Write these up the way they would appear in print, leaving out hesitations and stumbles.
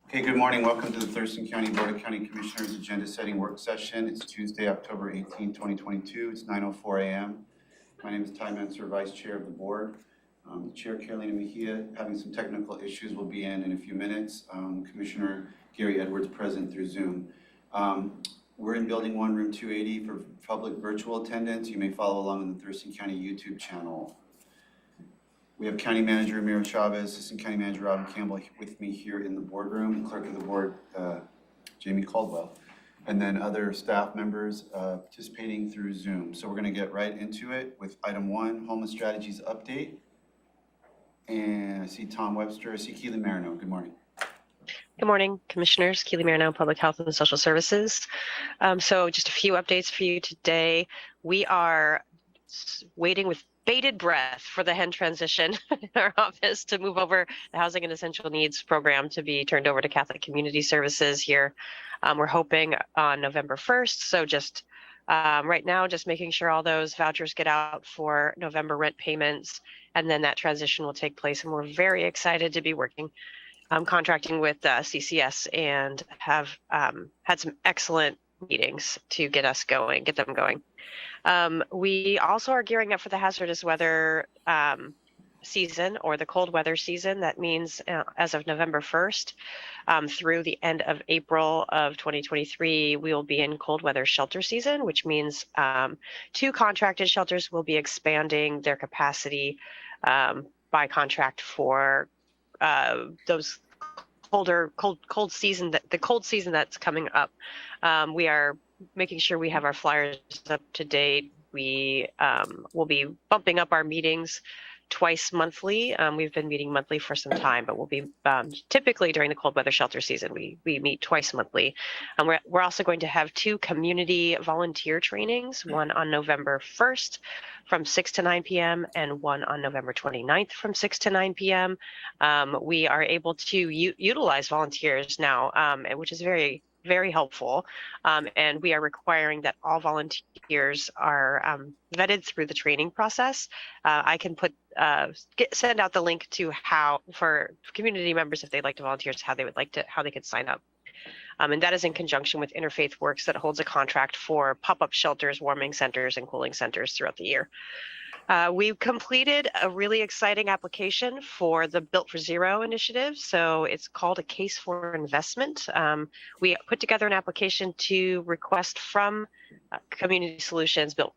Okay, good morning. Welcome to the Thurston County Board of County Commissioners Agenda Setting Work Session. It's Tuesday, October 18, 2022. It's 9:04 a.m. My name is Ty Menser, Vice Chair of the Board. Chair Carolina Mejia, having some technical issues, will be in a few minutes. Commissioner Gary Edwards present through Zoom. We're in Building 1, Room 280 for public virtual attendance. You may follow along on the Thurston County YouTube channel. We have County Manager Amira Chavez, Assistant County Manager Robin Campbell with me here in the boardroom, and Clerk of the Board Jamie Caldwell, and then other staff members participating through Zoom. So we're going to get right into it with item 1, Homeless Strategies Update. And I see Tom Webster, I see Keely Marino. Good morning. Good morning, Commissioners. Keely Marino, Public Health and Social Services. So just a few updates for you today. We are waiting with bated breath for the HEN transition in our office to move over the Housing and Essential Needs program to be turned over to Catholic Community Services here. We're hoping on November 1st. So just right now, just making sure all those vouchers get out for November rent payments, and then that transition will take place. And we're very excited to be working contracting with CCS and have had some excellent meetings to get them going. We also are gearing up for the hazardous weather season, or the cold weather season. That means as of November 1st through the end of April of 2023, we will be in cold weather shelter season, which means 2 contracted shelters will be expanding their capacity by contract for those cold season, the cold season that's coming up. We are making sure we have our flyers up to date. We will be bumping up our meetings twice monthly. We've been meeting monthly for some time, but we'll be typically during the cold weather shelter season, we meet twice monthly. We're also going to have 2 community volunteer trainings, one on November 1st from 6 to 9 p.m. and one on November 29th from 6 to 9 p.m. We are able to utilize volunteers now, which is very helpful, and we are requiring that all volunteers are vetted through the training process. I can send out the link to how, for community members, if they'd like to volunteer, how they could sign up. And that is in conjunction with Interfaith Works, that holds a contract for pop-up shelters, warming centers, and cooling centers throughout the year. We've completed a really exciting application for the Built for Zero initiative. So it's called a case for investment. We put together an application to request from Community Solutions, Built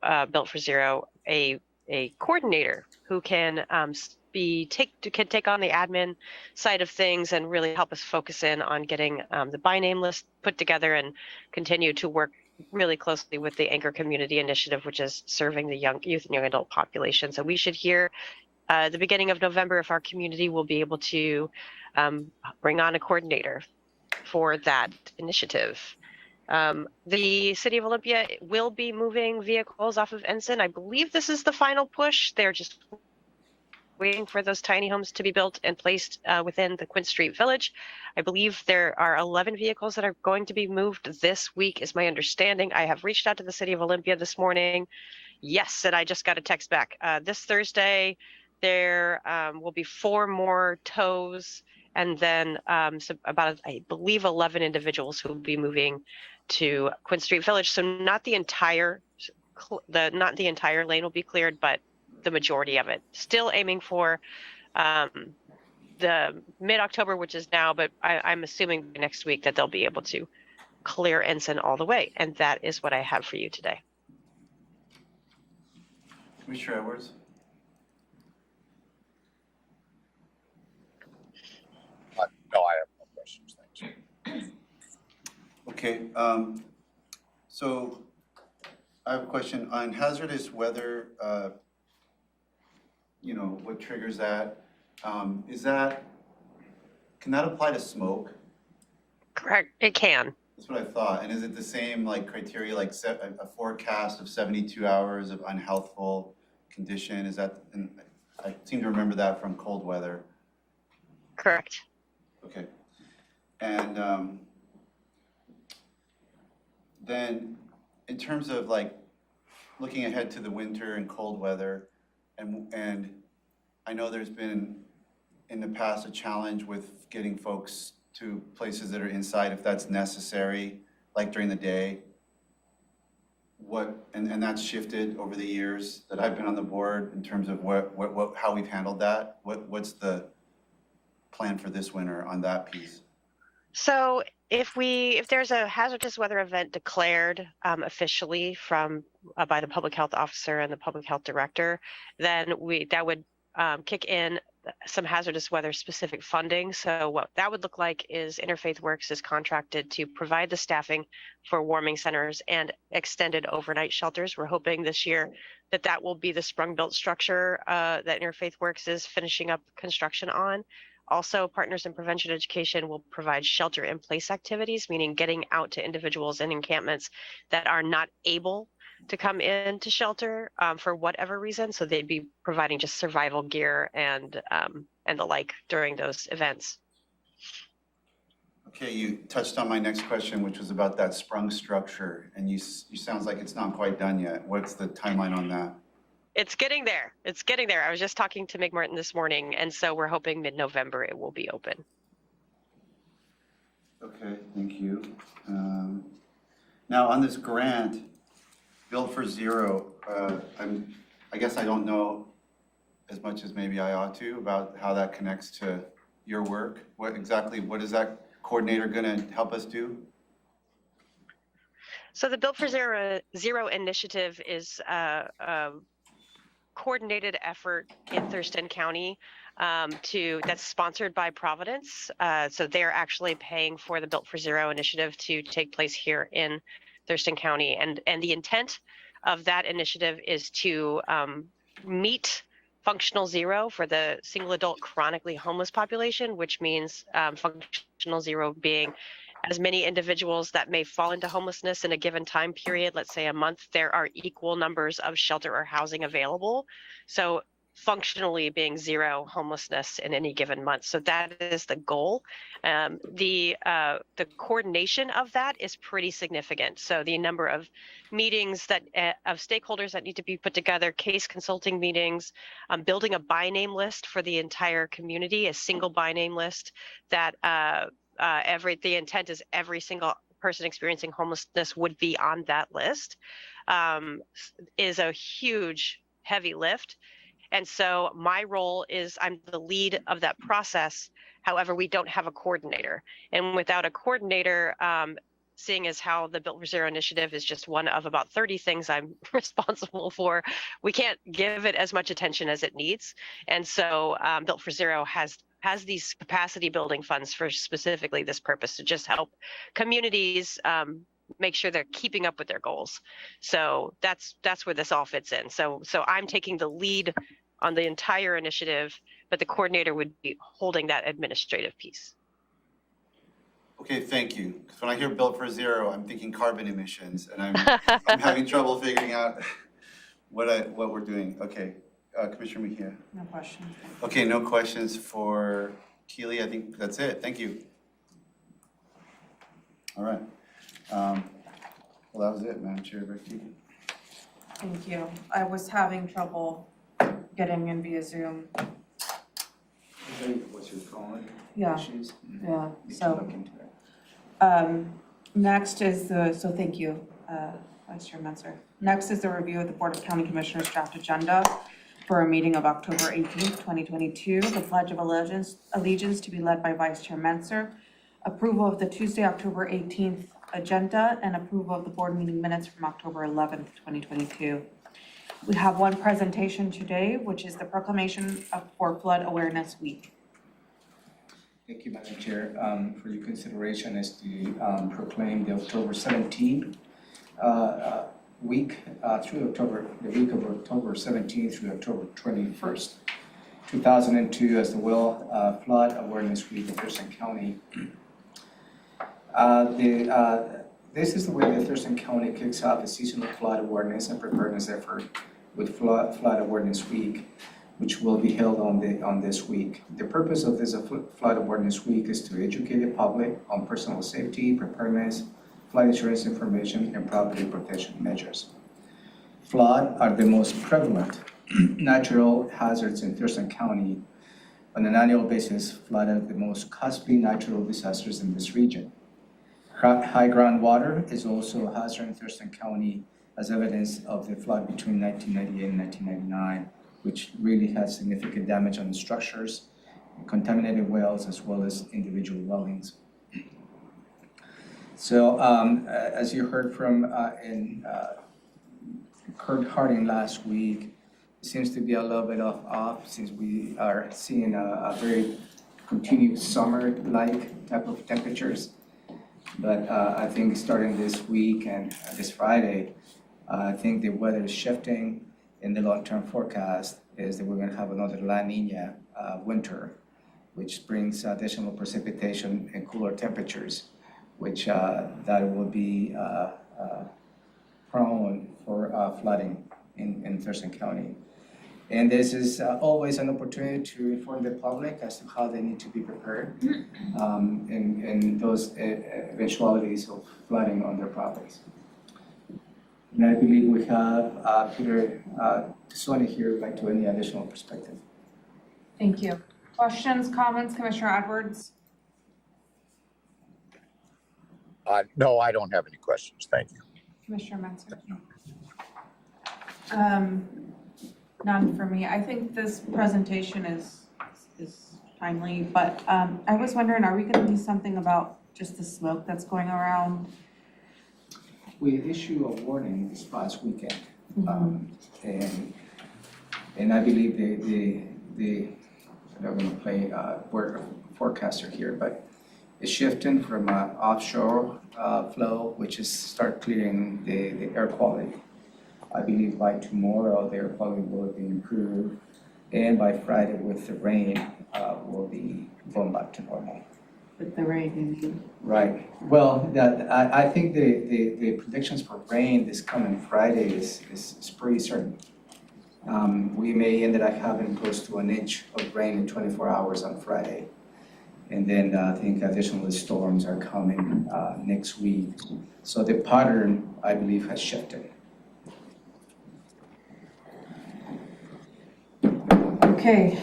for Zero, a coordinator who can take on the admin side of things and really help us focus in on getting the by name list put together and continue to work really closely with the Anchor Community Initiative, which is serving the youth and young adult population. So we should hear the beginning of November if our community will be able to bring on a coordinator for that initiative. The City of Olympia will be moving vehicles off of Ensign. I believe this is the final push. They're just waiting for those tiny homes to be built and placed within the Quint Street Village. I believe there are 11 vehicles that are going to be moved this week, is my understanding. I have reached out to the City of Olympia this morning. Yes, and I just got a text back. This Thursday, there will be 4 more tows, and then about, I believe, 11 individuals who will be moving to Quint Street Village. So not the entire lane will be cleared, but the majority of it. Still aiming for the mid-October, which is now, but I'm assuming next week that they'll be able to clear Ensign all the way. And that is what I have for you today. Commissioner Edwards. No, I have no questions. Thanks. Okay, so I have a question on hazardous weather. What triggers that? Can that apply to smoke? Correct, it can. That's what I thought. And is it the same criteria, like a forecast of 72 hours of unhealthful condition? Is that, and I seem to remember that from cold weather. Correct. Okay. And then in terms of looking ahead to the winter and cold weather, and I know there's been in the past a challenge with getting folks to places that are inside if that's necessary, like during the day. And that's shifted over the years that I've been on the board in terms of how we've handled that. What's the plan for this winter on that piece? So if there's a hazardous weather event declared officially by the public health officer and the public health director, then that would kick in some hazardous weather specific funding. So what that would look like is Interfaith Works is contracted to provide the staffing for warming centers and extended overnight shelters. We're hoping this year that will be the sprung built structure that Interfaith Works is finishing up construction on. Also, Partners in Prevention Education will provide shelter in place activities, meaning getting out to individuals in encampments that are not able to come in to shelter for whatever reason. So they'd be providing just survival gear and the like during those events. Okay, you touched on my next question, which was about that sprung structure, and you sounds like it's not quite done yet. What's the timeline on that? It's getting there. It's getting there. I was just talking to Meg Martin this morning, and so we're hoping mid-November it will be open. Okay, thank you. Now on this grant, Build for Zero, I guess I don't know as much as maybe I ought to about how that connects to your work. What is that coordinator going to help us do? So the Build for Zero initiative is a coordinated effort in Thurston County that's sponsored by Providence. So they're actually paying for the Built for Zero initiative to take place here in Thurston County. And the intent of that initiative is to meet functional zero for the single adult chronically homeless population, which means functional zero being as many individuals that may fall into homelessness in a given time period, let's say a month, there are equal numbers of shelter or housing available. So functionally being zero homelessness in any given month. So that is the goal. The coordination of that is pretty significant. So the number of meetings of stakeholders that need to be put together, case consulting meetings, building a by name list for the entire community, a single by name list that the intent is every single person experiencing homelessness would be on that list, is a huge, heavy lift. And so my role is I'm the lead of that process. However, we don't have a coordinator. And without a coordinator, seeing as how the Built for Zero initiative is just one of about 30 things I'm responsible for, we can't give it as much attention as it needs. And so Built for Zero has these capacity building funds for specifically this purpose, to just help communities make sure they're keeping up with their goals. So that's where this all fits in. So I'm taking the lead on the entire initiative, but the coordinator would be holding that administrative piece. Okay, thank you. Because when I hear Built for Zero, I'm thinking carbon emissions, and I'm having trouble figuring out what we're doing. Okay, Commissioner Mejia. No questions. Okay, no questions for Keely. I think that's it. Thank you. All right. Well, that was it, Madam Chair. Back to you. Thank you. I was having trouble getting in via Zoom. What's your phone Yeah, issues? yeah, You can so, look into it. next is so thank you, Vice Chair Menser. Next is the review of the Board of County Commissioners draft agenda for a meeting of October 18th, 2022. The Pledge of Allegiance to be led by Vice Chair Menser. Approval of the Tuesday, October 18th agenda, and approval of the board meeting minutes from October 11th, 2022. We have one presentation today, which is the proclamation for Flood Awareness Week. Thank you, Madam Chair. For your consideration is to proclaim the October 17th week through the week of October 17th through October 21st, 2002 as the Flood Awareness Week in Thurston County. This is the way that Thurston County kicks off the seasonal flood awareness and preparedness effort with Flood Awareness Week, which will be held on this week. The purpose of this Flood Awareness Week is to educate the public on personal safety, preparedness, flood insurance information, and property protection measures. Flood are the most prevalent natural hazards in Thurston County, on an annual basis, flood out the most costly natural disasters in this region. High groundwater is also a hazard in Thurston County as evidence of the flood between 1998 and 1999, which really had significant damage on the structures, contaminated wells, as well as individual dwellings. So as you heard from Kurt Harding last week, it seems to be a little bit off since we are seeing a very continued summer-like type of temperatures. But I think starting this week and this Friday, I think the weather is shifting, and the long-term forecast is that we're going to have another La Nina winter, which brings additional precipitation and cooler temperatures, which that will be prone for flooding in Thurston County. And this is always an opportunity to inform the public as to how they need to be prepared in those eventualities of flooding on their properties. And I believe we have Peter Tesoni here, like to any additional perspective. Thank you. Questions, comments, Commissioner Edwards? No, I don't have any questions. Thank you. Commissioner Mensah? None for me. I think this presentation is timely, but I was wondering, are we going to do something about just the smoke that's going around? We issued a warning this past weekend, and I believe I'm going to play word forecaster here, but it's shifting from offshore flow, which is start clearing the air quality. I believe by tomorrow, the air quality will be improved, and by Friday with the rain, will be going back to normal. With the rain, Right. Well, I think the predictions for rain this coming Friday is pretty certain. We may end up having close to an inch of rain in 24 hours on Friday. And then I think additional storms are coming next week. So the pattern, I believe, has shifted. Okay.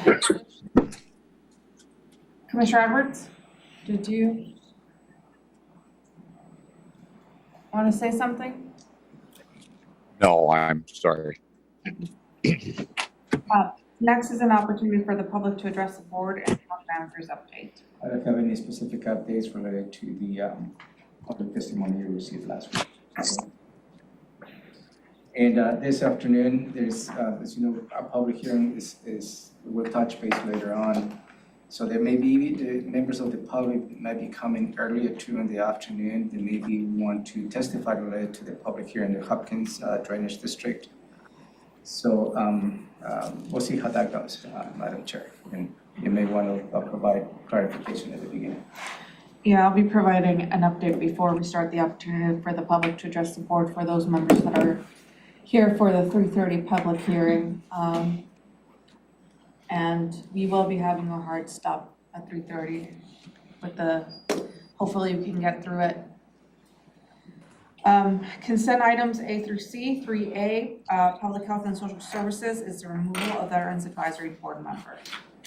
Commissioner Edwards, did you want to say something? No, I'm sorry. Next is an opportunity for the public to address the board and county manager's update. I don't have any specific updates related to the public testimony you received last week. And this afternoon, there's, as you know, our public hearing is we'll touch base later on. So there may be the members of the public might be coming early at 2 in the afternoon. They maybe want to testify related to the public hearing in the Hopkins Drainage District. So we'll see how that goes, Madam Chair. And you may want to provide clarification at the beginning. Yeah, I'll be providing an update before we start the opportunity for the public to address the board for those members that are here for the 3:30 public hearing. And we will be having a hard stop at 3:30 with hopefully we can get through it. Consent items A through C. 3A, Public Health and Social Services is the removal of Veterans Advisory Board member.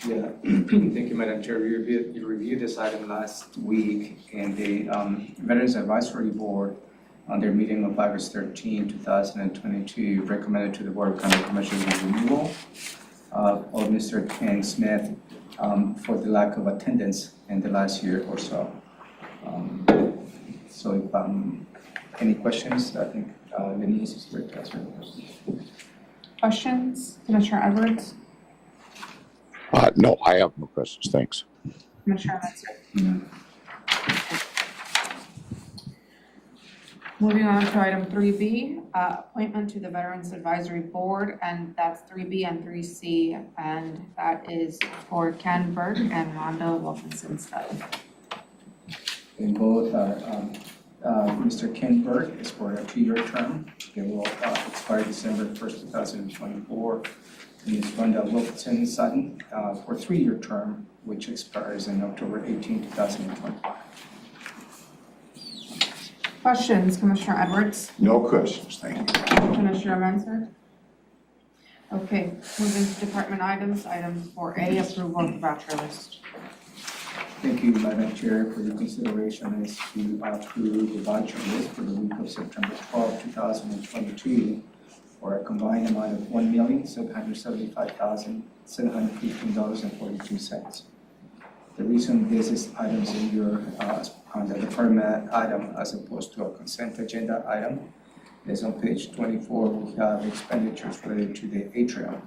Yeah, thank you, Madam Chair. You reviewed this item last week, and the Veterans Advisory Board, on their meeting of August 13, 2022, recommended to the Board of County Commissioners the removal of Mr. Ken Smith for the lack of attendance in the last year or so. So if any questions, I think Denise is here to answer questions. Questions? Commissioner Edwards? No, I have no questions. Thanks. Commissioner Mensah? Moving on to item 3B, appointment to the Veterans Advisory Board, and that's 3B and 3C, and that is for Ken Burke and Rhonda Wilkinson Studd. And both Mr. Ken Burke is for a 2-year term. It will expire December 1st, 2024. And Ms. Rhonda Wilkinson Sutton for a 3-year term, which expires in October 18, 2025. Questions, Commissioner Edwards? No questions. Thank you. Commissioner Mensah? Okay, moving to department items. Item 4A, approval of the voucher list. Thank you, Madam Chair, for your consideration is to approve the voucher list for the week of September 12, 2022 for a combined amount of $1,775,715.42. The reason this is items in your, on the department item as opposed to a consent agenda item is on page 24, we have expenditures related to the atrium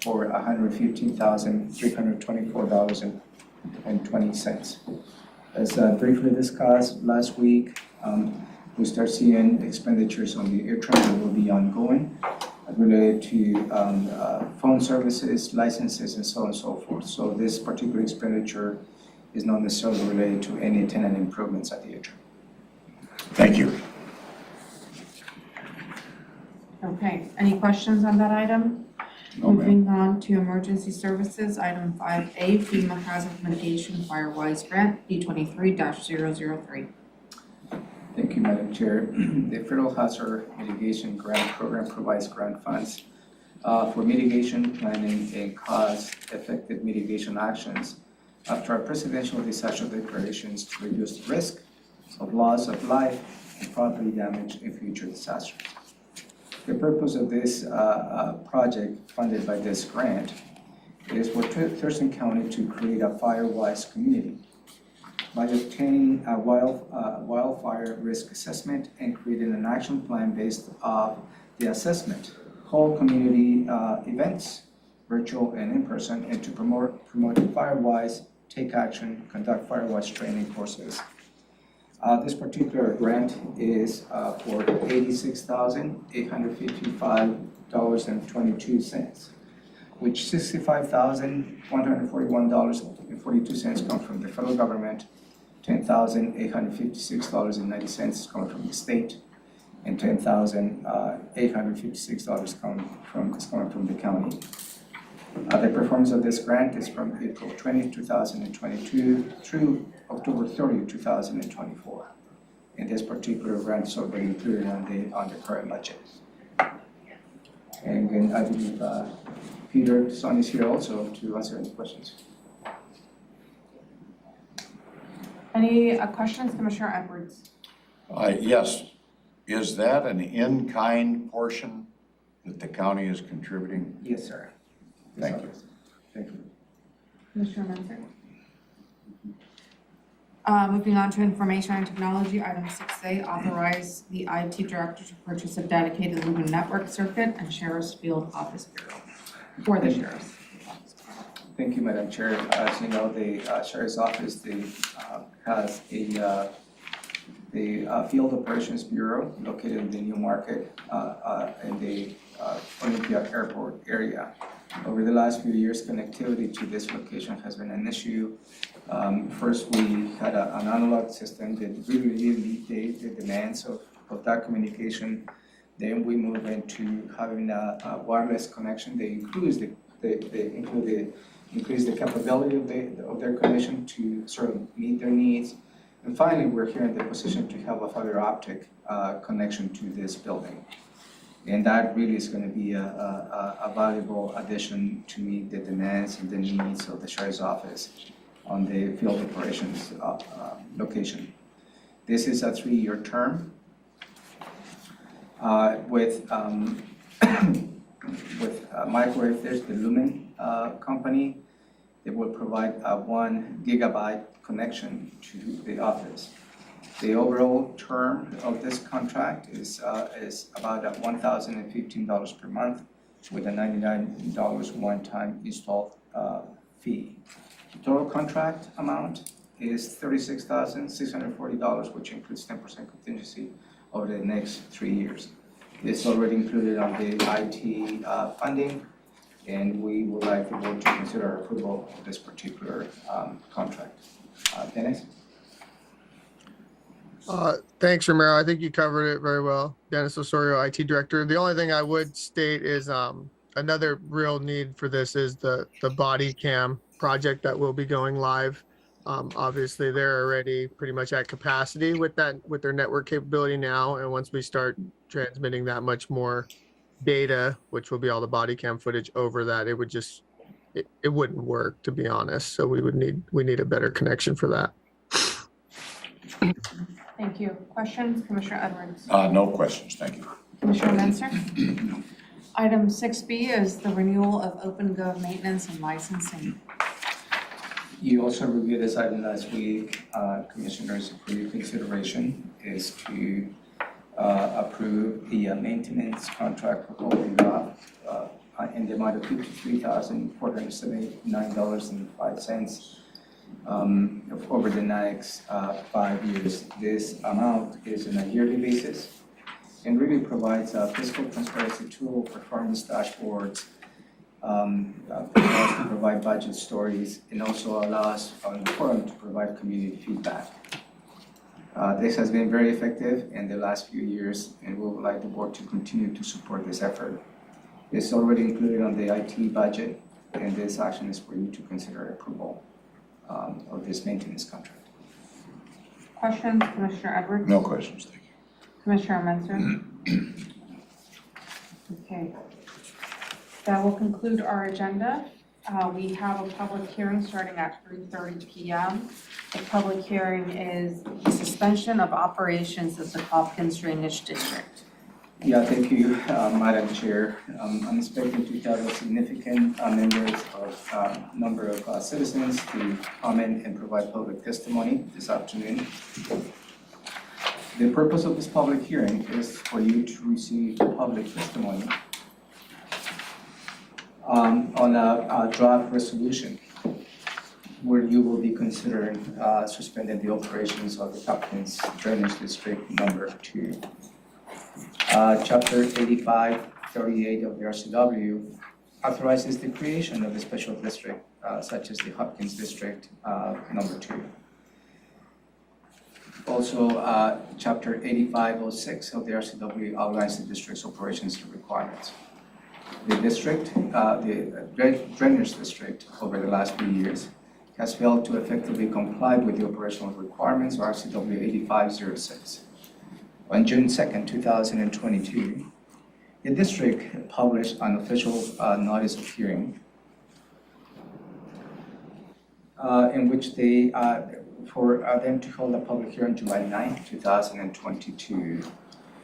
for $115,324.20. As briefly discussed last week, we start seeing expenditures on the atrium that will be ongoing related to phone services, licenses, and so on and so forth. So this particular expenditure is not necessarily related to any tenant improvements at the atrium. Thank you. Okay, any questions on that item? No, ma'am. Moving on to emergency services, item 5A, FEMA Hazard Mitigation Firewise Grant, D23-003. Thank you, Madam Chair. The Federal Hazard Mitigation Grant Program provides grant funds for mitigation, planning, and cost-effective mitigation actions after our presidential disaster declarations to reduce the risk of loss of life and property damage in future disasters. The purpose of this project funded by this grant is for Thurston County to create a fire-wise community by obtaining a wildfire risk assessment and creating an action plan based off the assessment, hold community events, virtual and in person, and to promote fire-wise, take action, conduct fire-wise training courses. This particular grant is for $86,855.22, which $65,141.42 come from the federal government, $10,856.90 coming from the state, and $10,856 coming from the county. The performance of this grant is from April 20, 2022 through October 30, 2024. And this particular grant is already included on the current budget. And again, I believe Peter Son is here also to answer any questions. Any questions, Commissioner Edwards? Yes, is that an in-kind portion that the county is contributing? Yes, sir. Thank you. Thank you. Commissioner Menzer? Moving on to information and technology, item 6A, authorize the IT director to purchase a dedicated Lumen network circuit and Sheriff's Field Office Bureau for the Sheriff's. Thank you, Madam Chair. As you know, the Sheriff's Office has the Field Operations Bureau located in the New Market in the Olympia Airport area. Over the last few years, connectivity to this location has been an issue. First, we had an analog system that really didn't meet the demands of that communication. Then we moved into having a wireless connection that increase the capability of their connection to sort of meet their needs. And finally, we're here in the position to have a fiber optic connection to this building. And that really is going to be a valuable addition to meet the demands and the needs of the Sheriff's Office on the field operations location. This is a 3-year term with microwave. There's the Lumen company that will provide a 1 gigabyte connection to the office. The overall term of this contract is about $1,015 per month with a $99 one-time install fee. The total contract amount is $36,640, which includes 10% contingency over the next 3 years. It's already included on the IT funding, and we would like the board to consider approval of this particular contract. Dennis? Thanks, Romero. I think you covered it very well. Dennis Osorio, IT Director. The only thing I would state is another real need for this is the body cam project that will be going live. Obviously, they're already pretty much at capacity with their network capability now. And once we start transmitting that much more data, which will be all the body cam footage over that, it would just, it wouldn't work, to be honest. So we need a better connection for that. Thank you. Questions, Commissioner Edwards? No questions, thank you. Commissioner Mensah? Item 6B is the renewal of OpenGov maintenance and licensing. You also reviewed this item last week, Commissioners, for your consideration is to approve the maintenance contract for OpenGov in the amount of $53,479.05 over the next 5 years. This amount is on a yearly basis and really provides a fiscal transparency tool, performance dashboards, allows to provide budget stories, and also allows the forum to provide community feedback. This has been very effective in the last few years, and we would like the board to continue to support this effort. It's already included on the IT budget, and this action is for you to consider approval of this maintenance contract. Questions, Commissioner Edwards? No questions, thank you. Commissioner Mensah? Okay. That will conclude our agenda. We have a public hearing starting at 3:30 p.m. The public hearing is the suspension of operations of the Hopkins Drainage District. Yeah, thank you, Madam Chair. I'm expecting to have a significant number of citizens to comment and provide public testimony this afternoon. The purpose of this public hearing is for you to receive public testimony on a draft resolution where you will be considering suspending the operations of the Hopkins Drainage District number 2. Chapter 8538 of the RCW authorizes the creation of a special district such as the Hopkins District number 2. Also, Chapter 8506 of the RCW outlines the district's operations and requirements. The district, the drainage district over the last few years has failed to effectively comply with the operational requirements of RCW 8506. On June 2nd, 2022, the district published an official notice of hearing in which they, for them to hold a public hearing July 9th, 2022.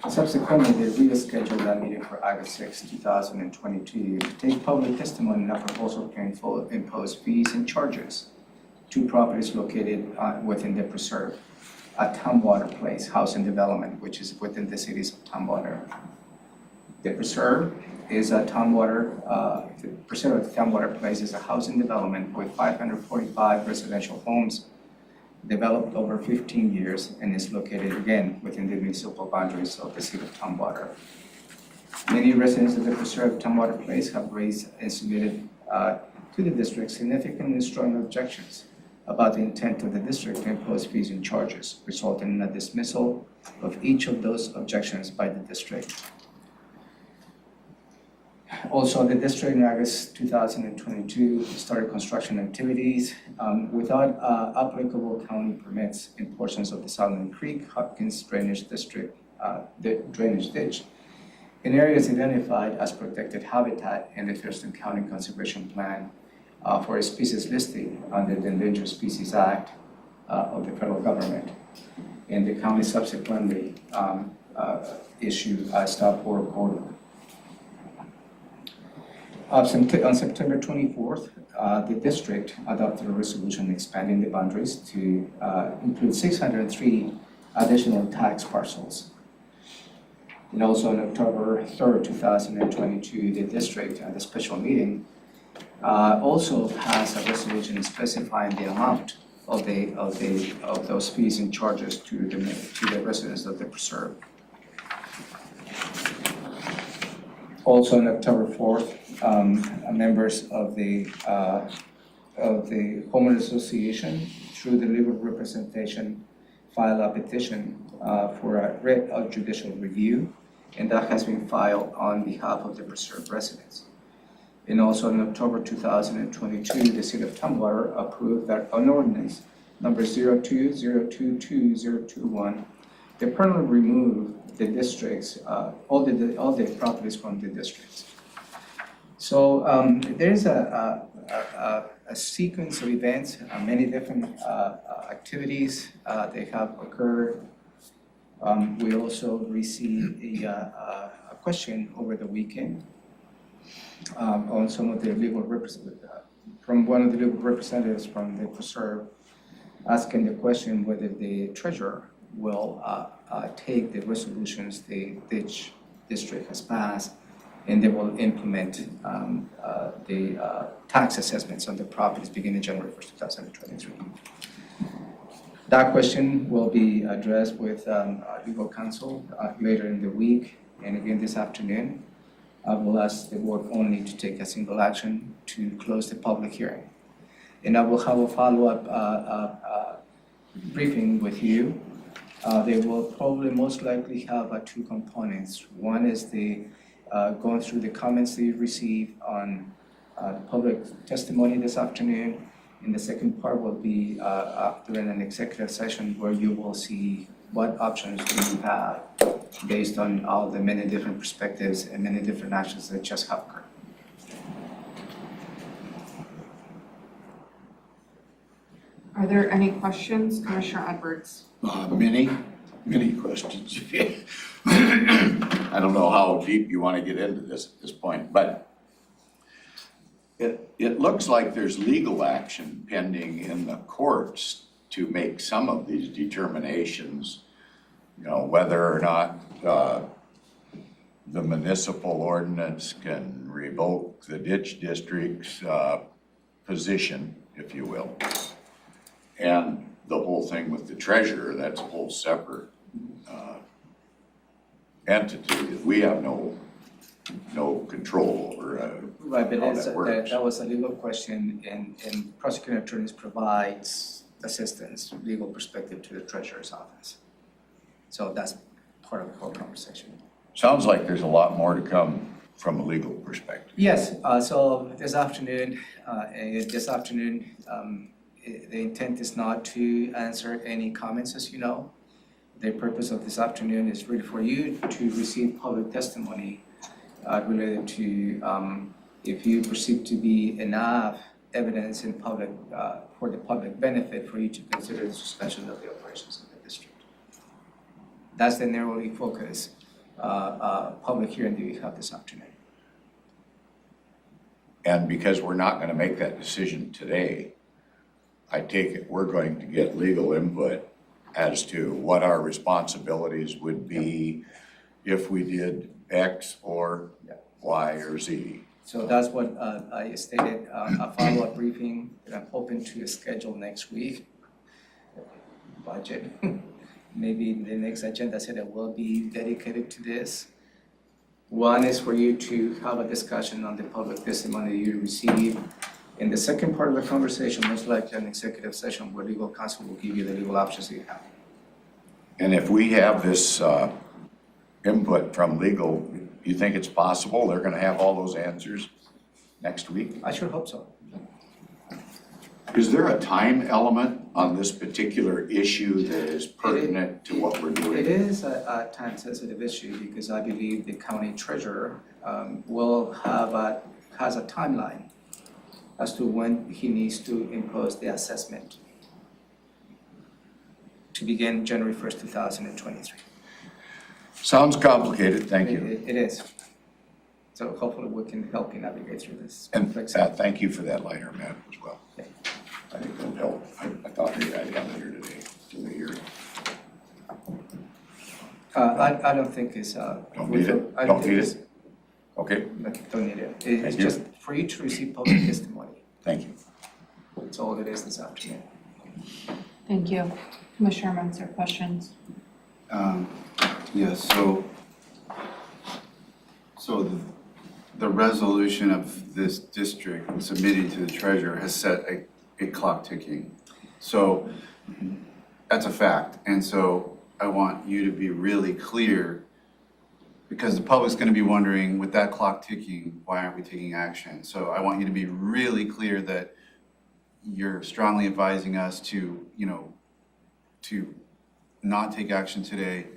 Subsequently, they rescheduled that meeting for August 6, 2022 to take public testimony on a proposal to impose fees and charges to properties located within the preserve at Tumwater Place Housing Development, which is within the cities of Tumwater. The preserve is a the preserve of Tumwater Place is a housing development with 545 residential homes developed over 15 years and is located again within the municipal boundaries of the city of Tumwater. Many residents of the preserve Tumwater Place have raised and submitted to the district significant and strong objections about the intent of the district to impose fees and charges, resulting in a dismissal of each of those objections by the district. Also, the district in August 2022 started construction activities without applicable county permits in portions of the Southern Creek Hopkins Drainage District, the drainage ditch, in areas identified as protected habitat in the Thurston County Conservation Plan for a species listing under the Endangered Species Act of the federal government. And the county subsequently issued a stop work order. On September 24th, the district adopted a resolution expanding the boundaries to include 603 additional tax parcels. And also on October 3rd, 2022, the district at a special meeting also passed a resolution specifying the amount of those fees and charges to the residents of the preserve. Also on October 4th, members of the homeowners association, through the legal representation, filed a petition for a writ of judicial review, and that has been filed on behalf of the preserve residents. And also in October 2022, the city of Tumwater approved that an ordinance number 02022-021 that permanently removed the districts, all the properties from the districts. So there's a sequence of events, many different activities that have occurred. We also received a question over the weekend on some of the from one of the legal representatives from the preserve, asking the question whether the treasurer will take the resolutions the ditch district has passed, and they will implement the tax assessments on the properties beginning January 1st, 2023. That question will be addressed with legal counsel later in the week, and again this afternoon. I will ask the board only to take a single action to close the public hearing. And I will have a follow-up briefing with you. They will probably most likely have two components. One is the going through the comments that you received on the public testimony this afternoon. And the second part will be during an executive session where you will see what options do you have based on all the many different perspectives and many different actions that just have occurred. Are there any questions, Commissioner Edwards? Many questions. I don't know how deep you want to get into this at this point, but it looks like there's legal action pending in the courts to make some of these determinations, you know, whether or not the municipal ordinance can revoke the ditch district's position, if you will. And the whole thing with the treasurer, that's a whole separate entity that we have no control over. Right, but how that's, that works. that was a legal question, and prosecuting attorneys provides assistance, legal perspective to the treasurer's office. So that's part of the whole conversation. Sounds like there's a lot more to come from a legal perspective. Yes, so this afternoon, the intent is not to answer any comments, as you know. The purpose of this afternoon is really for you to receive public testimony related to if you perceive to be enough evidence in public for the public benefit for you to consider the suspension of the operations of the district. That's the narrowly focused public hearing that we have this afternoon. And because we're not going to make that decision today, I take it we're going to get legal input as to what our responsibilities would be if we did X or Y or Z. So that's what I stated, a follow-up briefing that I'm hoping to schedule next week. Budget, maybe the next agenda set that will be dedicated to this. One is for you to have a discussion on the public testimony you received. In the second part of the conversation, most likely an executive session where legal counsel will give you the legal options that you have. And if we have this input from legal, you think it's possible they're going to have all those answers next week? I sure hope so. Is there a time element on this particular issue that is pertinent to what we're doing? It is a time-sensitive issue because I believe the county treasurer has a timeline as to when he needs to impose the assessment to begin January 1st, 2023. Sounds complicated, thank you. It is. So hopefully we can help you navigate through this. And complex. thank you for that lighter map as well. Okay. I think that'll help. I thought maybe I'd have it here today to the hearing. I don't think it's. Don't need it? I Don't think need it's- it? Okay, Don't need it. It's Thank you. just for you to receive public testimony. thank you. That's all it is this afternoon. Thank you. Commissioner Menzer, questions? Yes, so the resolution of this district submitted to the treasurer has set a clock ticking. So that's a fact. And so I want you to be really clear, because the public's going to be wondering, with that clock ticking, why aren't we taking action? So I want you to be really clear that you're strongly advising us to, to not take action today,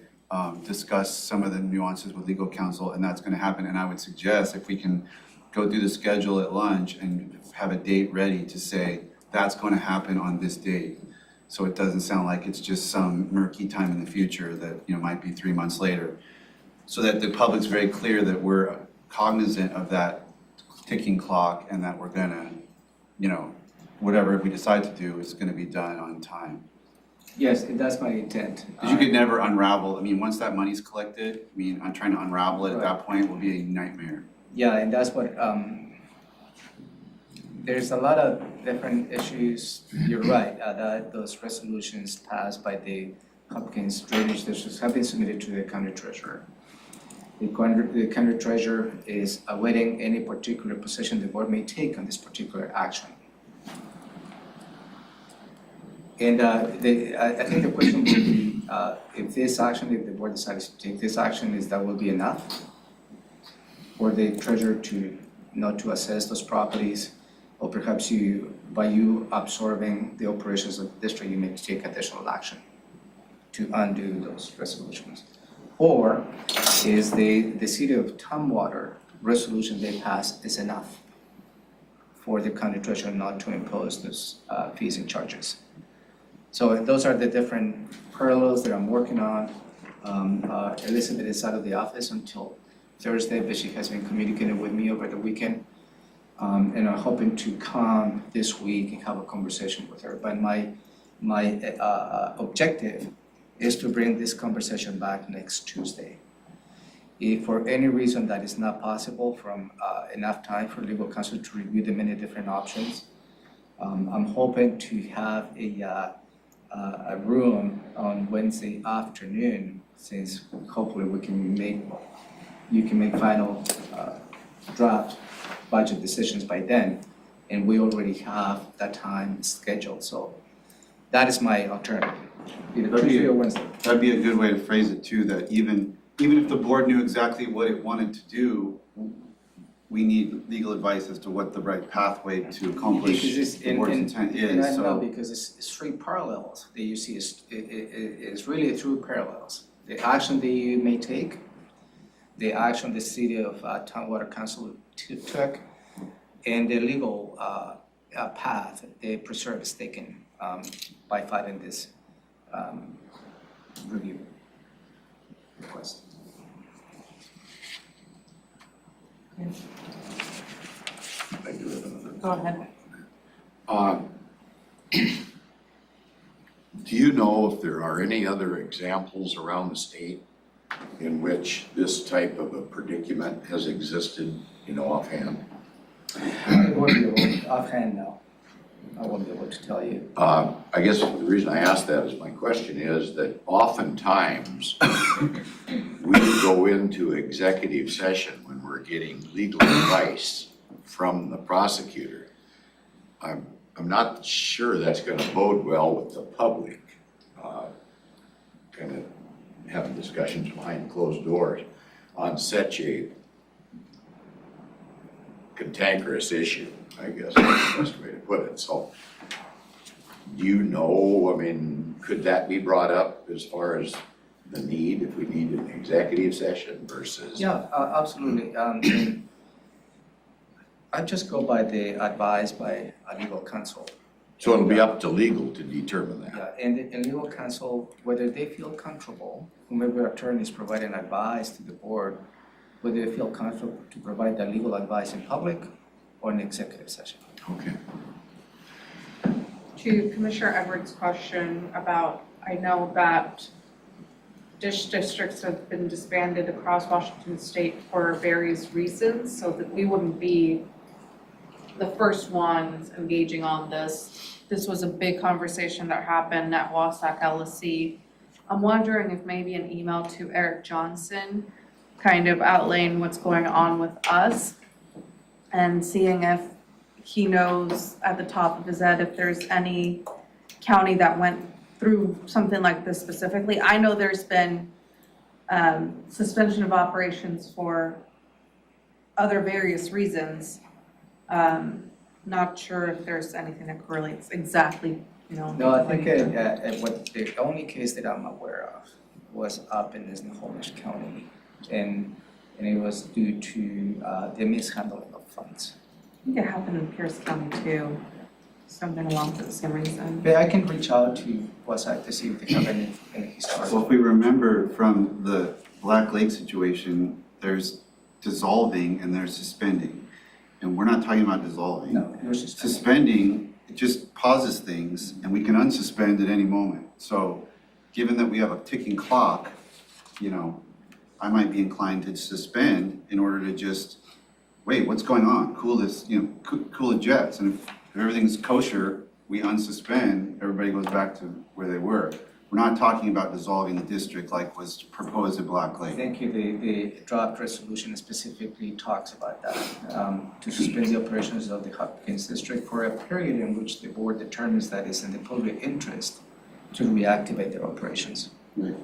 discuss some of the nuances with legal counsel, and that's gonna happen. And I would suggest if we can go through the schedule at lunch and have a date ready to say, that's gonna happen on this date. So it doesn't sound like it's just some murky time in the future that, you know, might be 3 months later. So that the public's very clear that we're cognizant of that ticking clock and that we're gonna, you know, whatever we decide to do is gonna be done on time. Yes, that's my intent. Because you could never unravel, I mean, once that money's collected, I mean, I'm trying to unravel it at that point will be a nightmare. Yeah, and that's what, there's a lot of different issues. You're right, that those resolutions passed by the Hopkins drainage districts have been submitted to the county treasurer. The county treasurer is awaiting any particular position the board may take on this particular action. And I think the question will be, if this action, if the board decides to take this action, is that will be enough for the treasurer to not to assess those properties, or perhaps by you absorbing the operations of the district, you may take additional action to undo those resolutions. Or is the city of Tumwater resolution they passed is enough for the county treasurer not to impose those fees and charges? So those are the different parallels that I'm working on. Elizabeth is out of the office until Thursday, but she has been communicating with me over the weekend. And I'm hoping to come this week and have a conversation with her. But my objective is to bring this conversation back next Tuesday. If for any reason that is not possible from enough time for legal counsel to review the many different options, I'm hoping to have a room on Wednesday afternoon, since hopefully you can make final draft budget decisions by then, and we already have that time scheduled. So that is my alternative, either Tuesday or Wednesday. That'd be a good way to phrase it too, that even if the board knew exactly what it wanted to do, we need legal advice as to what the right pathway to accomplish the board's intent And I is, know so. because it's three parallels that you see, it's really through parallels. The action that you may take, the action the city of Tumwater Council took, and the legal path the preserve is taken by filing this review request. I do have another. Go ahead. Do you know if there are any other examples around the state in which this type of a predicament has existed, offhand? I won't be able, offhand, no. I won't be able to tell you. I guess the reason I ask that is my question is that oftentimes we go into executive session when we're getting legal advice from the prosecutor. I'm not sure that's gonna bode well with the public. Kind of having discussions behind closed doors on such a cantankerous issue, I guess that's the best way to put it. So, do you know, could that be brought up as far as the need, if we need an executive session versus? Yeah, absolutely. And I just go by the advice by a legal counsel. So it'll be up to legal to determine that. Yeah, and legal counsel, whether they feel comfortable, whomever attorney is providing advice to the board, whether they feel comfortable to provide that legal advice in public or in executive session. Okay. To Commissioner Edwards' question about, I know that districts have been disbanded across Washington State for various reasons, so that we wouldn't be the first ones engaging on this. This was a big conversation that happened at Wasac LSC. I'm wondering if maybe an email to Eric Johnson, kind of outlaying what's going on with us and seeing if he knows at the top of his head if there's any county that went through something like this specifically. I know there's been suspension of operations for other various reasons. Not sure if there's anything that correlates exactly, No, I think what the only case that I'm aware of was up in this Snohomish County. And it was due to the mishandling of funds. I think it happened in Pierce County too, something along the same reason. But I can reach out to WASAC to see if they have any Well, historical. if we remember from the Black Lake situation, there's dissolving and there's suspending. And we're not talking about dissolving. No, it was just. Suspending, it just pauses things and we can unsuspend at any moment. So given that we have a ticking clock, you know, I might be inclined to suspend in order to just, wait, what's going on? Cool this, you know, cool the jets. And if everything's kosher, we unsuspend, everybody goes back to where they were. We're not talking about dissolving the district like was proposed at Black Lake. Thank you. The draft resolution specifically talks about that, to suspend the operations of the Hopkins District for a period in which the board determines that it's in the public interest to reactivate their operations. Right.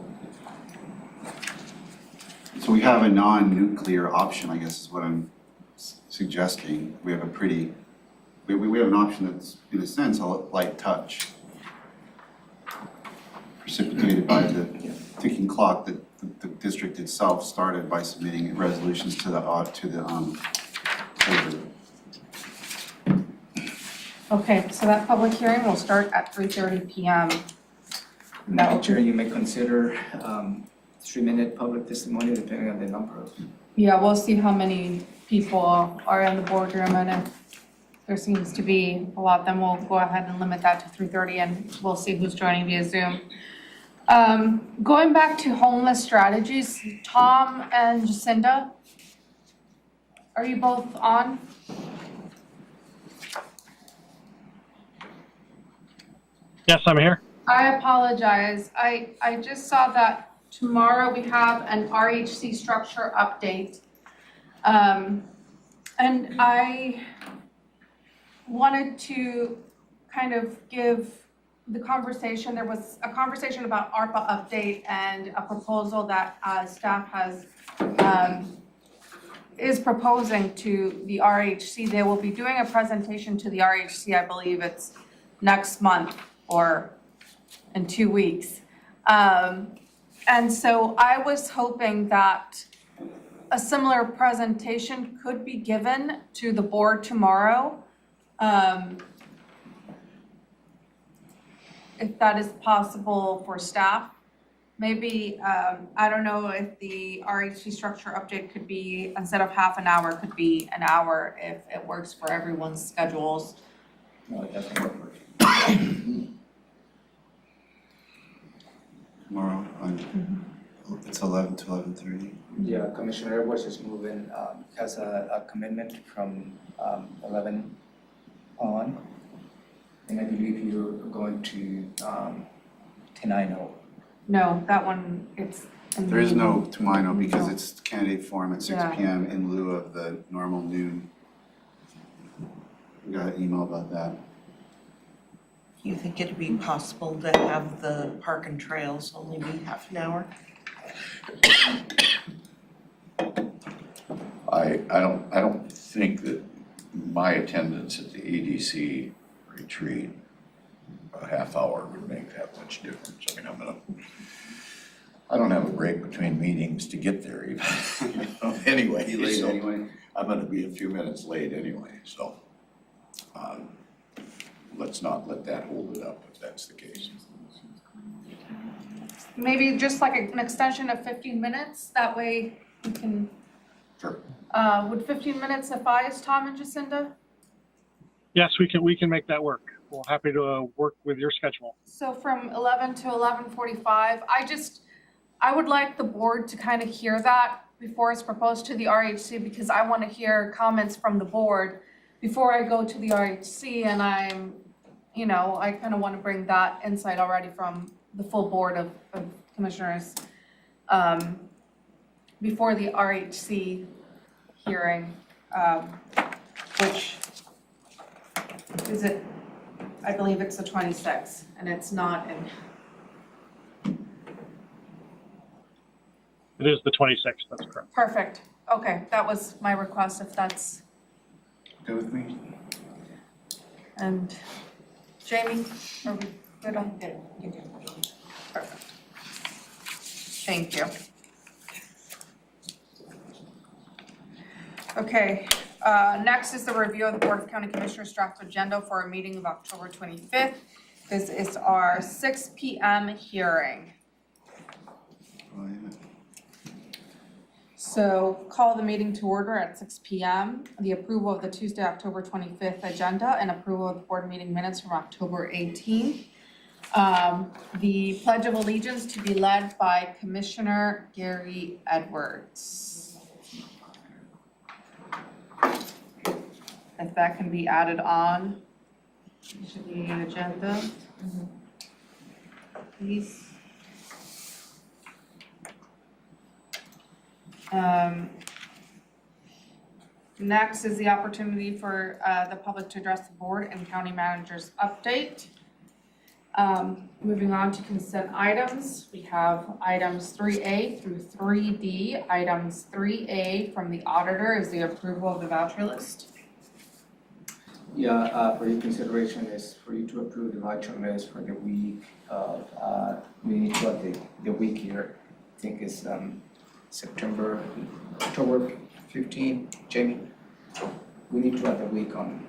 So we have a non-nuclear option, I guess is what I'm suggesting. We have a pretty, we have an option that's, in a sense, a light touch. Precipitated by the ticking clock that the district itself started by submitting resolutions to the treasurer. Okay, so that public hearing will start at 3:30 PM. Madam Chair, you may consider 3-minute public testimony depending on the number of. Yeah, we'll see how many people are in the boardroom, and if there seems to be a lot, then we'll go ahead and limit that to 3:30, and we'll see who's joining via Zoom. Going back to homeless strategies, Tom and Jacinda, are you both on? Yes, I'm here. I apologize. I just saw that tomorrow we have an RHC structure update. And I wanted to kind of give the conversation, there was a conversation about ARPA update and a proposal that staff has, is proposing to the RHC. They will be doing a presentation to the RHC, I believe it's next month or in 2 weeks. And so I was hoping that a similar presentation could be given to the board tomorrow. If that is possible for staff. Maybe, I don't know if the RHC structure update could be, instead of half an hour, could be an hour if it works for everyone's schedules. No, it doesn't work. Tomorrow, it's 11 to 11:30. Yeah, Commissioner Edwards is moving, has a commitment from 11 on. And I believe you're going to Tenino. No, that one, it's. in There is the- no tomorrow because No. it's candidate forum at 6 Yeah. PM in lieu of the normal noon. We got an email about that. Do you think it'd be possible to have the park and trails only be half an hour? I don't think that my attendance at the EDC retreat, a half hour would make that much difference. I mean, I don't have a break between meetings to get there even. Anyway, Be late so anyway. I'm gonna be a few minutes late anyway, so let's not let that hold it up if that's the case. Maybe just like an extension of 15 minutes, that way we can, Sure. would 15 minutes suffice, Tom and Jacinda? Yes, we can make that work. We're happy to work with your schedule. So from 11 to 11:45, I would like the board to kind of hear that before it's proposed to the RHC, because I want to hear comments from the board before I go to the RHC, and I kind of want to bring that insight already from the full board of commissioners before the RHC hearing, which is it, I believe it's the 26th, and it's not in. It is the 26th, that's correct. Perfect. Okay, that was my request, if that's, Good with me? and Jamie, are we good on? Perfect. Thank you. Okay, next is the review of the Board of County Commissioners draft agenda for a meeting of October 25th. This is our 6 p.m. hearing. Oh, yeah. So call the meeting to order at 6 p.m. The approval of the Tuesday, October 25th agenda and approval of the board meeting minutes from October 18th. The Pledge of Allegiance to be led by Commissioner Gary Edwards. If that can be added on to the agenda, please. Next is the opportunity for the public to address the board and county manager's update. Moving on to consent items, we have items 3A through 3D. Items 3A from the auditor is the approval of the voucher list. Yeah, for your consideration is for you to approve the voucher list for the week of, we need to add the week here. I think it's October 15, Jamie. We need to add the week on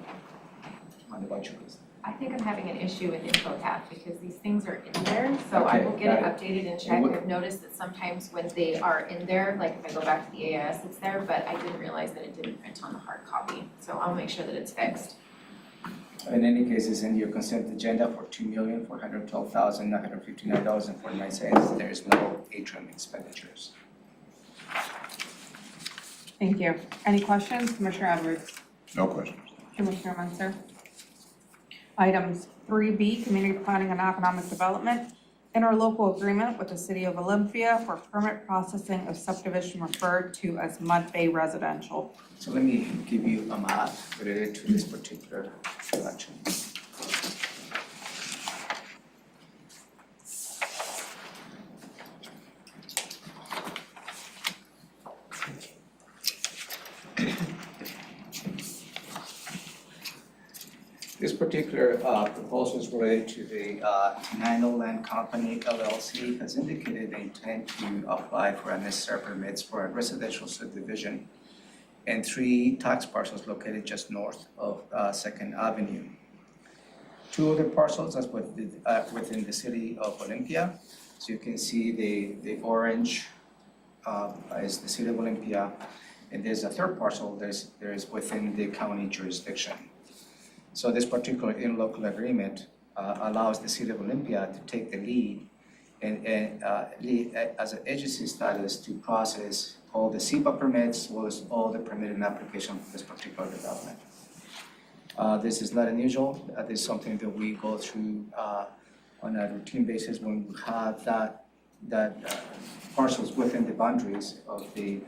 the voucher list. I think I'm having an issue with InfoCap because these things are in there, so I will get it Okay, got updated and checked. I've noticed that sometimes when they are in there, like if I go back to the AIS, it's there, but I didn't realize that it didn't print on the hard copy. So I'll make sure that it's fixed. In any case, it's in your consent agenda for $2,412,959.49. There is no atrium expenditures. Thank you. Any questions, Commissioner Edwards? No questions. Commissioner Munster? Items 3B, Community Planning and Economic Development, interlocal agreement with the City of Olympia for permit processing of subdivision referred to as Mud Bay Residential. So let me give you a map related to this particular election. This particular proposal is related to the Nino Land Company LLC has indicated they intend to apply for unnecessary permits for a residential subdivision and 3 tax parcels located just north of 2nd Avenue. 2 other parcels that's within the city of Olympia. So you can see the orange is the city of Olympia, and there's a 3rd parcel that is within the county jurisdiction. So this particular interlocal agreement allows the city of Olympia to take the lead and lead as an agency status to process all the SEPA permits, as well as all the permitted application for this particular development. This is not unusual. This is something that we go through on a routine basis when we have that parcels within the boundaries of the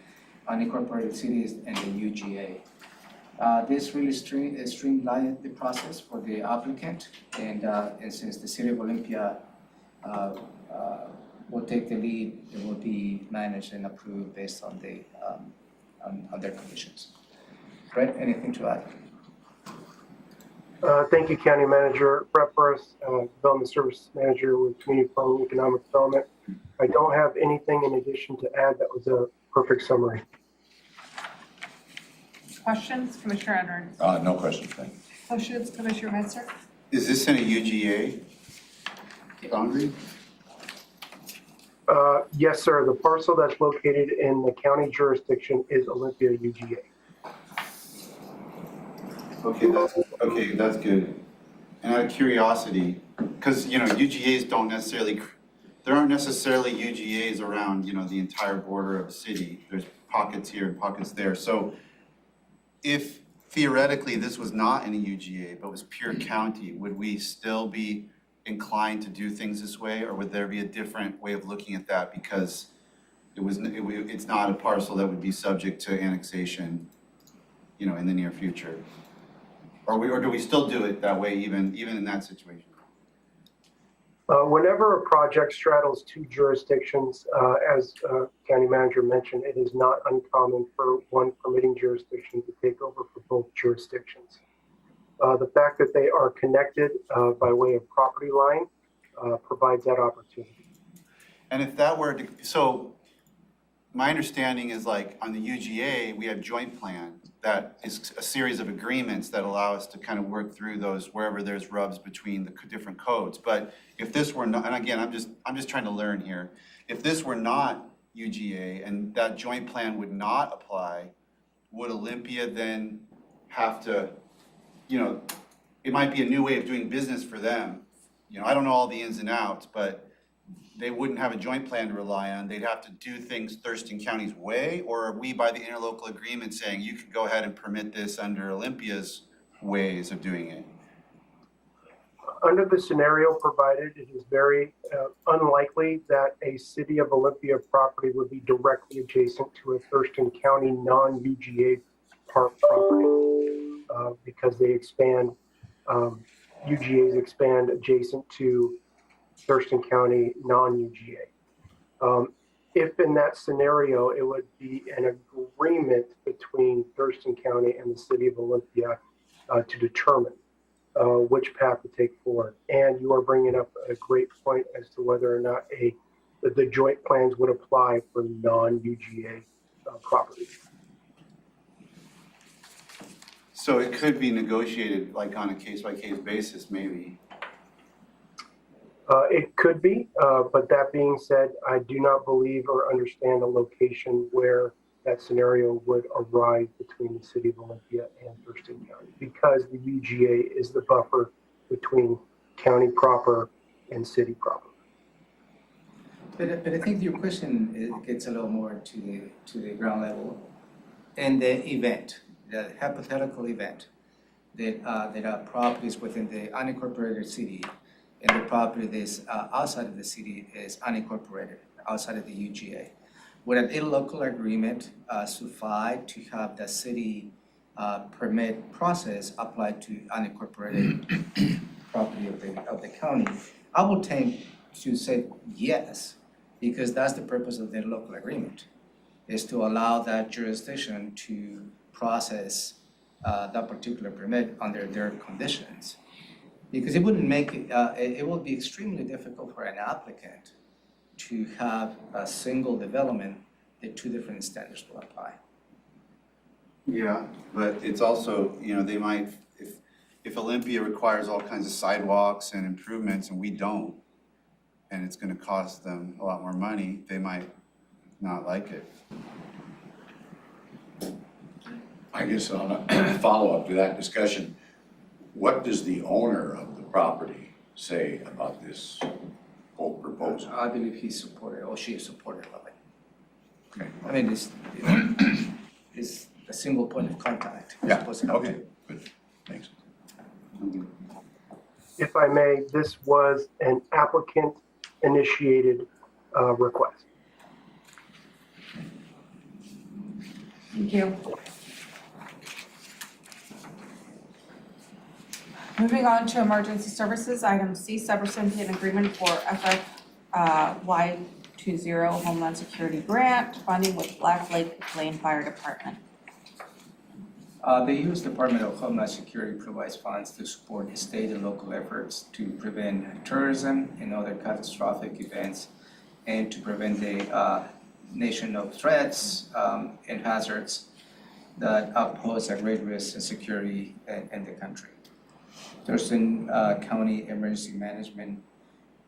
unincorporated cities and the UGA. This really streamlined the process for the applicant, and since the city of Olympia will take the lead, it will be managed and approved based on their conditions. Brett, anything to add? Thank you, County Manager. Brett Burris, Development Service Manager with Community Planning and Economic Development. I don't have anything in addition to add. That was a perfect summary. Questions, Commissioner Edwards? No questions, thank you. Questions, Commissioner Munster? Is this in a UGA boundary? Yes, sir. The parcel that's located in the county jurisdiction is Olympia UGA. Okay, that's good. And out of curiosity, because, UGAs there aren't necessarily UGAs around, the entire border of a city. There's pockets here and pockets there. So if theoretically this was not in a UGA, but was pure county, would we still be inclined to do things this way? Or would there be a different way of looking at that because it's not a parcel that would be subject to annexation, in the near future? Or do we still do it that way even in that situation? Whenever a project straddles 2 jurisdictions, as County Manager mentioned, it is not uncommon for one permitting jurisdiction to take over for both jurisdictions. The fact that they are connected by way of property line provides that opportunity. And if that were to, so my understanding is like on the UGA, we have joint plan that is a series of agreements that allow us to kind of work through those wherever there's rubs between the different codes. But if this were not, and again, I'm just trying to learn here. If this were not UGA and that joint plan would not apply, would Olympia then have to, you know, it might be a new way of doing business for them. You know, I don't know all the ins and outs, but they wouldn't have a joint plan to rely on. They'd have to do things Thurston County's way, or are we by the interlocal agreement saying you can go ahead and permit this under Olympia's ways of doing it? Under the scenario provided, it is very unlikely that a City of Olympia property would be directly adjacent to a Thurston County non-UGA park property because they expand, UGAs expand adjacent to Thurston County non-UGA. If in that scenario, it would be an agreement between Thurston County and the City of Olympia to determine which path to take forward. And you are bringing up a great point as to whether or not the joint plans would apply for non-UGA properties. So it could be negotiated like on a case-by-case basis, maybe. It could be, but that being said, I do not believe or understand a location where that scenario would arise between the City of Olympia and Thurston County because the UGA is the buffer between county proper and city proper. But I think your question gets a little more to the ground level. In the event, the hypothetical event, that there are properties within the unincorporated city and the property that is outside of the city is unincorporated, outside of the UGA. Would an interlocal agreement suffice to have the city permit process applied to unincorporated property of the county? I would tend to say yes, because that's the purpose of the interlocal agreement, is to allow that jurisdiction to process that particular permit under their conditions. Because it wouldn't make it would be extremely difficult for an applicant to have a single development that two different standards will apply. Yeah, but it's also, you know, they might, if Olympia requires all kinds of sidewalks and improvements and we don't, and it's gonna cost them a lot more money, they might not like it. I guess on a follow-up to that discussion, what does the owner of the property say about this whole proposal? I believe he's supported, or she is supportive of it. Okay. I mean, it's a single point of contact. Yeah, Supposed to come okay, to. good, thanks. If I may, this was an applicant initiated request. Thank you. Moving on to emergency services, item C, subrecipient agreement for FFY20 Homeland Security Grant, funding with Black Lake Lane Fire Department. The U.S. Department of Homeland Security provides funds to support state and local efforts to prevent terrorism and other catastrophic events and to prevent the nation of threats and hazards that pose a great risk to security in the country. Thurston County Emergency Management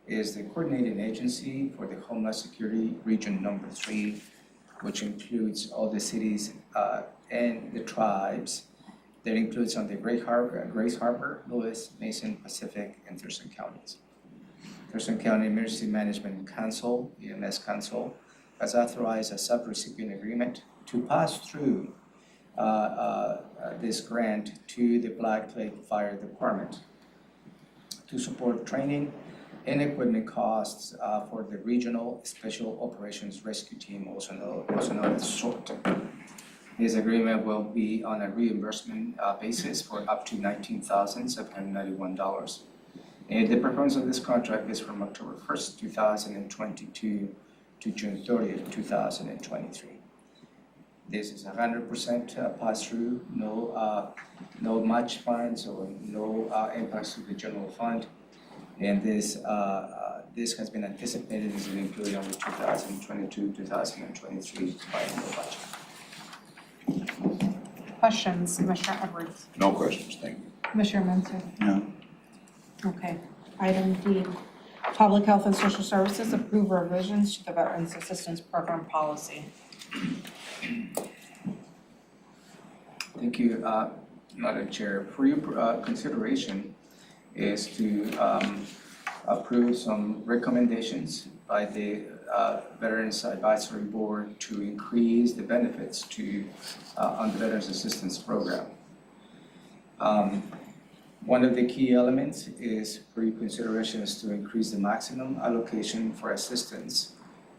is the coordinating agency for the Homeland Security Region Number 3, which includes all the cities and the tribes. That includes on the Grace Harbor, Lewis, Mason, Pacific, and Thurston counties. Thurston County Emergency Management Council, EMS Council, has authorized a subrecipient agreement to pass through this grant to the Black Lake Fire Department to support training and equipment costs for the Regional Special Operations Rescue Team, also known as SORT. This agreement will be on a reimbursement basis for up to $19,791. And the performance of this contract is from October 1st, 2022 to June 30th, 2023. This is 100% pass-through, no match funds or no impacts to the general fund. And this has been anticipated as included on the 2022-2023 biennial budget. Questions, Commissioner Edwards? No questions, thank you. Commissioner Mensah? No. Okay. Item D, Public Health and Social Services approve revisions to the Veterans Assistance Program policy. Thank you, Madam Chair. For your consideration is to approve some recommendations by the Veterans Advisory Board to increase the benefits to on the Veterans Assistance Program. One of the key elements is for your consideration is to increase the maximum allocation for assistance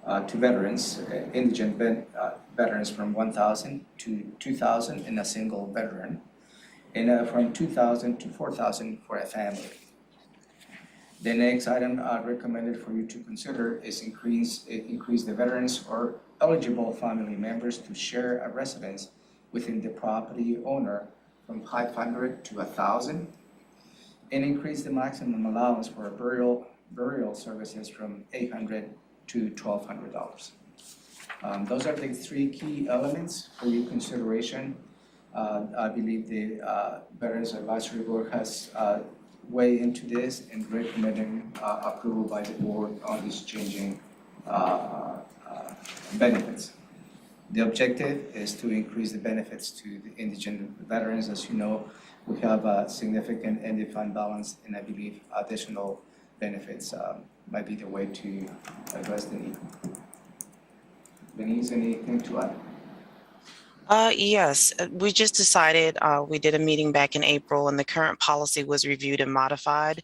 to veterans, indigent veterans from 1,000 to 2,000 in a single veteran, and from 2,000 to 4,000 for a family. The next item recommended for you to consider is increase the veterans or eligible family members to share a residence within the property owner from 500 to 1,000, and increase the maximum allowance for burial services from $800 to $1,200. Those are the three key elements for your consideration. I believe the Veterans Advisory Board has weighed into this and recommending approval by the board on these changing benefits. The objective is to increase the benefits to the indigent veterans. As you know, we have a significant ending fund balance, and I believe additional benefits might be the way to address the need. Denise, anything to add? Yes, we just decided, we did a meeting back in April, and the current policy was reviewed and modified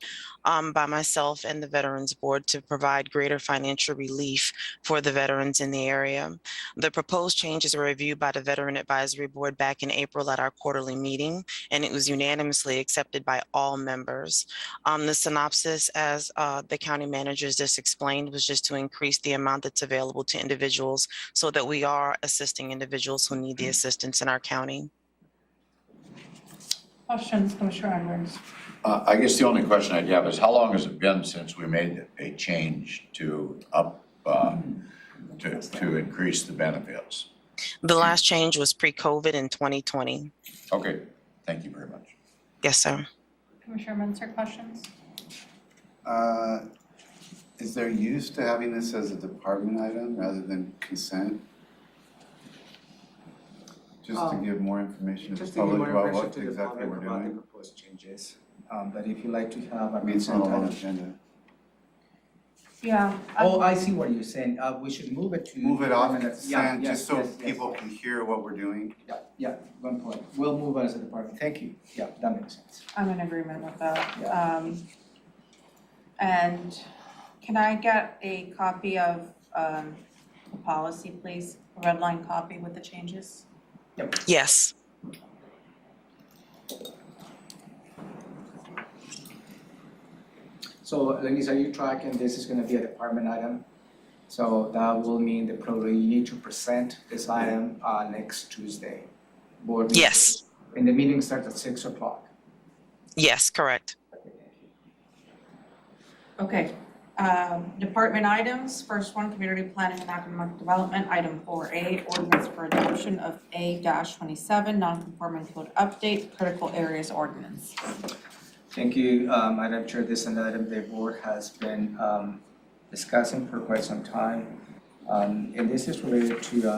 by myself and the Veterans Board to provide greater financial relief for the veterans in the area. The proposed changes were reviewed by the Veteran Advisory Board back in April at our quarterly meeting, and it was unanimously accepted by all members. The synopsis, as the county managers just explained, was just to increase the amount that's available to individuals so that we are assisting individuals who need the assistance in our county. Questions, Commissioner Edwards? I guess the only question I'd have is how long has it been since we made a change to to increase the benefits? The last change was pre-COVID in 2020. Okay, thank you very much. Yes, sir. Commissioner Mensah, questions? Is there use to having this as a department item rather than consent? Just to give more information to the Just to give public more about information what to the exactly public we're about the doing? proposed changes. But if you like to have a I mean, it's not consent on the item. agenda. Yeah. Oh, I see what you're saying. We should move it to. Move it off permanent- consent, yeah, just so yes, yes. people can hear what we're doing. Yeah, one point. We'll move on as a department. Thank you. Yeah, that makes sense. I'm in agreement with that. Yeah. And can I get a copy of the policy, please? A red line copy with the changes? Yes. So Lenise, are you tracking this is gonna be a department item? So that will mean that probably you need to present this item next Tuesday. Board meeting. Yes. And the meeting starts at 6 o'clock. Yes, correct. Okay, department items, first one, community planning and economic development, item 4A, ordinance for adoption of A-27, non-conforming code update, critical areas ordinance. Thank you, Madam Chair. This is an item the board has been discussing for quite some time. And this is related to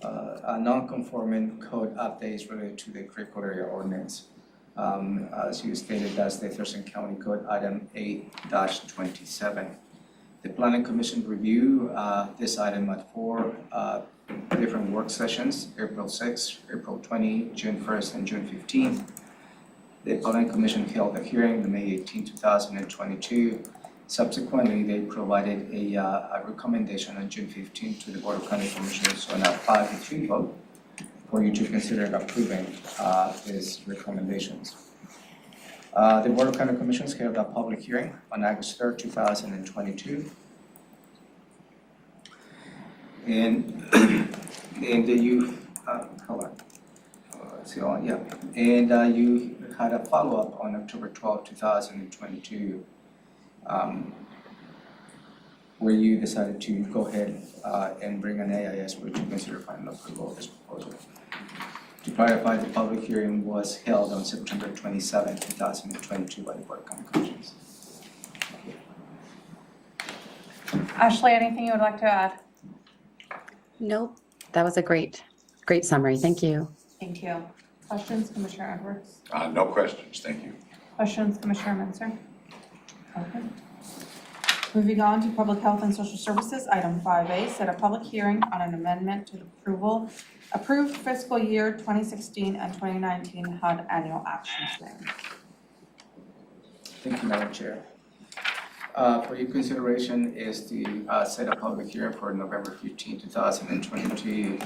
a non-conforming code updates related to the critical area ordinance. As you stated, that's the Thurston County Code item 8-27. The Planning Commission reviewed this item at 4 different work sessions, April 6th, April 20, June 1st, and June 15th. The Planning Commission held a hearing on May 18, 2022. Subsequently, they provided a recommendation on June 15 to the Board of County Commissioners on a 5-3 vote for you to consider approving these recommendations. The Board of County Commissioners held a public hearing on August 3rd, 2022. And you, hold on. Let's see, and you had a follow-up on October 12, 2022. where you decided to go ahead and bring an AIS for you to consider final approval of this proposal. To clarify, the public hearing was held on September 27, 2022 by the Board of County Commissioners. Ashley, anything you would like to add? Nope, that was a great summary. Thank you. Thank you. Questions, Commissioner Edwards? No questions, thank you. Questions, Commissioner Mensah? Okay. Moving on to Public Health and Social Services, item 5A, set a public hearing on an amendment to the approved fiscal year 2016 and 2019 HUD Annual Action Plan. Thank you, Madam Chair. For your consideration is to set a public hearing for November 15, 2022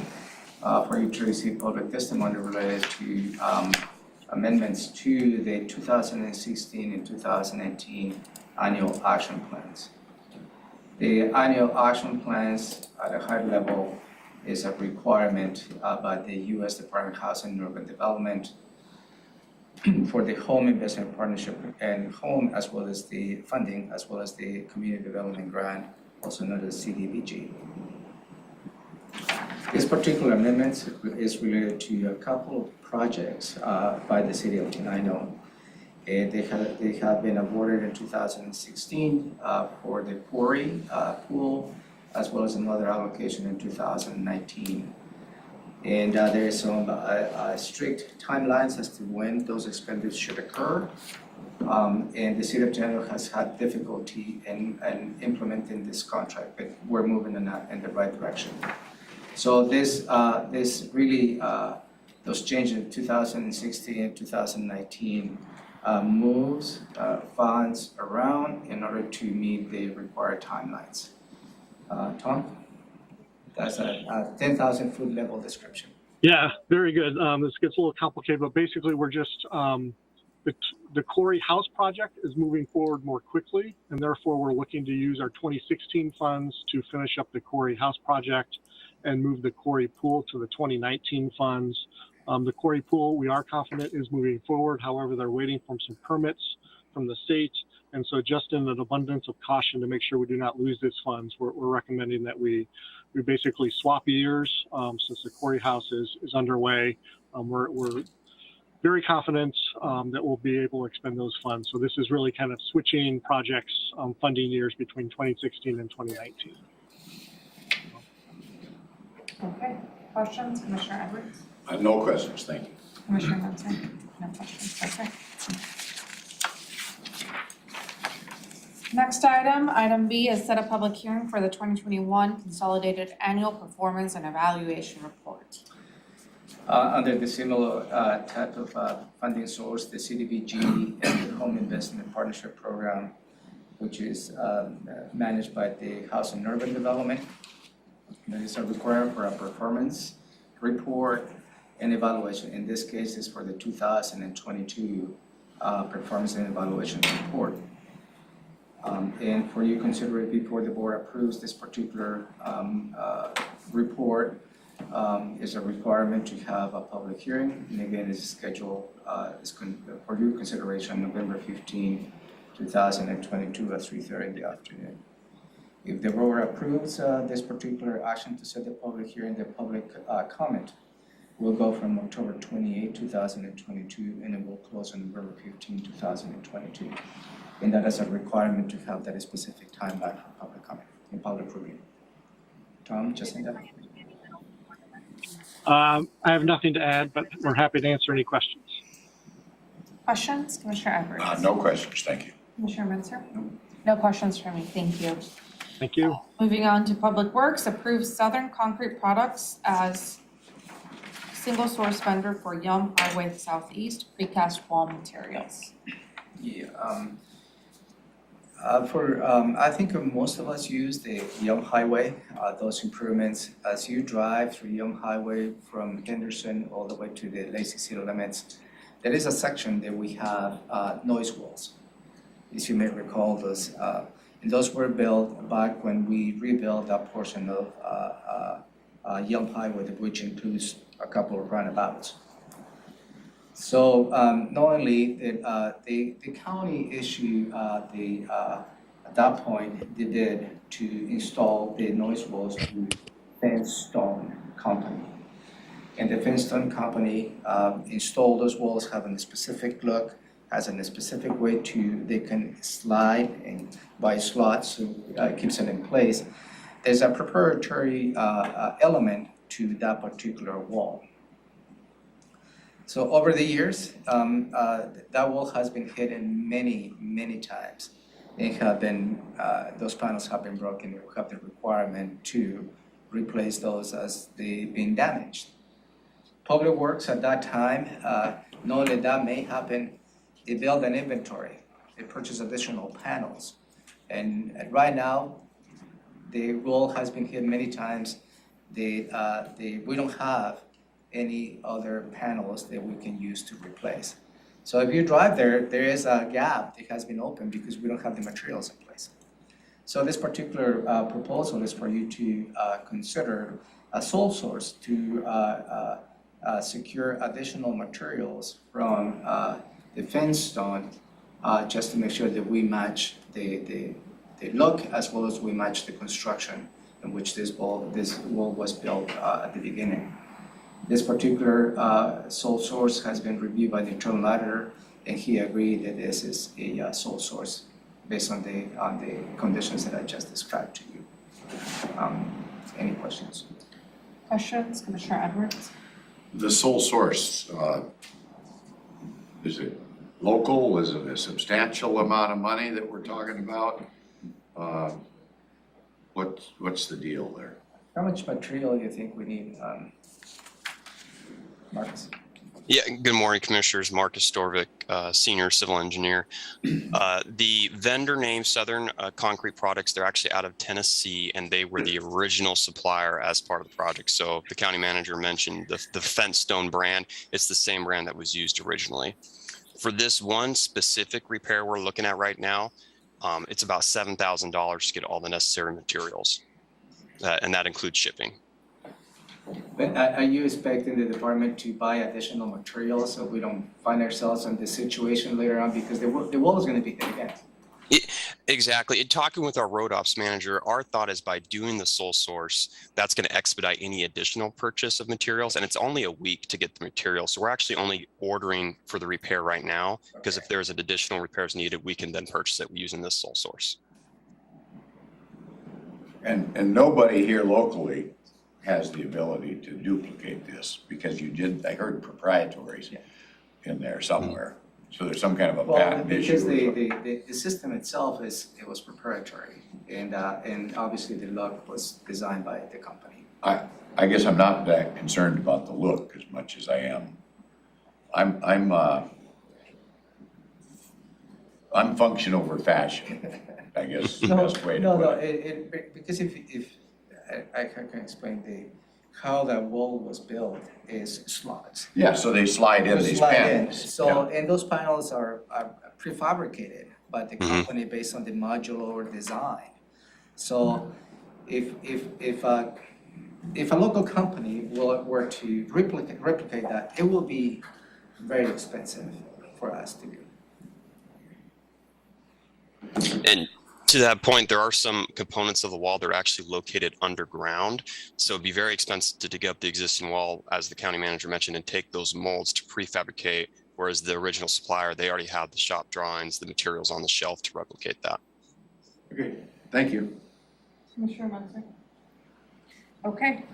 for you to receive public testimony related to amendments to the 2016 and 2019 annual action plans. The annual action plans at a high level is a requirement by the U.S. Department of Housing and Urban Development for the Home Investment Partnership and Home, as well as the funding, as well as the Community Development Grant, also known as CDBG. This particular amendment is related to a couple of projects by the City of Tenino. They have been awarded in 2016 for the quarry pool, as well as another allocation in 2019. And there is some strict timelines as to when those expenditures should occur. And the City of Tenino has had difficulty in implementing this contract, but we're moving in the right direction. So this really, those changes in 2016 and 2019 moves funds around in order to meet the required timelines. Tom? That's a 10,000-foot level description. Yeah, very good. This gets a little complicated, but basically we're just, the Corey House project is moving forward more quickly, and therefore we're looking to use our 2016 funds to finish up the Corey House project and move the Corey Pool to the 2019 funds. The Corey Pool, we are confident, is moving forward. However, they're waiting for some permits from the state. And so just in an abundance of caution to make sure we do not lose these funds, we're recommending that we basically swap years since the Corey House is underway. We're very confident that we'll be able to expend those funds. So this is really kind of switching projects funding years between 2016 and 2019. Okay, questions, Commissioner Edwards? No questions, thank you. Commissioner Mensah? No questions, okay. Next item B, is set a public hearing for the 2021 Consolidated Annual Performance and Evaluation Report. Under the similar type of funding source, the CDBG and the Home Investment Partnership Program, which is managed by the Housing and Urban Development. That is required for a performance report and evaluation. In this case, is for the 2022 performance and evaluation report. And for you consider it before the board approves this particular report, is a requirement to have a public hearing. And again, it's scheduled for your consideration November 15, 2022 at 3:30 in the afternoon. If the board approves this particular action to set the public hearing, the public comment will go from October 28, 2022, and it will close on November 15, 2022. And that is a requirement to have that specific timeline for public comment and public review. Tom, Jacinda? I have nothing to add, but we're happy to answer any questions. Questions, Commissioner Edwards? No questions, thank you. Commissioner Mensah? No questions for me, thank you. Thank you. Moving on to Public Works, approves Southern Concrete Products as single source vendor for Yum Highway Southeast precast wall materials. Yeah, I think most of us use the Yum Highway, those improvements. As you drive through Yum Highway from Henderson all the way to the Lacey City limits, there is a section that we have noise walls. As you may recall, those and those were built back when we rebuilt that portion of Yum Highway, which includes a couple of roundabouts. So not only did the county issue At that point, they bid to install the noise walls to Thurston company. And the Thurston company installed those walls having a specific look, has a specific way they can slide and by slots, so it keeps it in place. There's a proprietary element to that particular wall. So over the years, that wall has been hit in many times. Those panels have been broken. We have the requirement to replace those as they've been damaged. Public Works at that time, knowing that may happen, they built an inventory. They purchased additional panels. And right now, the wall has been hit many times. We don't have any other panels that we can use to replace. So if you drive there is a gap that has been opened because we don't have the materials in place. So this particular proposal is for you to consider a sole source to secure additional materials from the fence stone, just to make sure that we match the look as well as we match the construction in which this wall was built at the beginning. This particular sole source has been reviewed by the internal auditor, and he agreed that this is a sole source based on the conditions that I just described to you. Any questions? Questions, Commissioner Edwards? The sole source, is it local? Is it a substantial amount of money that we're talking about? What's the deal there? How much material do you think we need, Marcus? Yeah, good morning, Commissioners. Marcus Storvik, Senior Civil Engineer. The vendor name Southern Concrete Products, they're actually out of Tennessee, and they were the original supplier as part of the project. So the county manager mentioned the Fence Stone brand. It's the same brand that was used originally. For this one specific repair we're looking at right now, it's about $7,000 to get all the necessary materials, and that includes shipping. But are you expecting the department to buy additional materials so we don't find ourselves in this situation later on, because the wall is going to be hit again? Exactly. In talking with our road ops manager, our thought is by doing the sole source, that's going to expedite any additional purchase of materials. And it's only a week to get the materials. So we're actually only ordering for the repair right now, because if there's an additional repairs needed, we can then purchase it using this sole source. And nobody here locally has the ability to duplicate this, because I heard proprietaries in there somewhere. So there's some kind of a patent issue. Because the system itself was proprietary, and obviously the look was designed by the company. I guess I'm not that concerned about the look as much as I am. I'm function over fashion, I guess is the best way to put it. Because if I can explain how that wall was built is slots. Yeah, so they slide in these panels. So, and those panels are prefabricated by the company based on the modular design. So if a local company were to replicate that, it will be very expensive for us to do. And to that point, there are some components of the wall that are actually located underground. So it'd be very expensive to dig up the existing wall, as the county manager mentioned, and take those molds to prefabricate. Whereas the original supplier, they already have the shop drawings, the materials on the shelf to replicate that. Okay, thank you. Commissioner Munson? Okay.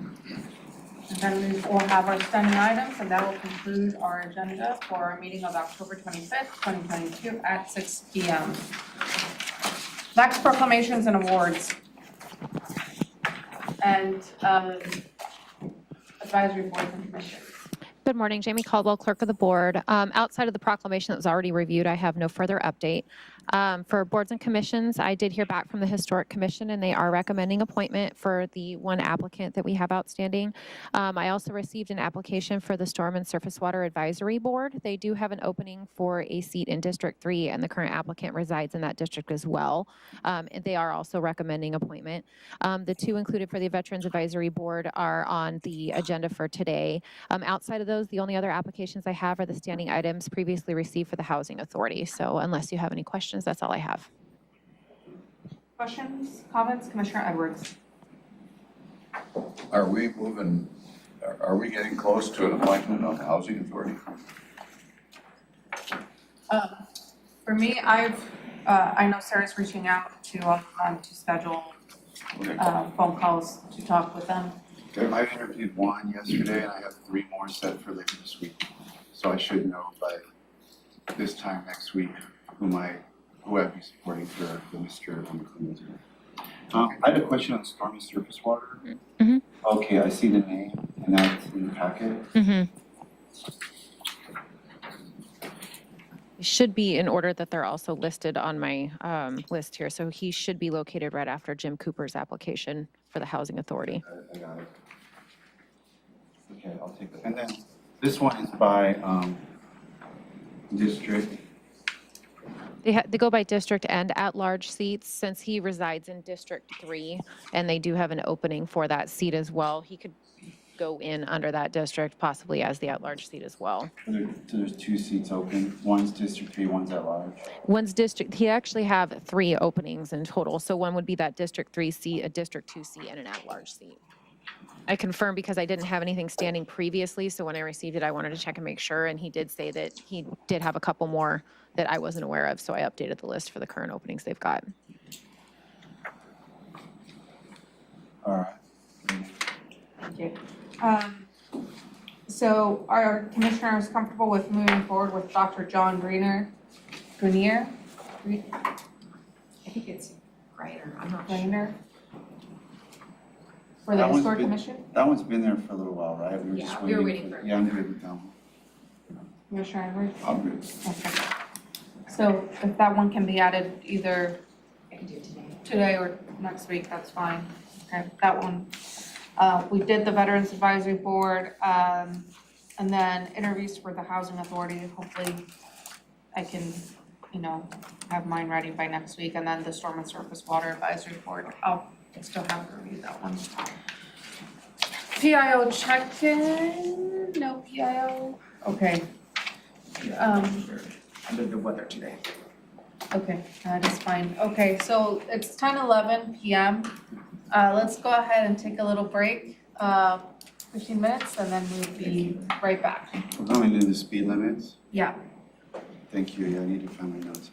And then we will have our standing items, and that will conclude our agenda for our meeting of October 25th, 2022 at 6 p.m. Next, proclamations and awards. And advisory boards and commissions. Good morning, Jamie Caldwell, clerk of the board. Outside of the proclamation that was already reviewed, I have no further update. For boards and commissions, I did hear back from the Historic Commission, and they are recommending appointment for the one applicant that we have outstanding. I also received an application for the Storm and Surface Water Advisory Board. They do have an opening for a seat in District 3, and the current applicant resides in that district as well. And they are also recommending appointment. The two included for the Veterans Advisory Board are on the agenda for today. Outside of those, the only other applications I have are the standing items previously received for the Housing Authority. So unless you have any questions, that's all I have. Questions, comments? Commissioner Edwards? Are we moving, are we getting close to an appointment on the housing authority? For me, I know Sarah's reaching out to schedule Okay. phone calls to talk with them. I interviewed one yesterday and I have 3 more set for later this week. So I should know by this time next week who I'd be supporting for Mr. Clemens. I have a question on stormy surface water. Mhm. Okay, I see the name and that's in the packet. Mm-hmm. It should be in order that they're also listed on my list here. So he should be located right after Jim Cooper's application for the Housing Authority. I got it. Okay, I'll take that. And then this one is by district. They go by district and at-large seats. Since he resides in District 3, and they do have an opening for that seat as well, he could go in under that district, possibly as the at-large seat as well. So there's 2 seats open. One's District 3, one's at large. One's district, he actually have 3 openings in total. So one would be that District 3 seat, a District 2 seat, and an at-large seat. I confirmed because I didn't have anything standing previously, so when I received it, I wanted to check and make sure, and he did say that he did have a couple more that I wasn't aware of, so I updated the list for the current openings they've got. All right. Thank you. So are commissioners comfortable with moving forward with Dr. John Grenier? I think it's Greiner, I'm not sure. Grenier? For the That one's Historic been- Commission? That one's been there for a little while, right? We were Yeah, just we were waiting for it. Yeah, I'm good with that one. Commissioner Edwards? I'm good. Okay. So if that one can be added either I can do it today. today or next week, that's fine. Okay, that one. We did the Veterans Advisory Board, and then interviews for the Housing Authority. Hopefully I can, have mine ready by next week, and then the Storm and Surface Water Advisory Board. I'll still have to review that one. PIO check-in, no PIO, okay. Under the weather today. Okay, that is fine. Okay, so it's 10:11 PM. Let's go ahead and take a little break, 15 minutes, and then we'll be right back. We're going to do the speed limits. Yeah. Thank you. Yeah, I need to find my notes.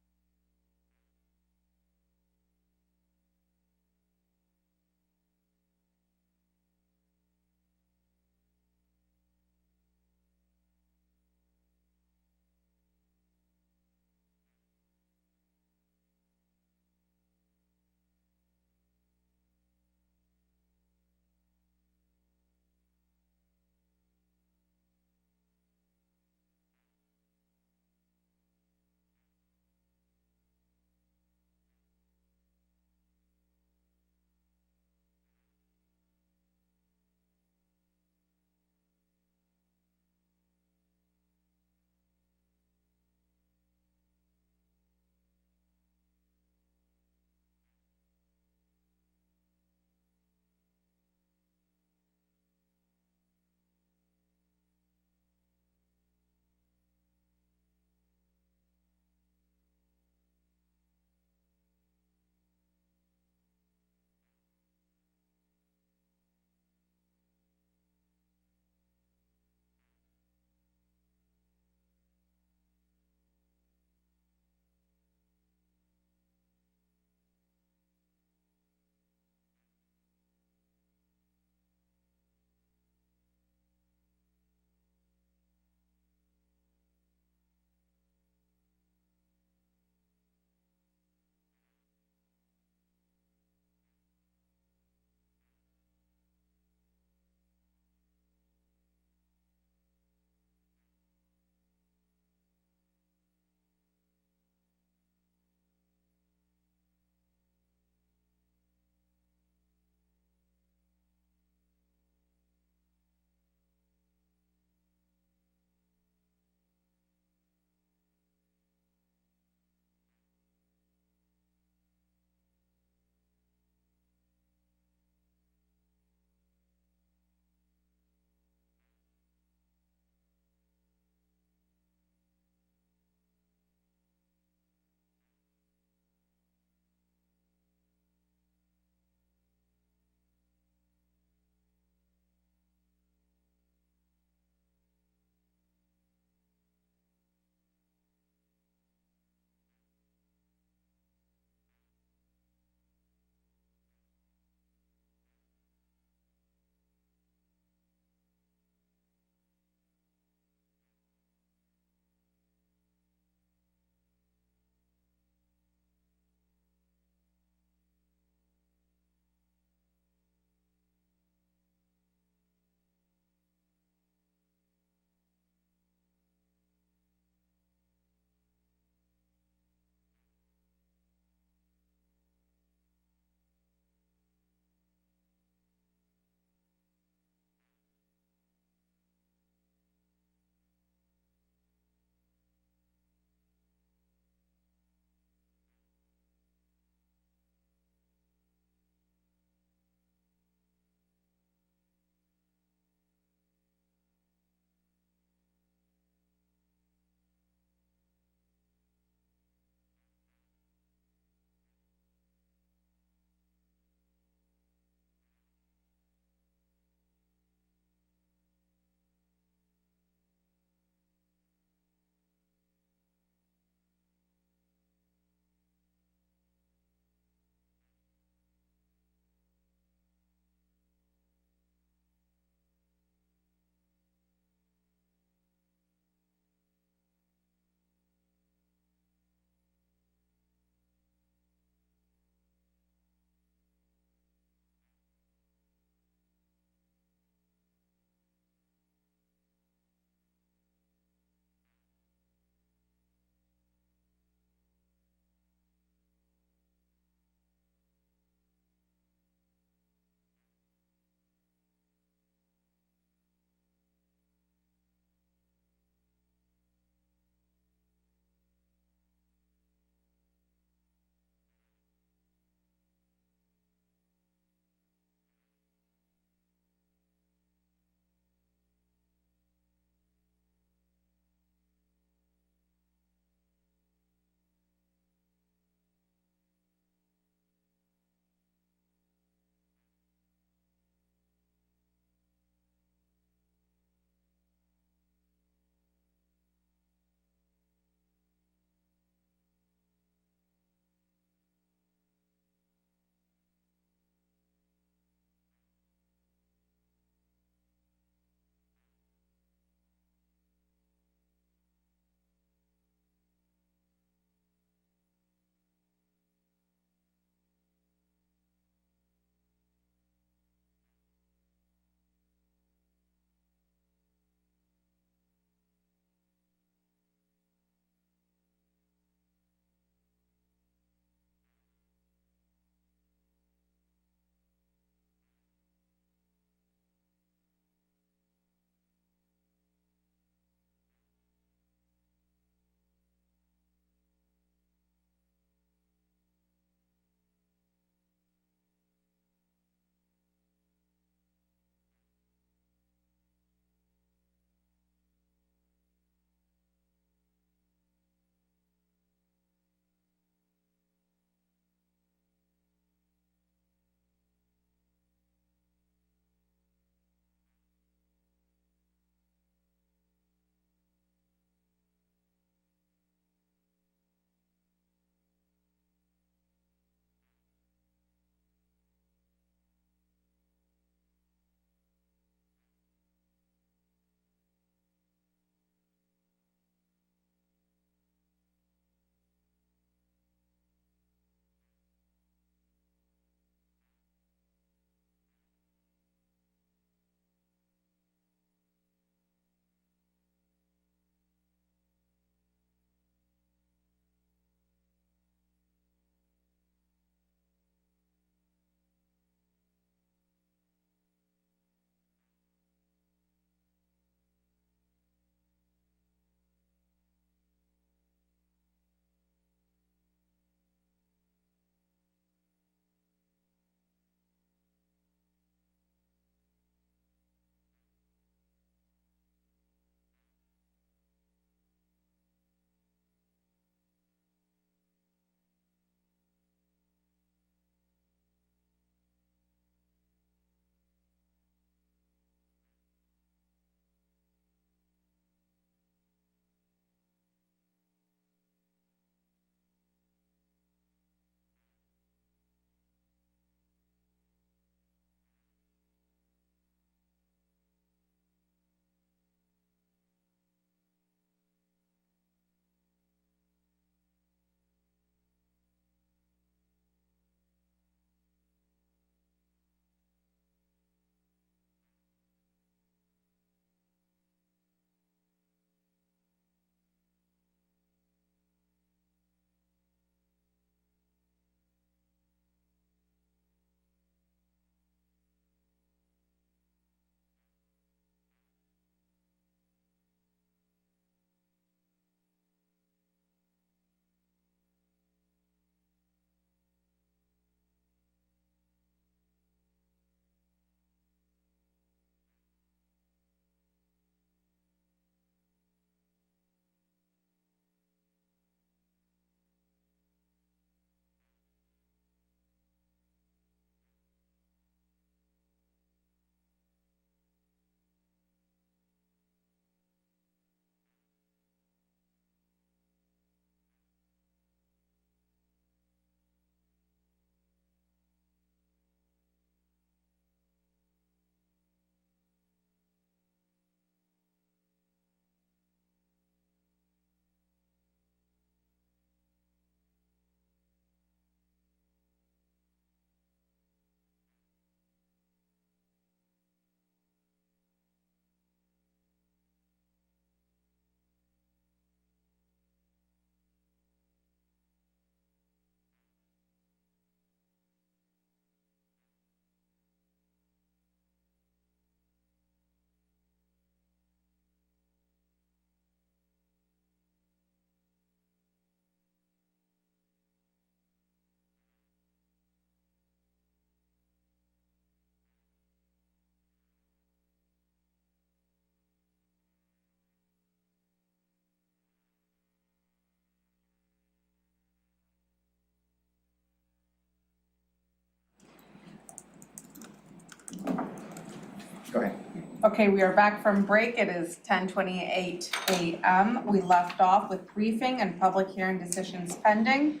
Okay, we are back from break. It is 10:28 a.m. We left off with briefing and public hearing decisions pending.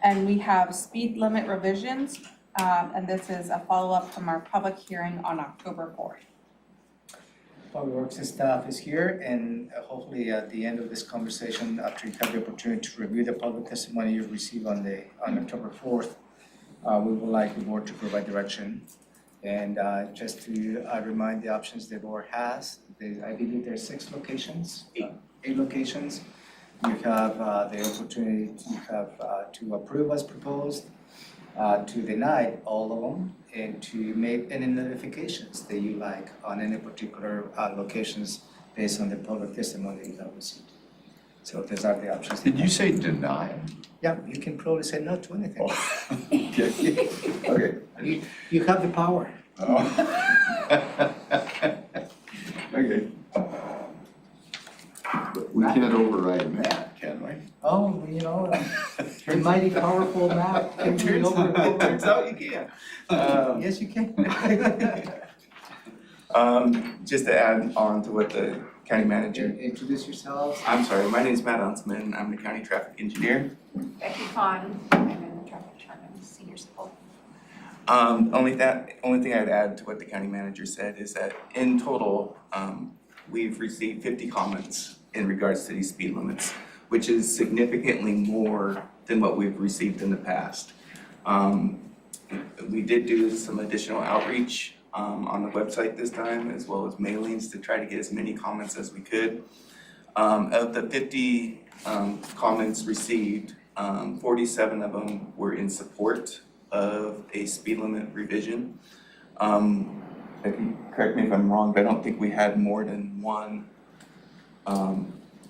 And we have speed limit revisions, and this is a follow-up from our public hearing on October 4th. Public Works staff is here, and hopefully at the end of this conversation, after you have the opportunity to review the public testimony you received on October 4th, we would like the board to provide direction. And just to remind the options the board has, I believe there are 6 locations, 8 locations. You have the opportunity to approve as proposed, to deny all of them, and to make any notifications that you like on any particular locations based on the public testimony you have received. So those are the options. Did you say deny? Yeah, you can probably say no to anything. Okay. Okay. You have the power. Oh. Okay. But we can't override Matt, can we? Oh, the mighty powerful map can be over. Turns out you can. Yes, you can. Just to add on to what the county manager, Introduce yourselves. I'm sorry, my name is Matt Unsman, I'm the county traffic engineer. Becky Khan, I'm in the traffic department, senior civil. Only thing I'd add to what the county manager said is that in total, we've received 50 comments in regards to these speed limits, which is significantly more than what we've received in the past. We did do some additional outreach on the website this time, as well as mailings to try to get as many comments as we could. Of the 50 comments received, 47 of them were in support of a speed limit revision. Correct me if I'm wrong, but I don't think we had more than one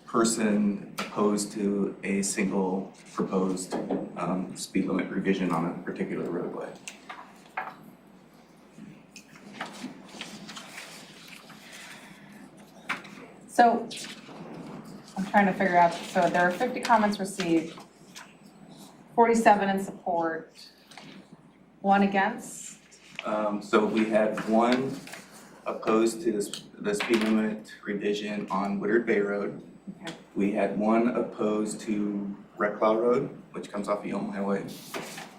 person opposed to a single proposed speed limit revision on a particular roadway. So I'm trying to figure out, so there are 50 comments received, 47 in support, 1 against? So we had one opposed to the speed limit revision on Woodard Bay Road. Okay. We had one opposed to Red Cloud Road, which comes off Elm Highway.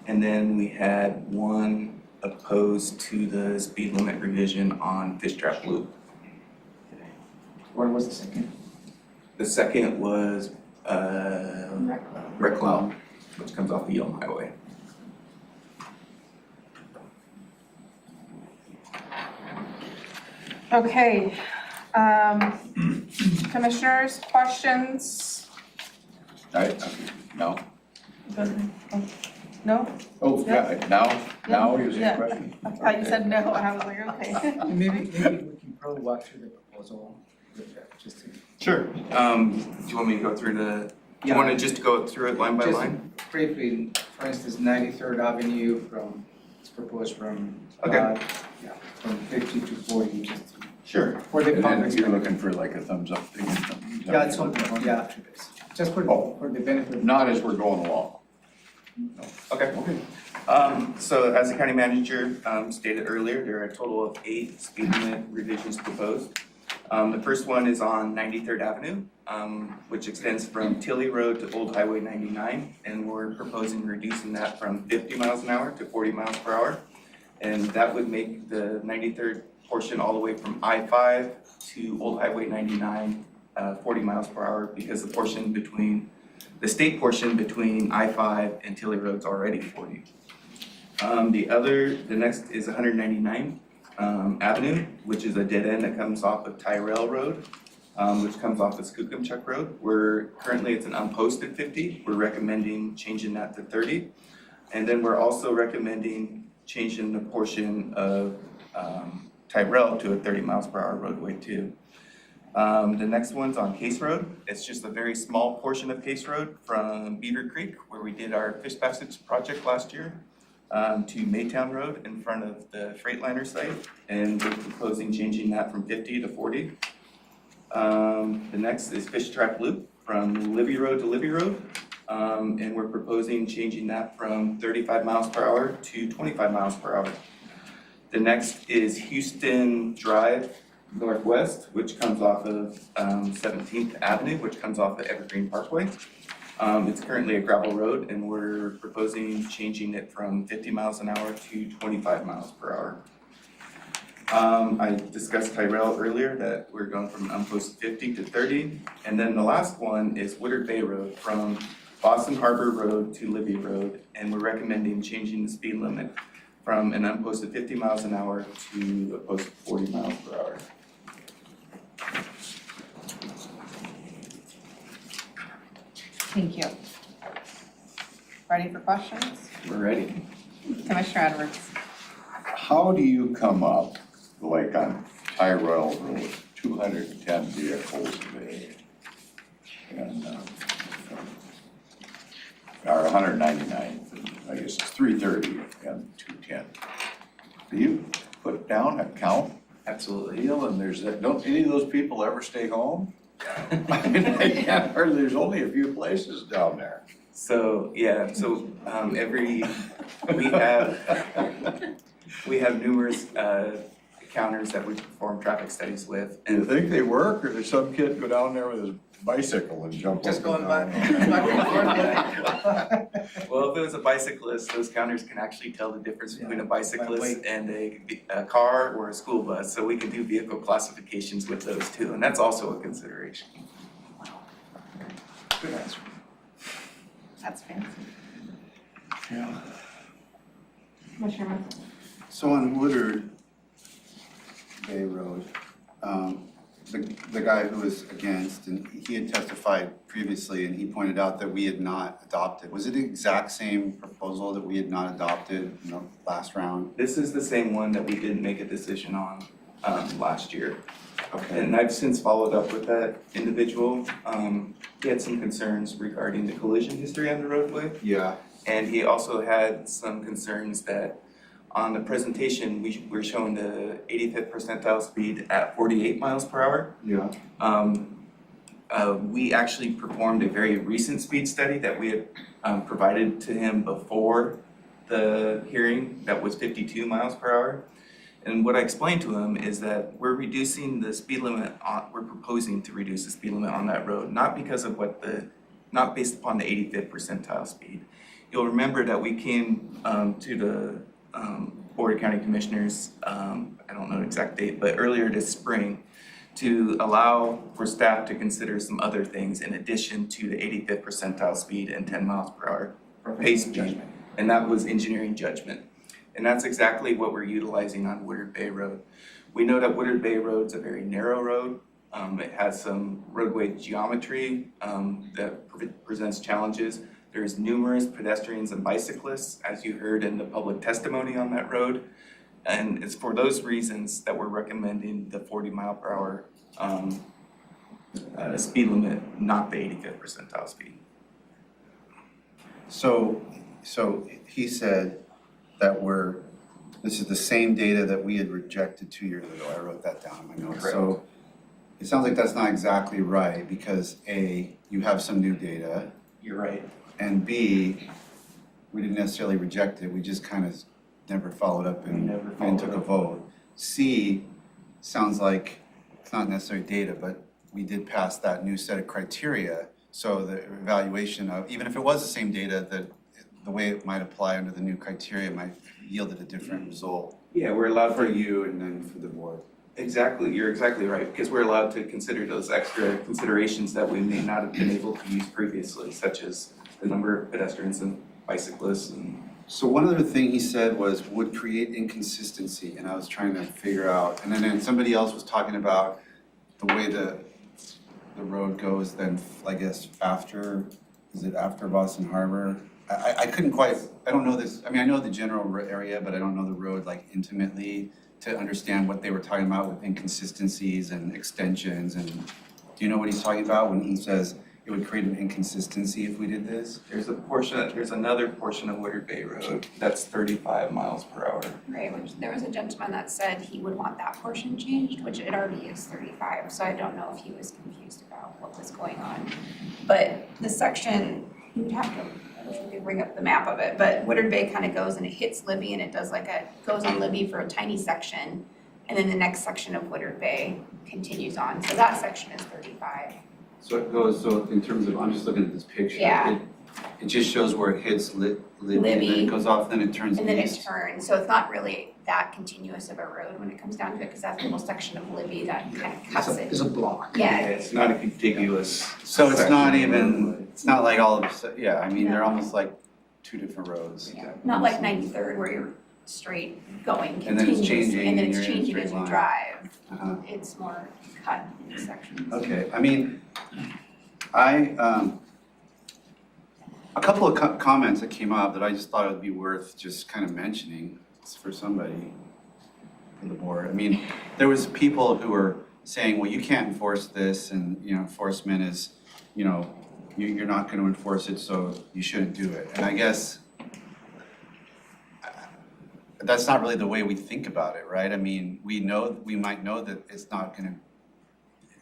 And then we had one opposed to the speed limit revision on Fish Trap Loop. What was the second? The second was Red Cloud, which comes off the Elm Highway. Okay, commissioners, questions? No. No? Oh, yeah, now is the question? I thought you said no, I was like, okay. Maybe we can probably walk through the proposal, just to. Sure. Do you want me to go through do you want to just go through it line by Just line? briefly, for instance, 93rd Avenue it's proposed from, Okay. from 50 to 40, just to. Sure. For the And then public. you're looking for like a thumbs up thing or something? Is that Yeah, what it's you're looking something, for? yeah, after this, just for the benefit. Not as we're going along. Okay. So as the county manager stated earlier, there are a total of 8 speed limit revisions proposed. The first one is on 93rd Avenue, which extends from Tilley Road to Old Highway 99, and we're proposing reducing that from 50 miles an hour to 40 miles per hour. And that would make the 93rd portion all the way from I-5 to Old Highway 99, 40 miles per hour, because the state portion between I-5 and Tilley Road's already 40. The next is 199 Avenue, which is a dead end that comes off of Tyrell Road, which comes off of Skookumchuck Road. Currently it's an unposted 50. We're recommending changing that to 30. And then we're also recommending changing the portion of Tyrell to a 30 miles per hour roadway too. The next one's on Case Road. It's just a very small portion of Case Road from Beaver Creek, where we did our fish passage project last year, to Maytown Road in front of the Freightliner site, and we're proposing changing that from 50 to 40. The next is Fish Trap Loop from Libby Road to Libby Road, and we're proposing changing that from 35 miles per hour to 25 miles per hour. The next is Houston Drive Northwest, which comes off of 17th Avenue, which comes off of Evergreen Parkway. It's currently a gravel road, and we're proposing changing it from 50 miles an hour to 25 miles per hour. I discussed Tyrell earlier that we're going from an unposted 50 to 30. And then the last one is Woodard Bay Road from Boston Harbor Road to Libby Road. And we're recommending changing the speed limit from an unposted 50 miles an hour to a posted 40 miles per hour. Thank you. Ready for questions? We're ready. Commissioner Edwards. How do you come up, like on Tyrell Road, 210 vehicles a day? And, or 199, I guess it's 330 and 210. Do you put down a count Absolutely. deal, and don't any of those people ever stay home? I mean, I can't hardly, there's only a few places down there. So, yeah, so we have numerous counters that we perform traffic studies with. Do you think they work, or does some kid go down there with his bicycle and jump up Just and going down? Well, if it was a bicyclist, those counters can actually tell the difference between a bicyclist weight. and a car or a school bus. So we can do vehicle classifications with those too, and that's also a consideration. Good answer. That's fancy. Yeah. Commissioner Mentor. So on Woodard Bay Road, the guy who was against, and he had testified previously, and he pointed out that we had not adopted. Was it the exact same proposal that we had not adopted in the last round? This is the same one that we didn't make a decision on last year. Okay. And I've since followed up with that individual. He had some concerns regarding the collision history on the roadway. Yeah. And he also had some concerns that on the presentation, we're showing the 85th percentile speed at 48 miles per hour. Yeah. We actually performed a very recent speed study that we had provided to him before the hearing that was 52 miles per hour. And what I explained to him is that we're reducing the speed limit we're proposing to reduce the speed limit on that road, not because of not based upon the 85th percentile speed. You'll remember that we came to the Board of County Commissioners, I don't know the exact date, but earlier this spring, to allow for staff to consider some other things in addition to the 85th percentile speed and 10 miles per hour pace speed. And that was engineering judgment. And that's exactly what we're utilizing on Woodard Bay Road. We know that Woodard Bay Road's a very narrow road. It has some roadway geometry that presents challenges. There's numerous pedestrians and bicyclists, as you heard in the public testimony on that road. And it's for those reasons that we're recommending the 40 mile per hour speed limit, not the 85th percentile speed. So he said that this is the same data that we had rejected 2 years ago. I wrote that down in my notes. Correct. So it sounds like that's not exactly right because A, you have some new data, You're right. and B, we didn't necessarily reject it, we just kind of never followed up and took a vote. C, sounds like it's not necessarily data, but we did pass that new set of criteria. So the evaluation of, even if it was the same data, that the way it might apply under the new criteria might yielded a different result. Yeah, we're allowed For to, you and then for the board. exactly, you're exactly right, because we're allowed to consider those extra considerations that we may not have been able to use previously, such as the number of pedestrians and bicyclists and. So one other thing he said was would create inconsistency, and I was trying to figure out, and then somebody else was talking about the way the road goes then, I guess, is it after Boston Harbor? I couldn't quite, I don't know this, I mean, I know the general area, but I don't know the road like intimately to understand what they were talking about with inconsistencies and extensions, and do you know what he's talking about when he says it would create an inconsistency if we did this? There's another portion of Woodard Bay Road that's 35 miles per hour. Right, which there was a gentleman that said he would want that portion changed, which it already is 35, so I don't know if he was confused about what was going on. But the section, you'd have to, I wish we could bring up the map of it, but Woodard Bay kind of goes and it hits Libby and it does goes on Libby for a tiny section. And then the next section of Woodard Bay continues on, so that section is 35. So it goes, so in terms of, I'm just looking at this picture. Yeah. It just shows where it hits Libby, and then Libby. it goes off, then it turns And then it east. turns, so it's not really that continuous of a road when it comes down to it, because that's a little section of Libby that kind of cuts it. It's a block. Yeah, It's not a contiguous. So it's not section of even, roadway. it's not like all of, yeah, I mean, they're No. almost like two different roads. yeah. Not like 93rd where you're straight going And then it's continuous, changing and then and it's you're in a changing as straight you line. drive. Uh-huh. It's more cut in sections. Okay, I mean, a couple of comments that came up that I just thought it would be worth just kind of mentioning for somebody, for the board. I mean, there was people who were saying, well, you can't enforce this, and, you know, enforcement is, you know, you're not gonna enforce it, so you shouldn't do it. And I guess that's not really the way we think about it, right? I mean, we might know that it's not gonna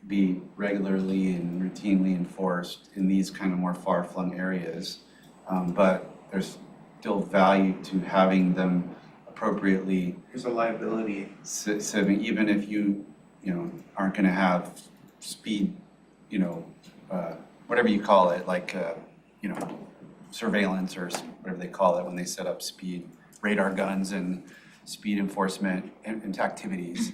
be regularly and routinely enforced in these kind of more far-flung areas. But there's still value to having them appropriately There's a liability. even if you know, aren't gonna have speed, you know, whatever you call it, like, you know, surveillance or whatever they call it when they set up speed radar guns and speed enforcement and activities.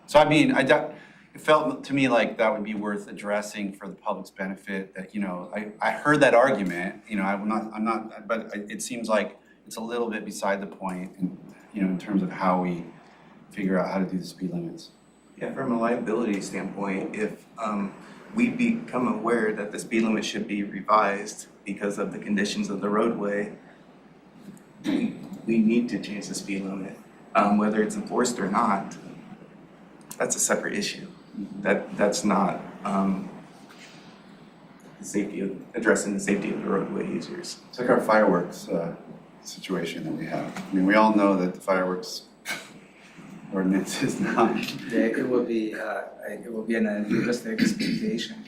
So I mean, it felt to me like that would be worth addressing for the public's benefit, that, you know, I heard that argument, you know, I'm not, but it seems like it's a little bit beside the point, in, you know, in terms of how we figure out how to do the speed limits. Yeah, from a liability standpoint, if we become aware that the speed limit should be revised because of the conditions of the roadway, we need to change the speed limit. Whether it's enforced or not, that's a separate issue. That's not addressing the safety of the roadway users. It's like our fireworks situation that we have. I mean, we all know that the fireworks ordinance is not. It will be an unrealistic expectation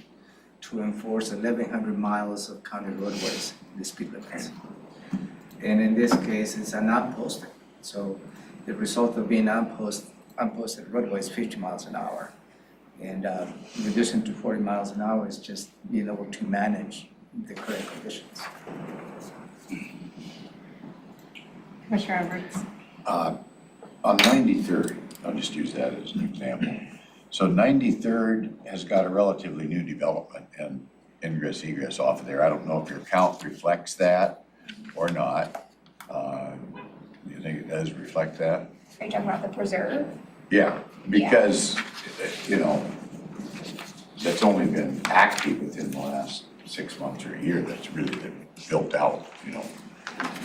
to enforce 1,100 miles of county roadways, the speed limits. And in this case, it's a non-posted. So the result of being unposted roadway is 50 miles an hour. And reducing to 40 miles an hour is just being able to manage the current conditions. Commissioner Edwards? On 93rd, I'll just use that as an example. So 93rd has got a relatively new development and ingress egress off of there. I don't know if your count reflects that or not. Do you think it does reflect that? Are you talking about the preserve? Yeah, because, you know, that's only been active within the last 6 months or a year, that's really been built out, you know.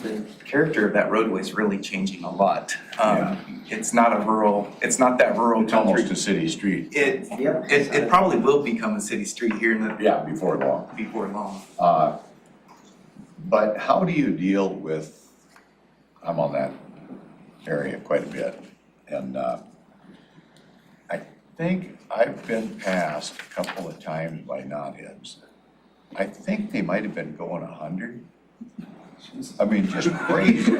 The character of that roadway is really changing a lot. It's not that rural It's country. almost a city street. It probably will become a city street here in the. Yeah, before long. Before long. But how do you deal with, I'm on that area quite a bit, and I think I've been passed a couple of times by knotheads. I think they might have been going 100. I mean, just crazy,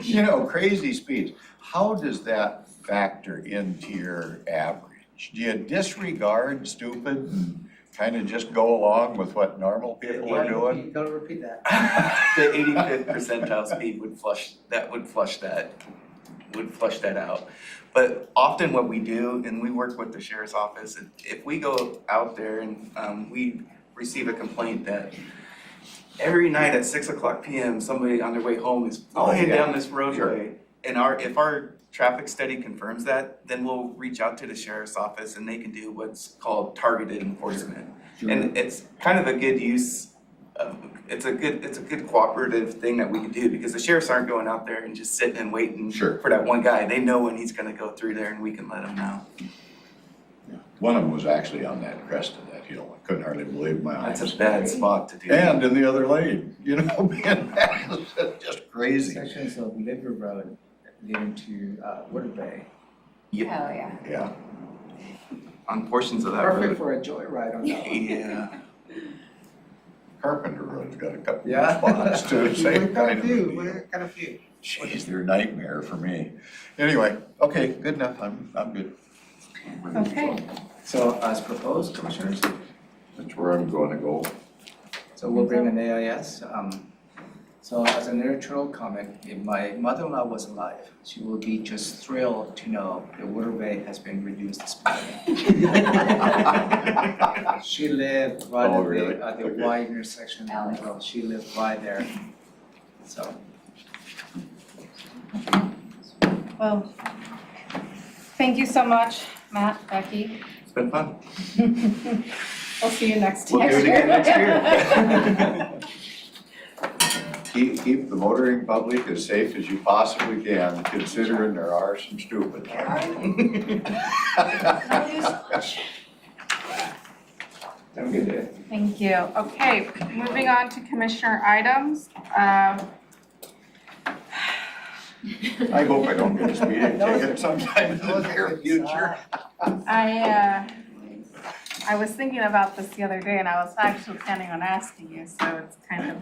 you know, crazy speeds. How does that factor into your average? Do you disregard stupid and kind of just go along with what normal people are doing? Don't repeat that. The 85th percentile speed would flush that out. But often what we do, and we work with the sheriff's office, if we go out there and we receive a complaint that every night at 6:00 p.m. somebody on their way home is flying down this roadway, and if our traffic study confirms that, then we'll reach out to the sheriff's office and they can do what's called targeted enforcement. And it's kind of a good use of, it's a good cooperative thing that we can do, because the sheriffs aren't going out there and just sitting and waiting for that one guy. They know when he's gonna go through there and we can let him know. One of them was actually on that crest of that hill. I couldn't hardly believe my eyes. That's a bad spot to do. And in the other lane, you know, man, that was just crazy. Sections of Libby Road leading to Woodard Bay. Oh, yeah. Yeah. On portions of that road. Perfect for a joyride on that one. Yeah. Carpenter Road's got a couple Yeah. of spots too, same We've got kind a of few, deal. we've got a few. Jeez, they're a nightmare for me. Anyway, okay, good enough, I'm good. Okay. So as proposed, commissioners, That's where I'm gonna go. so we'll bring an AIS. So as a neutral comment, if my mother-in-law was alive, she will be just thrilled to know the waterway has been reduced slightly. She lived right Oh, really? at the Okay. Y intersection, she lived right there, so. Well, thank you so much, Matt, Becky. It's been fun. We'll see you next We'll year. do it again next year. Keep the motoring public as safe as you possibly can, considering there are some stupid. Have a good day. Thank you. Okay, moving on to commissioner items. I hope I don't get a speeding ticket sometime in the near future. I was thinking about this the other day and I was actually planning on asking you, so it's kind of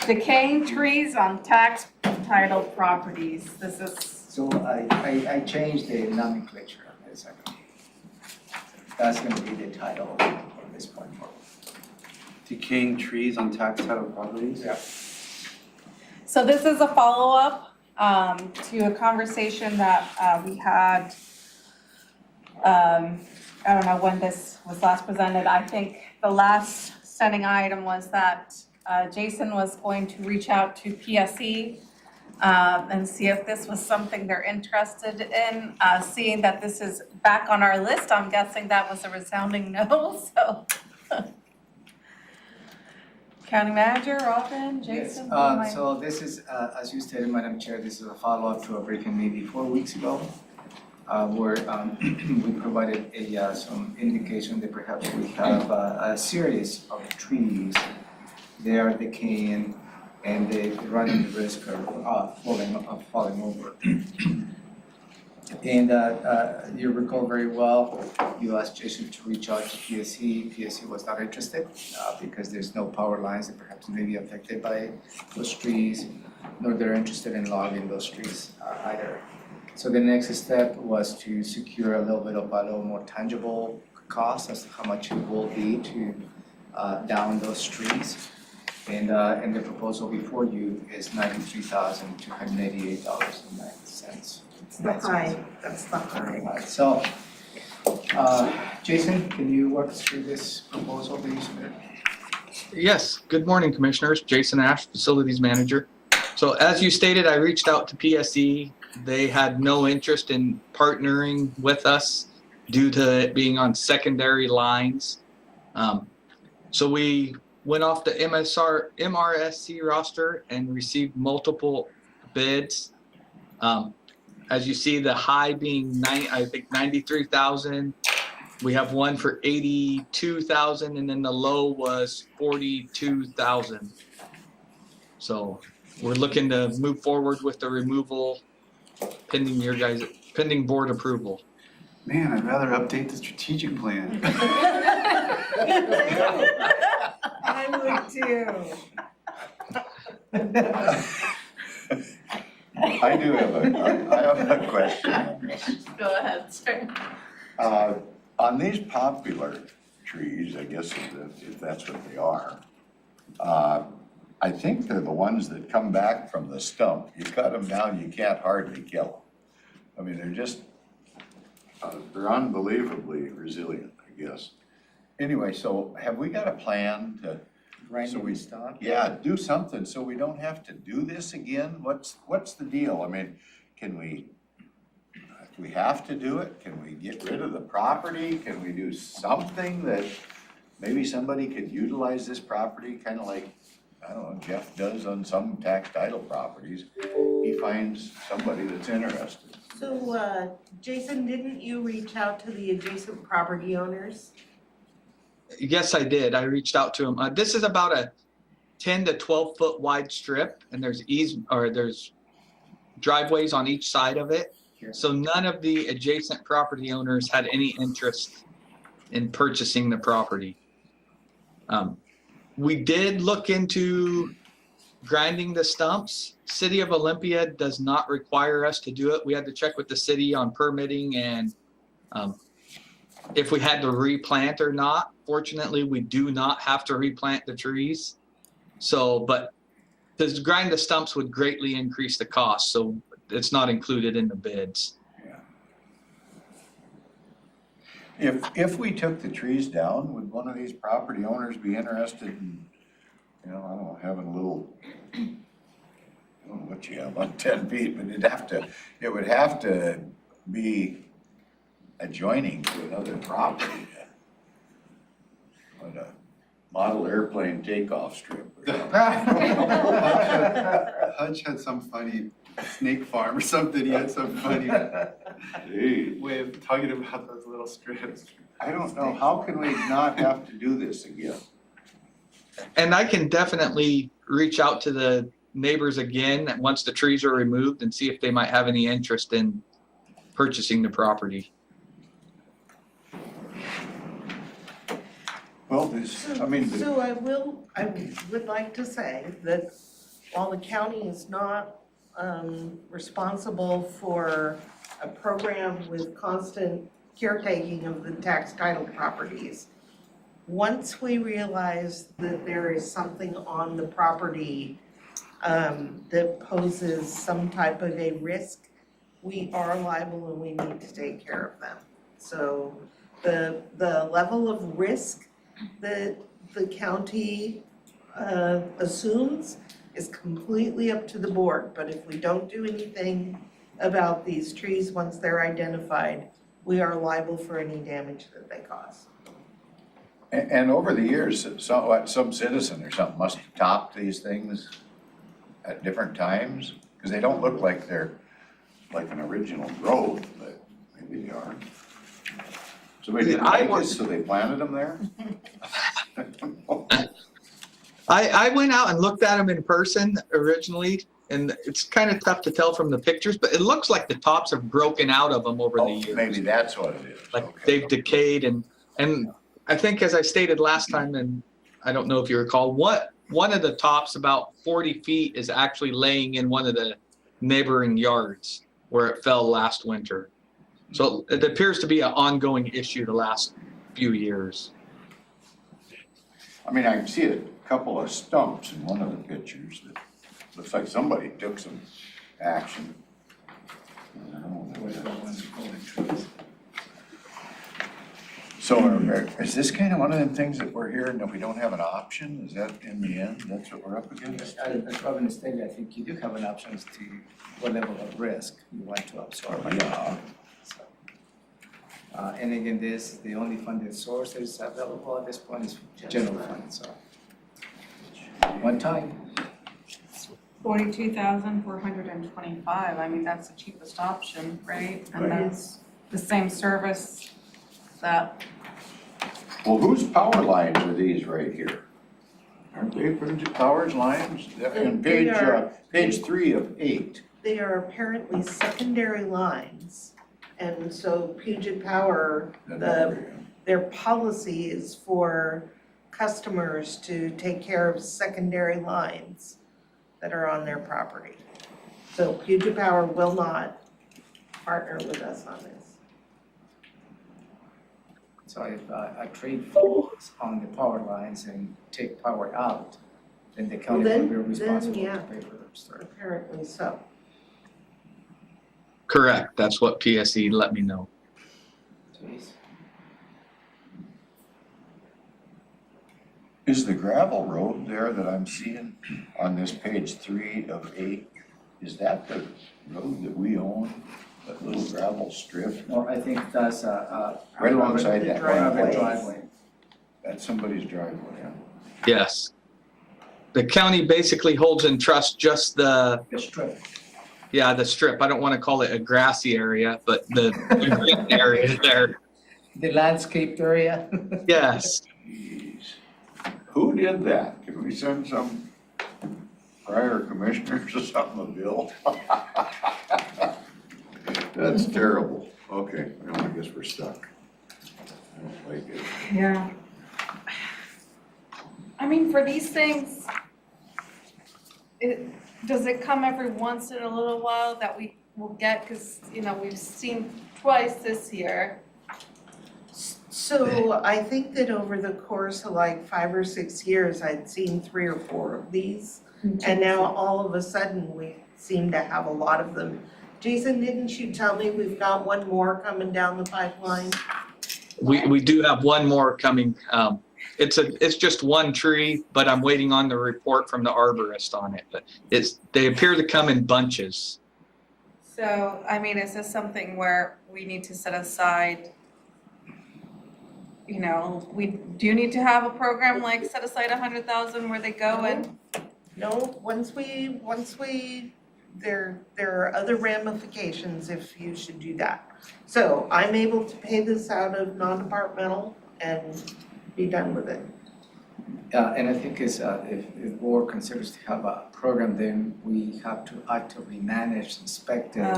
decaying trees on tax title properties. This is, So I changed the nomenclature of this item. That's gonna be the title from this point forward. Decaying trees on tax title properties? Yeah. so this is a follow-up to a conversation that we had. I don't know when this was last presented. I think the last standing item was that Jason was going to reach out to PSE and see if this was something they're interested in. Seeing that this is back on our list, I'm guessing that was a resounding no, so. County Manager, Robin, Jason? who am I- So this is, as you stated, Madam Chair, this is a follow-up to a briefing maybe 4 weeks ago, where we provided some indication that perhaps we have a series of trees. They are decaying and they're running the risk of falling over. And you recall very well, you asked Jason to reach out to PSE. PSE was not interested because there's no power lines that perhaps may be affected by those trees, nor they're interested in logging those trees either. So the next step was to secure a little more tangible cost as to how much it will be to down those trees. And the proposal before you is $93,288.09. That's the high. So, Jason, can you walk us through this proposal that you submitted? Yes, good morning, Commissioners. Jason Ash, Facilities Manager. So as you stated, I reached out to PSE. They had no interest in partnering with us due to it being on secondary lines. So we went off the MRSC roster and received multiple bids. As you see, the high being I think 93,000. We have one for 82,000, and then the low was 42,000. So we're looking to move forward with the removal pending board approval. Man, I'd rather update the strategic plan. I would too. I do have a question on this. Go ahead, sir. On these popular trees, I guess if that's what they are, I think they're the ones that come back from the stump. You cut them down, you can't hardly kill them. I mean, they're just, they're unbelievably resilient, I guess. Anyway, so have we got a plan to? Grinding and stock? Yeah, do something so we don't have to do this again. What's the deal? I mean, can we, if we have to do it, can we get rid of the property? Can we do something that maybe somebody could utilize this property, kind of like, I don't know, Jeff does on some tax title properties. He finds somebody that's interested. So, Jason, didn't you reach out to the adjacent property owners? Yes, I did. I reached out to him. This is about a 10 to 12 foot wide strip, and there's driveways on each side of it. So none of the adjacent property owners had any interest in purchasing the property. We did look into grinding the stumps. City of Olympia does not require us to do it. We had to check with the city on permitting and if we had to replant or not. Fortunately, we do not have to replant the trees. So, but to grind the stumps would greatly increase the cost, so it's not included in the bids. If we took the trees down, would one of these property owners be interested in, I don't know, having a little, I don't know what you have on 10 feet, but it would have to be adjoining to another property. Like a model airplane takeoff strip or something. Hutch had some funny snake farm or something, he had some funny way of talking about those little strips. I don't know, how can we not have to do this again? And I can definitely reach out to the neighbors again once the trees are removed and see if they might have any interest in purchasing the property. Well, So I would like to say that while the county is not responsible for a program with constant caretaking of the tax title properties, once we realize that there is something on the property that poses some type of a risk, we are liable and we need to take care of them. So the level of risk that the county assumes is completely up to the board, but if we don't do anything about these trees once they're identified, we are liable for any damage that they cause. And over the years, some citizen or something must have topped these things at different times, because they don't look like they're like an original growth, but maybe they are. Somebody didn't like this, so they planted them there? I went out and looked at them in person originally, and it's kind of tough to tell from the pictures, but it looks like the tops have broken out of them over the years. Maybe that's what it is. Like they've decayed, and I think, as I stated last time, and I don't know if you recall, one of the tops about 40 feet is actually laying in one of the neighboring yards where it fell last winter. So it appears to be an ongoing issue the last few years. I mean, I can see a couple of stumps in one of the pictures that looks like somebody took some action. I don't know what that was. So is this kind of one of them things that we're hearing that we don't have an option? Is that in the end, that's what we're up against? As Robin stated, I think you do have an option as to what level of risk you want to absorb. Yeah. And again, the only funded source that is available at this point is general fund, so. One time. 42,425, I mean, that's the cheapest option, right? And that's the same service that. Well, whose power lines are these right here? Aren't they power lines? In page 3 of 8. They are apparently secondary lines. And so Puget Power, their policy is for customers to take care of secondary lines that are on their property. So Puget Power will not partner with us on this. So if a tree falls on the power lines and take power out, then the county will be responsible to pay for the restore. Apparently so. Correct. That's what PSE let me know. Jeez. Is the gravel road there that I'm seeing on this page 3 of 8, is that the road that we own? That little gravel strip? No, I think that's right alongside that driveway. That's somebody's driveway, yeah. Yes. The county basically holds in trust just the strip. Yeah, the strip. I don't want to call it a grassy area, but the green area there. The landscaped area. Yes. Jeez. Who did that? Can we send some prior commissioners or something a bill? That's terrible. Okay, well, I guess we're stuck. I don't like it. Yeah. I mean, mean, for these things, does it come every once in a little while that we will get, because, you know, we've seen twice this year. So I think that over the course of like 5 or 6 years, I'd seen 3 or 4 of these. And now all of a sudden, we seem to have a lot of them. Jason, didn't you tell me we've got one more coming down the pipeline? We do have one more coming. It's just one tree, but I'm waiting on the report from the arborist on it. But they appear to come in bunches. So, I mean, is this something where we need to set aside, you know, do you need to have a program like set aside 100,000 where they go and? No, once we, there are other ramifications if you should do that. So I'm able to pay this out of non-departmental and be done with it. And I think if board considers to have a program, then we have to actively manage, inspect it,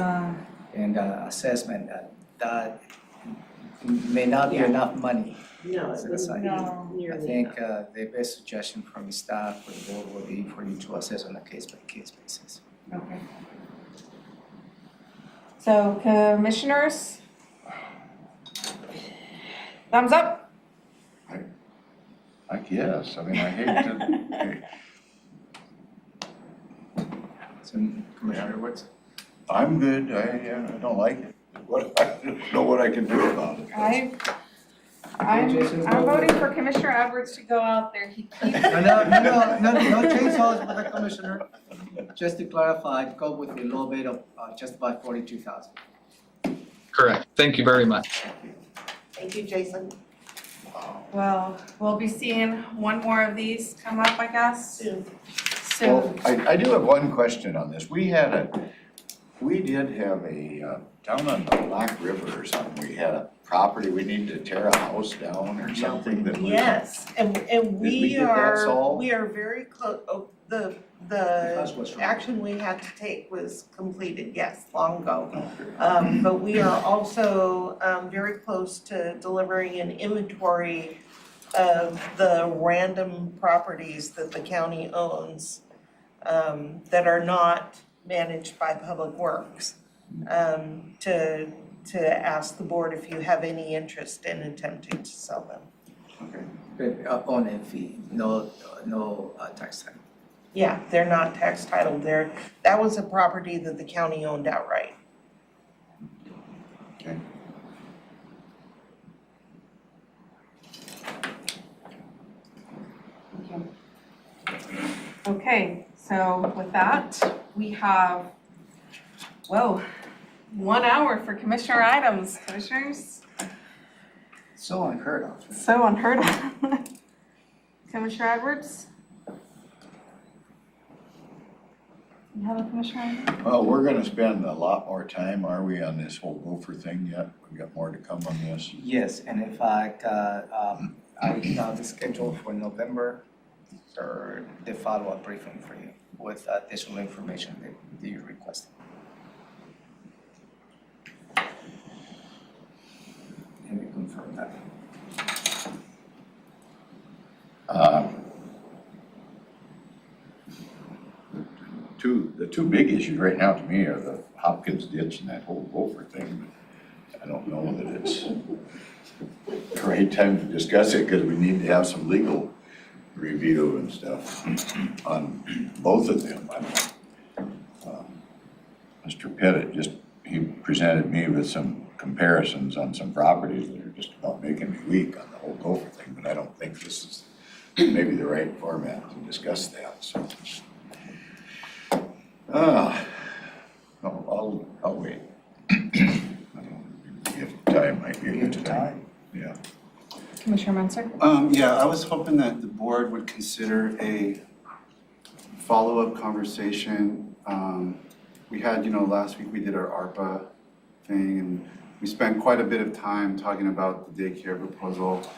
and assessment. That may not be enough money. No, Set aside. no. I think the best suggestion from the staff for the board would be for you to assess on a case-by-case basis. Okay. So commissioners? Thumbs up? I guess, I mean, I hate to, So Commissioner Edwards? I'm good, I don't like it. I don't know what I can do about it. I'm voting for Commissioner Edwards to go out there. He keeps. No chainsaws with the commissioner. Just to clarify, go with a low bid of just about 42,000. Correct. Thank you very much. Thank you, Jason. Well, we'll be seeing one more of these come up, I guess. Well, I do have one question on this. We did have a, down on the Black River or something, we had a property, we needed to tear a house down or something that was. Yes, and we we get that are, solved? we are very close, the house was wrong. action we had to take was completed, yes, long ago. But we are also very close to delivering an inventory of the random properties that the county owns that are not managed by Public Works, to ask the board if you have any interest in attempting to sell them. Okay. But on a fee, no tax time. Yeah, they're not tax titled, that was a property that the county owned outright. Okay. Okay, so with that, we have, 1 hour for commissioner items. Commissioners? So unheard of. So unheard of. Commissioner Edwards? You have a commissioner item? Well, we're gonna spend a lot more time, are we, on this whole gopher thing yet? We got more to come on this. Yes, and in fact, I now the schedule for November or the follow-up briefing for you with additional information that you requested. Let me confirm that. The two big issues right now to me are the Hopkins ditch and that whole gopher thing. But I don't know that it's the right time to discuss it because we need to have some legal review and stuff on both of them. Mr. Pettit he presented me with some comparisons on some properties that are just about making me weak on the whole gopher thing, but I don't think this is maybe the right format to discuss that, so. I'll wait. I don't know, if time might be a good time. Yeah. Commissioner Munster? Yeah, I was hoping that the board would consider a follow-up conversation. We had, last week we did our ARPA thing and we spent quite a bit of time talking about the daycare proposal.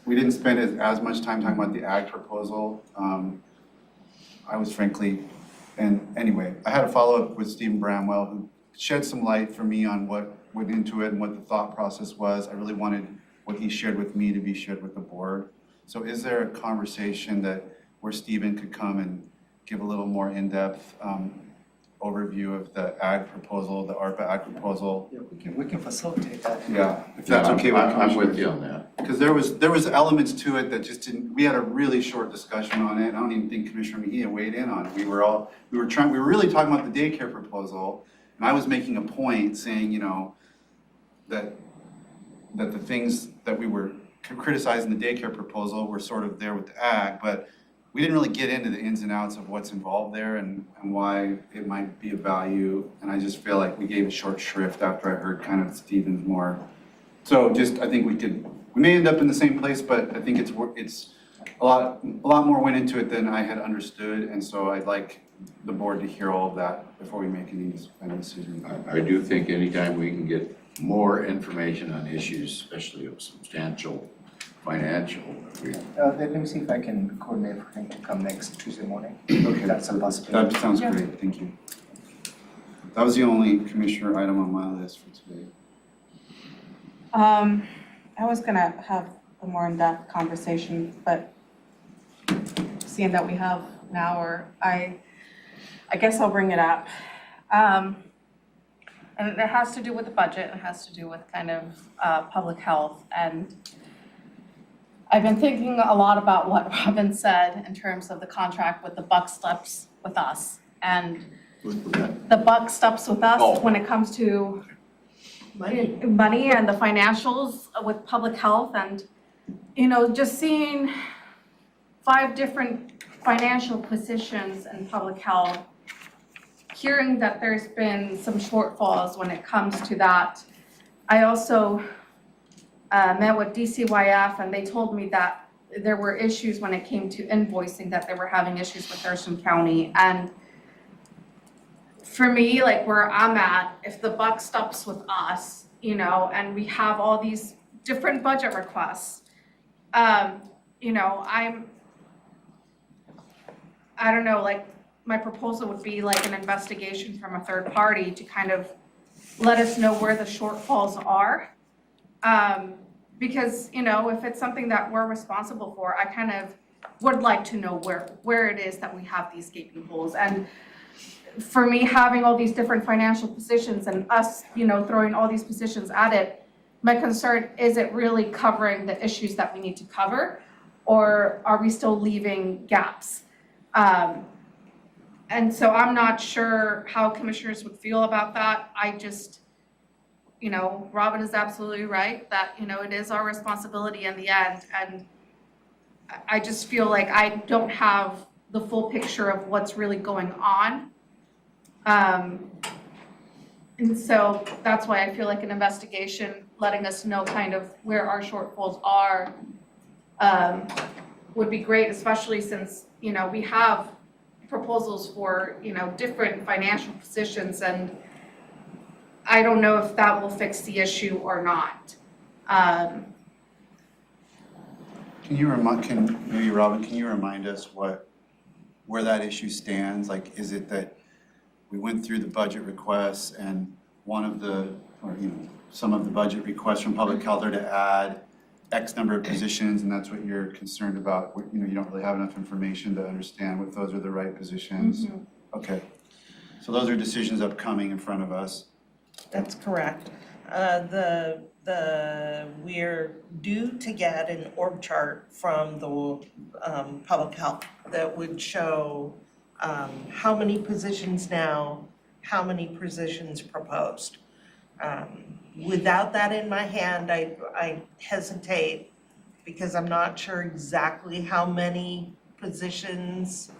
We didn't spend as much time talking about the ag proposal. I was frankly, and anyway, I had a follow-up with Stephen Bramwell who shed some light for me on what went into it and what the thought process was. I really wanted what he shared with me to be shared with the board. So is there a conversation that where Stephen could come and give a little more in-depth overview of the ag proposal, the ARPA ag proposal? Yeah, we can facilitate that. Yeah, if that's okay with I'm with you on that. Because there was elements to it that just didn't, we had a really short discussion on it. I don't even think Commissioner McGee weighed in on it. We were really talking about the daycare proposal. And I was making a point saying, you know, that the things that we were criticizing the daycare proposal were sort of there with the ag, but we didn't really get into the ins and outs of what's involved there and why it might be of value. And I just feel like we gave a short shrift after I heard kind of Stephen's more. So just, I think we may end up in the same place, but I think it's a lot more went into it than I had understood. And so I'd like the board to hear all of that before we make any decision. I do think anytime we can get more information on issues, especially of substantial financial. Let me see if I can coordinate for him to come next Tuesday morning. Okay. That's a possibility. That sounds great, thank you. That was the only commissioner item on my list for today. I was gonna have a more in-depth conversation, but seeing that we have an hour, I guess I'll bring it up. And it has to do with the budget, it has to do with kind of public health. And I've been thinking a lot about what Robin said in terms of the contract with the buck stops with us. And the buck stops with us when it comes to money and the financials with public health. And, you know, just seeing 5 different financial positions in public health, hearing that there's been some shortfalls when it comes to that. I also met with DCYF and they told me that there were issues when it came to invoicing, that they were having issues with Thurston County. And for me, like where I'm at, if the buck stops with us, you know, and we have all these different budget requests, you know, I don't know, like my proposal would be like an investigation from a third party to kind of let us know where the shortfalls are. Because, you know, if it's something that we're responsible for, I kind of would like to know where it is that we have these gaping holes. And for me, having all these different financial positions and us, you know, throwing all these positions at it, my concern is it really covering the issues that we need to cover, or are we still leaving gaps? And so I'm not sure how commissioners would feel about that. I just, you know, Robin is absolutely right that, you know, it is our responsibility in the end. And I just feel like I don't have the full picture of what's really going on. And so that's why I feel like an investigation, letting us know kind of where our shortfalls are, would be great, especially since, you know, we have proposals for, you know, different financial positions, and I don't know if that will fix the issue or not. Maybe Robin, can you remind us where that issue stands? Like, is it that we went through the budget requests and some of the budget requests from public health are to add X number of positions, and that's what you're concerned about? You know, you don't really have enough information to understand what those are the right positions. Mm-hmm. Okay, so those are decisions upcoming in front of us. That's correct. We're due to get an org chart from the public health that would show how many positions now, how many positions proposed. Without that in my hand, I hesitate because I'm not sure exactly how many positions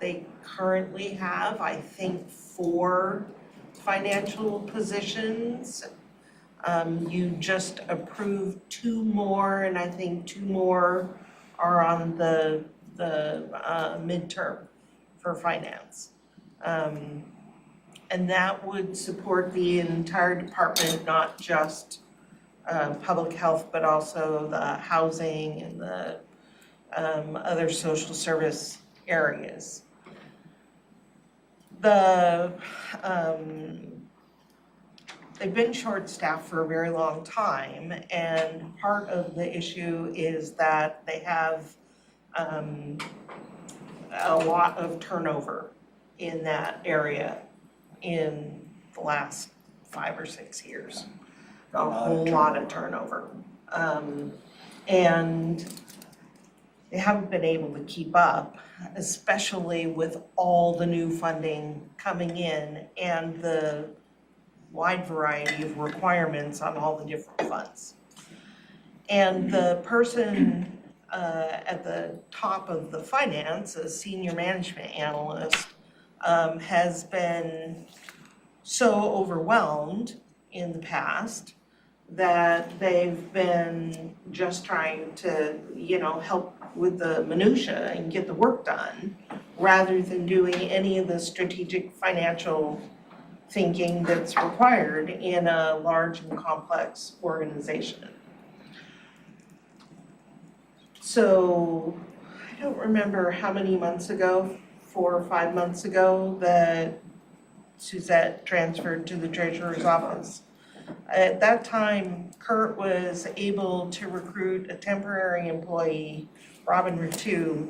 they currently have. I think 4 financial positions. You just approved 2 more, and I think 2 more are on the midterm for finance. And that would support the entire department, not just public health, but also the housing and the other social service areas. they've been short-staffed for a very long time, and part of the issue is that they have a lot of turnover in that area in the last 5 or 6 years. A whole lot of turnover. And they haven't been able to keep up, especially with all the new funding coming in and the wide variety of requirements on all the different funds. And the person at the top of the finance, a senior management analyst, has been so overwhelmed in the past that they've been just trying to, help with the minutia and get the work done, rather than doing any of the strategic financial thinking that's required in a large and complex organization. So I don't remember how many months ago, 4 or 5 months ago, that Suzette transferred to the treasurer's office. At that time, Kurt was able to recruit a temporary employee, Robin Ritu,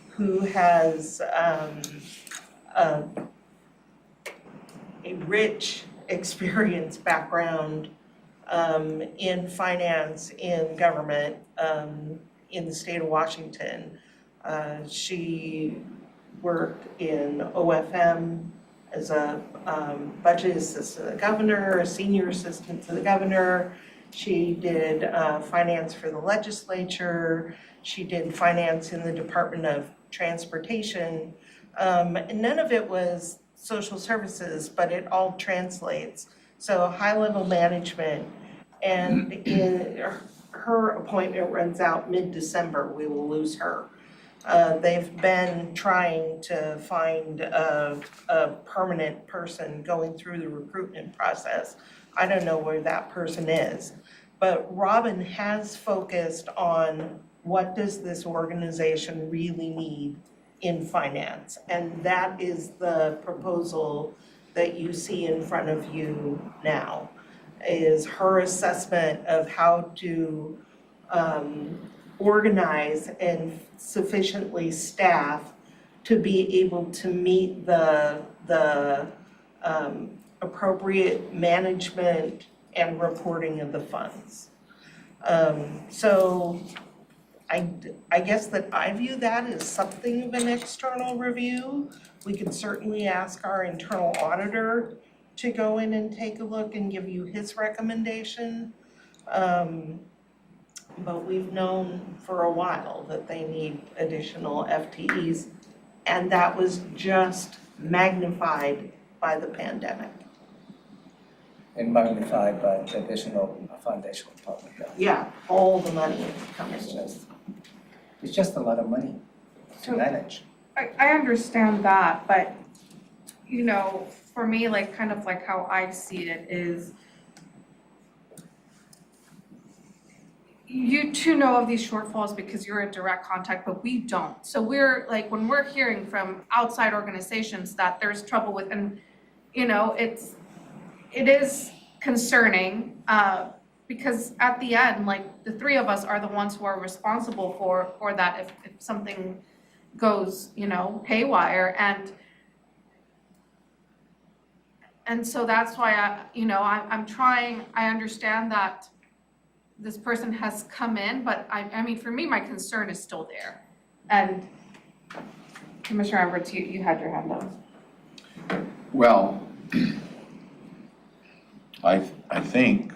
who has a rich experience background in finance, in government, in the state of Washington. She worked in OFM as a budget assistant to the governor, a senior assistant to the governor. She did finance for the legislature. She did finance in the Department of Transportation. And none of it was social services, but it all translates. So high-level management, and her appointment runs out mid-December. We will lose her. They've been trying to find a permanent person going through the recruitment process. I don't know where that person is. But Robin has focused on what does this organization really need in finance. And that is the proposal that you see in front of you now, is her assessment of how to organize and sufficiently staff to be able to meet the appropriate management and reporting of the funds. So I guess that I view that as something of an external review. We could certainly ask our internal auditor to go in and take a look and give you his recommendation. But we've known for a while that they need additional FTEs, and that was just magnified by the pandemic. And magnified by the additional foundational public health. Yeah, all the money coming in. It's just a lot of money to So- manage. I understand that, but, for me, kind of how I see it is, you two know of these shortfalls because you're in direct contact, but we don't. So we're when we're hearing from outside organizations that there's trouble with, and it is concerning, because at the end, the three of us are the ones who are responsible for that if something goes, haywire, and so that's why I'm trying. I understand that this person has come in, but I mean, for me, my concern is still there. And Commissioner Everett, you had your hand up. Well, I think,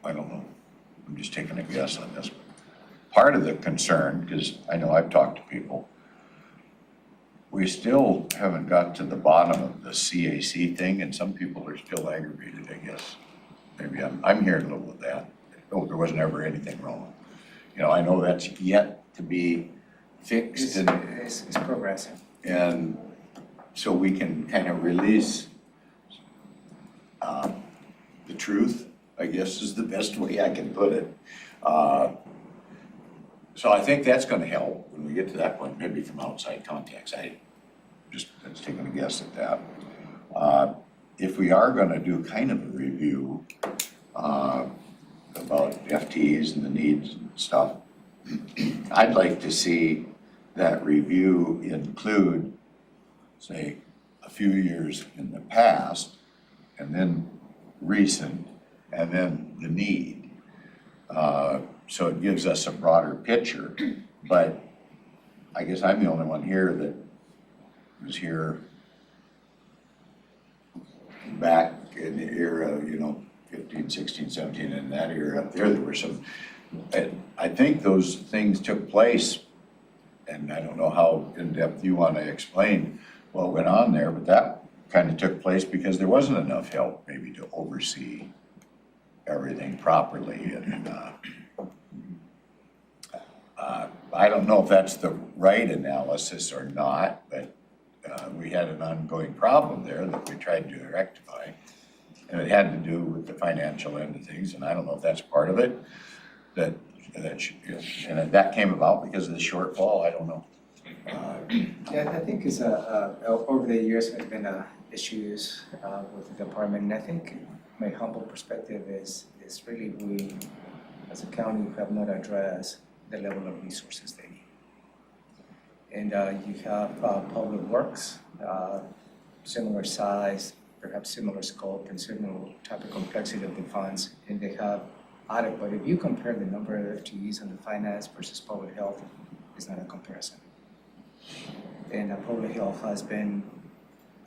I don't know, I'm just taking a guess on this. Part of the concern, because I know I've talked to people, we still haven't got to the bottom of the CAC thing, and some people are still aggravated, I guess. Maybe I'm hearing a little of that. Oh, there wasn't ever anything wrong. I know that's yet to be fixed, and It's progressing. and so we can kind of release the truth, I guess is the best way I can put it. So I think that's gonna help when we get to that point, maybe from outside contacts. That's taking a guess at that. if we are gonna do kind of a review, about FTEs and the needs and stuff, I'd like to see that review include, say, a few years in the past, and then recent, and then the need. So it gives us a broader picture, but I guess I'm the only one here that was here back in the era, 15, 16, 17, in that era up there were some, I think those things took place, and I don't know how in-depth you want to explain what went on there, but that kind of took place because there wasn't enough help maybe to oversee everything properly, and I don't know if that's the right analysis or not, but we had an ongoing problem there that we tried to rectify. And it had to do with the financial end of things, and I don't know if that's part of it, and that came about because of the shortfall, I don't know. Yeah, I think it's over the years there's been issues with the department, and I think my humble perspective is really we, as a county, have not addressed the level of resources they need. And you have public works, similar size, perhaps similar scope, and similar type of complexity of the funds, and they have adequate. If you compare the number of FTEs on the finance versus public health, it's not a comparison. And public health has been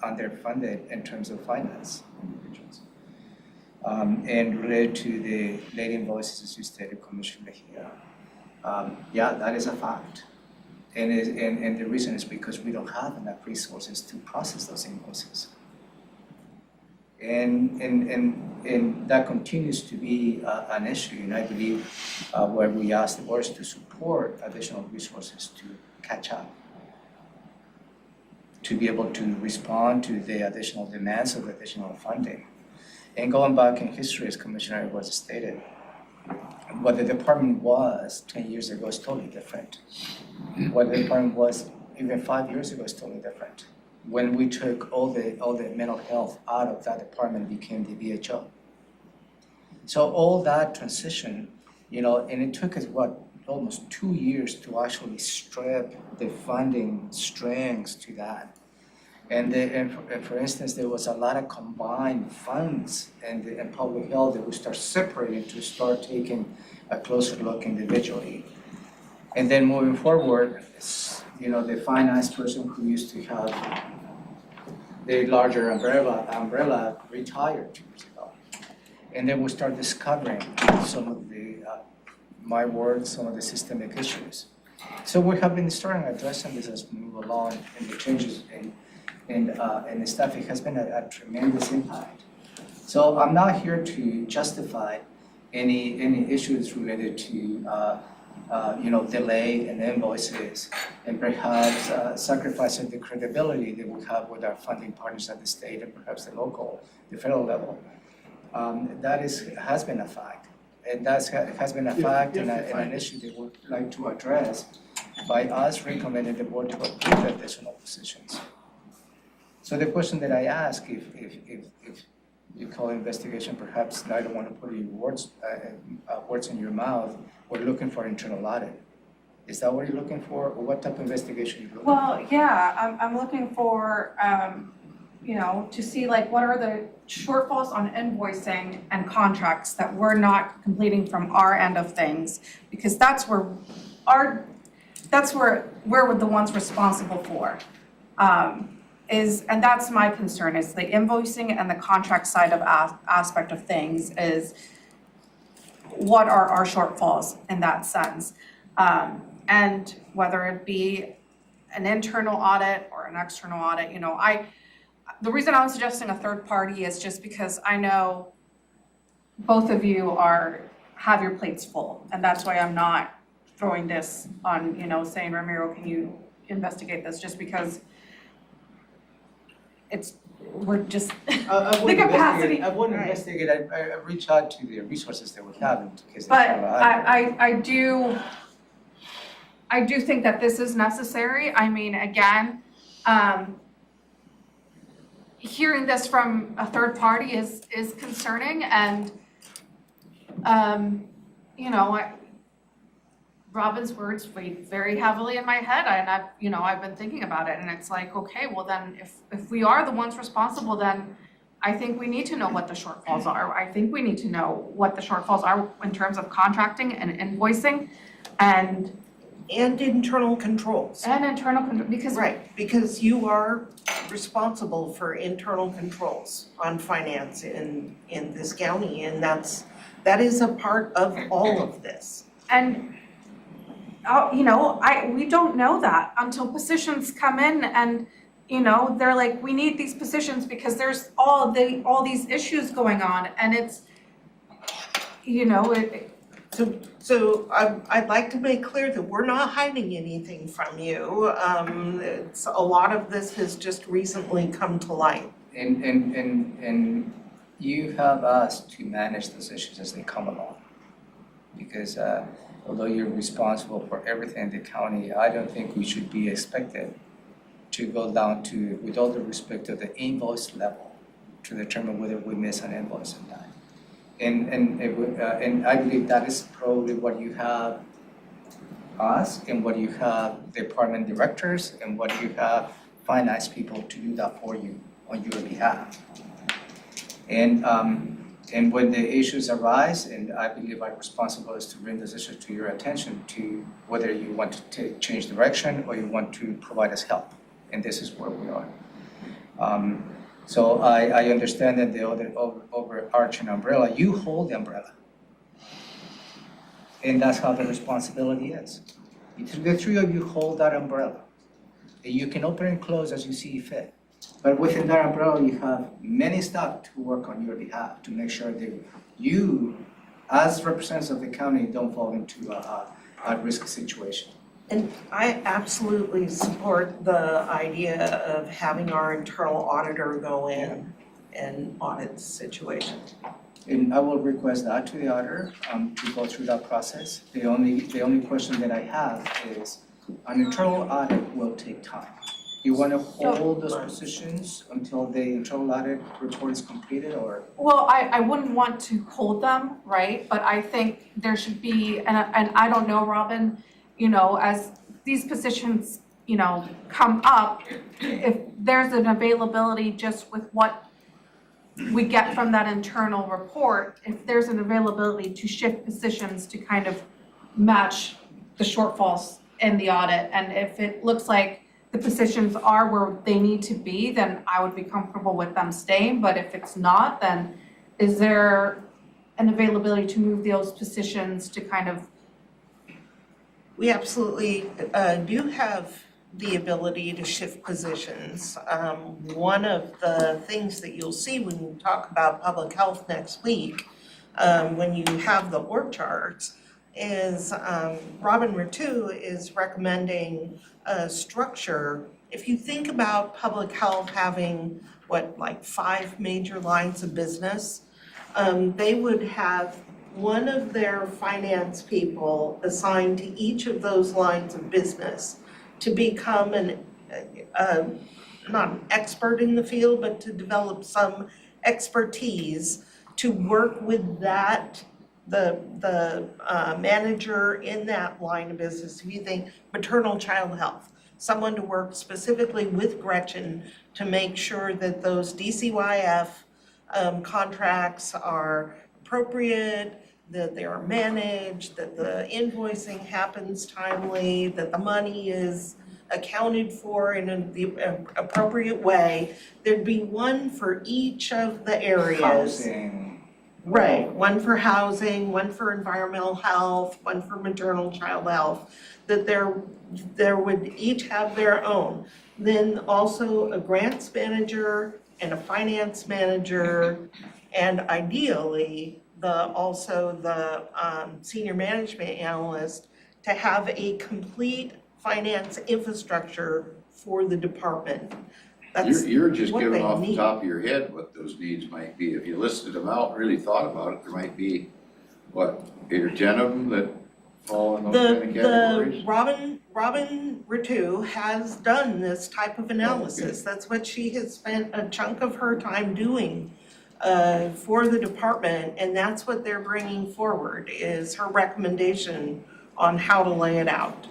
underfunded in terms of finance individuals. And related to the late invoices, as you stated, Commissioner Mejia, yeah, that is a fact. And the reason is because we don't have enough resources to process those invoices. And that continues to be an issue, and I believe where we ask the boards to support additional resources to catch up, to be able to respond to the additional demands of additional funding. And going back in history, as Commissioner was stated, what the department was 10 years ago is totally different. What the department was even 5 years ago is totally different. When we took all the mental health out of that department, it became the VHO. So all that transition, and it took us almost 2 years to actually strip the funding strings to that. And for instance, there was a lot of combined funds and public health that we start separating to start taking a closer look individually. And then moving forward, the finance person who used to have the larger umbrella retired 2 years ago. And then we start discovering some of some of the systemic issues. So we have been starting addressing this as we move along, and the changes in the staff, it has been a tremendous impact. So I'm not here to justify any issues related to delay in invoices and perhaps sacrificing the credibility that we have with our funding partners at the state and perhaps the federal level. That has been a fact, and that has been a fact and an issue that we'd like to address by us recommending the board to approve additional positions. So the question that I ask, if you call investigation, perhaps I don't want to put words in your mouth, we're looking for internal audit. Is that what you're looking for, or what type of investigation you're looking for? Well, yeah, I'm looking for, to see what are the shortfalls on invoicing and contracts that we're not completing from our end of things, because that's where we're the ones responsible for. And that's my concern, is the invoicing and the contract side of aspect of things is what are our shortfalls in that sense. And whether it be an internal audit or an external audit, the reason I'm suggesting a third party is just because I know both of you have your plates full, and that's why I'm not throwing this on, saying, Ramiro, can you investigate this, just because we're just the capacity. I wouldn't investigate. I reach out to the resources that we have in case. But I do think that this is necessary. I mean, again, hearing this from a third party is concerning, and, you know, Robin's words weighed very heavily in my head, and I've been thinking about it, and it's like, okay, well then, if we are the ones responsible, then I think we need to know what the shortfalls are. I think we need to know what the shortfalls are in terms of contracting and invoicing, and internal controls. Because. Right, because you are responsible for internal controls on finance in this county, and that is a part of all of this. And, we don't know that until positions come in and, they're like, we need these positions because there's all these issues going on, and it's, So I'd like to make clear that we're not hiding anything from you. It's, a lot of this has just recently come to light. And you have us to manage those issues as they come along. Because although you're responsible for everything in the county, I don't think we should be expected to go down to, with all the respect to the invoice level, to determine whether we miss an invoice or not. And I believe that is probably what you have us, and what you have department directors, and what you have finance people to do that for you on your behalf. And when the issues arise, and I believe our responsibility is to bring those issues to your attention, to whether you want to change direction or you want to provide us help. And this is where we are. So I understand that the other overarching umbrella, you hold the umbrella. And that's how the responsibility is. The three of you hold that umbrella. And you can open and close as you see fit. But within that umbrella, you have many staff to work on your behalf to make sure that you, as representatives of the county, don't fall into a risky situation. And I absolutely support the idea of having our internal auditor go in and audit the situation. And I will request that to the auditor to go through that process. The only question that I have is, an internal audit will take time. You want to hold those positions until the internal audit report is completed, or? Well, I wouldn't want to hold them, right? But I think there should be, and I don't know, Robin, as these positions, come up, if there's an availability just with what we get from that internal report, if there's an availability to shift positions to kind of match the shortfalls in the audit, and if it looks like the positions are where they need to be, then I would be comfortable with them staying. But if it's not, then is there an availability to move those positions to kind of? We absolutely do have the ability to shift positions. One of the things that you'll see when you talk about public health next week, when you have the org charts, is Robin Ritu is recommending a structure. If you think about public health having, like 5 major lines of business, they would have one of their finance people assigned to each of those lines of business to become not an expert in the field, but to develop some expertise to work with the manager in that line of business. If you think maternal child health, someone to work specifically with Gretchen to make sure that those DCYF contracts are appropriate, that they are managed, that the invoicing happens timely, that the money is accounted for in the appropriate way. There'd be one for each of the areas. Housing. Right, one for housing, one for environmental health, one for maternal child health, that there would each have their own. Then also a grants manager and a finance manager, and ideally also the senior management analyst to have a complete finance infrastructure for the department. That's You're just what giving they off the need. top of your head what those needs might be. If you listed them out, really thought about it, there might be, 8 or 10 of them that fall in those kind of categories? Robin Ritu has done this type of analysis. That's what she has spent a chunk of her time doing for the department, and that's what they're bringing forward, is her recommendation on how to lay it out.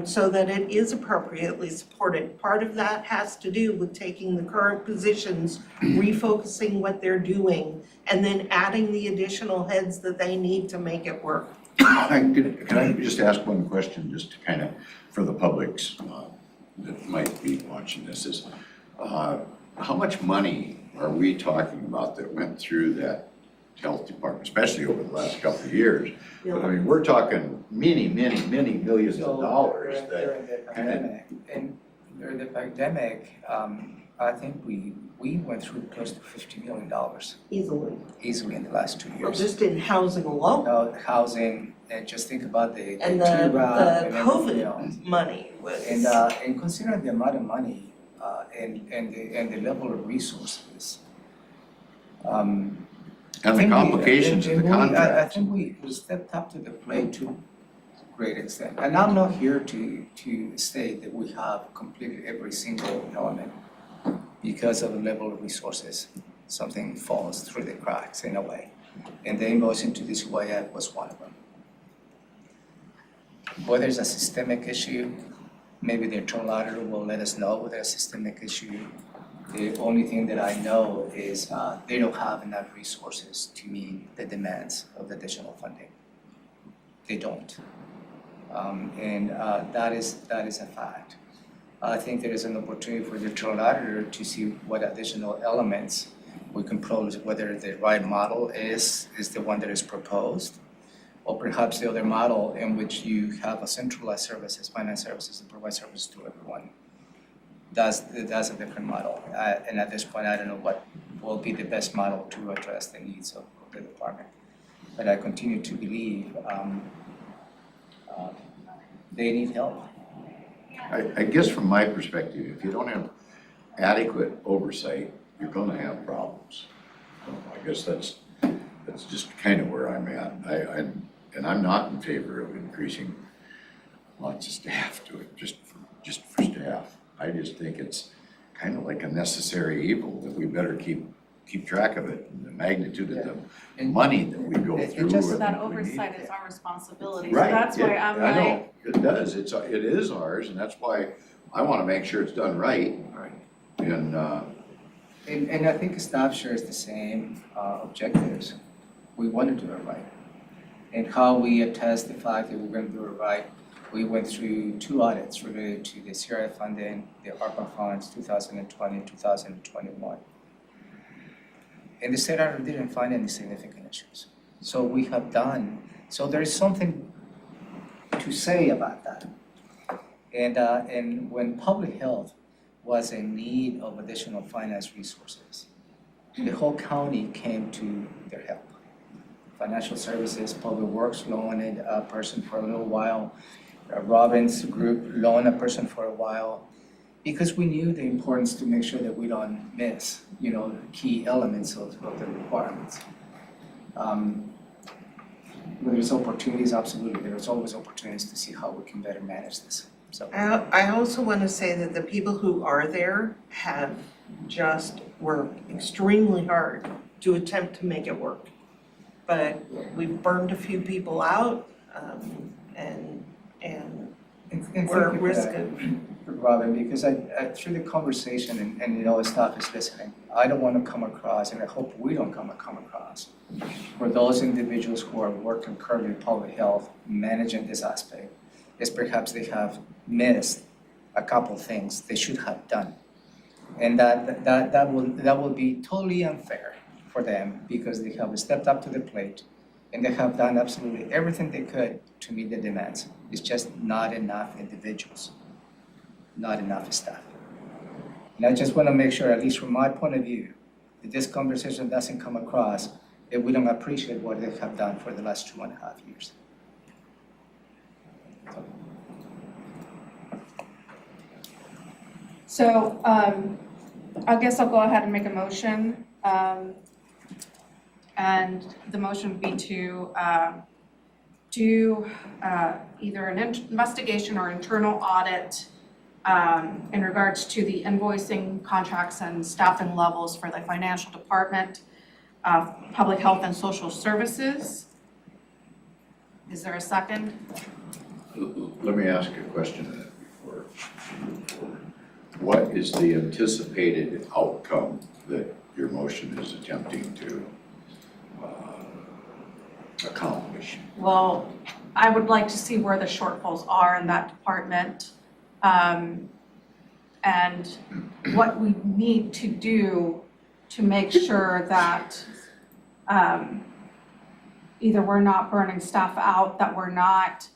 So that it is appropriately supported. Part of that has to do with taking the current positions, refocusing what they're doing, and then adding the additional heads that they need to make it work. Can I just ask one question, just to kind of, for the publics that might be watching this, is how much money are we talking about that went through that health department, especially over the last couple of years? But I mean, we're talking many millions of dollars During that the kind of. pandemic, and during the pandemic, I think we went through close to $50 million Easily. in the last 2 Well, years. just in housing alone. Housing, and just think about the And the TRAP and everything else. COVID money was. And considering the amount of money and the level of resources, And the complications of the I contracts. think we stepped up to the plate to a great extent. And I'm not here to state that we have completed every single element because of the level of resources. Something falls through the cracks in a way. And the invoice into this UIF was one of them. Whether it's a systemic issue, maybe the internal auditor will let us know whether it's a systemic issue. The only thing that I know is they don't have enough resources to meet the demands of additional funding. They don't. And that is a fact. I think there is an opportunity for the internal auditor to see what additional elements we can propose, whether the right model is the one that is proposed, or perhaps the other model in which you have a centralized services, finance services, and provide services to everyone. That's a different model. And at this point, I don't know what will be the best model to address the needs of the department. But I continue to believe they need help. I guess from my perspective, if you don't have adequate oversight, you're gonna have problems. So I guess that's just kind of where I'm at. And I'm not in favor of increasing lots of staff to it, just for staff. I just think it's kind of like a necessary evil that we better keep track of it, and the magnitude of the money that we go through. So and that we need. oversight is our responsibility, so Right, that's why yeah, I'm I like, know, it does, it is ours, and that's why I wanna make sure it's done right. Right. And, And I think staff shares the same objectives. We want to do it right. And how we attest the fact that we're going to do it right, we went through 2 audits related to the CRF funding, the ARPA funds, 2020 and 2021. And the state auditor didn't find any significant issues. So we have done, so there is something to say about that. And when public health was in need of additional finance resources, the whole county came to their help. Financial services, public works loaned a person for a little while. Robin's group loaned a person for a while, because we knew the importance to make sure that we don't miss, key elements of the requirements. Where there's opportunities, absolutely, there's always opportunities to see how we can better manage this. So I also want to say that the people who are there have just worked extremely hard to attempt to make it work. But we've burned a few people out, and we're risking. Robin, because I through the conversation and staff is listening, I don't want to come across, and I hope we don't come across, for those individuals who are working currently in public health, managing this aspect, is perhaps they have missed a couple things they should have done. And that will be totally unfair for them, because they have stepped up to the plate and they have done absolutely everything they could to meet the demands. It's just not enough individuals, not enough staff. And I just want to make sure, at least from my point of view, that this conversation doesn't come across that we don't appreciate what they have done for the last 2.5 years. so, I guess I'll go ahead and make a motion. And the motion would be to do either an investigation or internal audit in regards to the invoicing contracts and staffing levels for the financial department, public health and social services. Is there a second? Let me ask a question of that before. What is the anticipated outcome that your motion is attempting to accomplish? Well, I would like to see where the shortfalls are in that department, and what we need to do to make sure that either we're not burning staff out, that we're not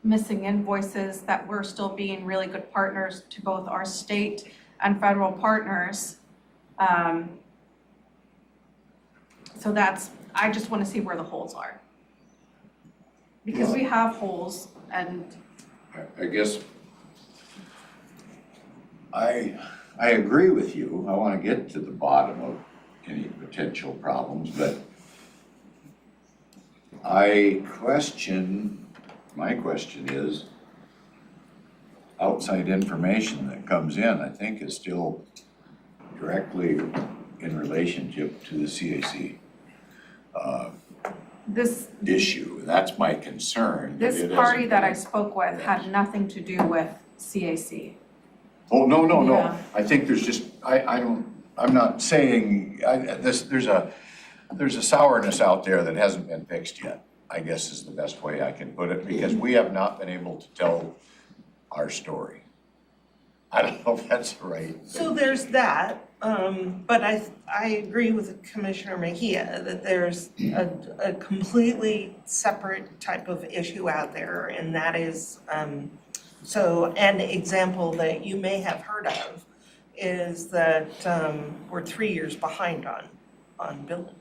missing invoices, that we're still being really good partners to both our state and federal partners. So I just want to see where the holes are. Because we have holes, and I guess I agree with you. I want to get to the bottom of any potential problems, but my question is, outside information that comes in, I think is still directly in relationship to the CAC issue. That's my concern. this party that I spoke with had nothing to do with CAC. Oh, no. Yeah. I think there's just, I'm not saying, there's a sourness out there that hasn't been fixed yet, I guess is the best way I can put it, because we have not been able to tell our story. I don't know if that's right. So there's that, but I agree with Commissioner Mejia that there's a completely separate type of issue out there, and that is, so an example that you may have heard of is that we're 3 years behind on billing.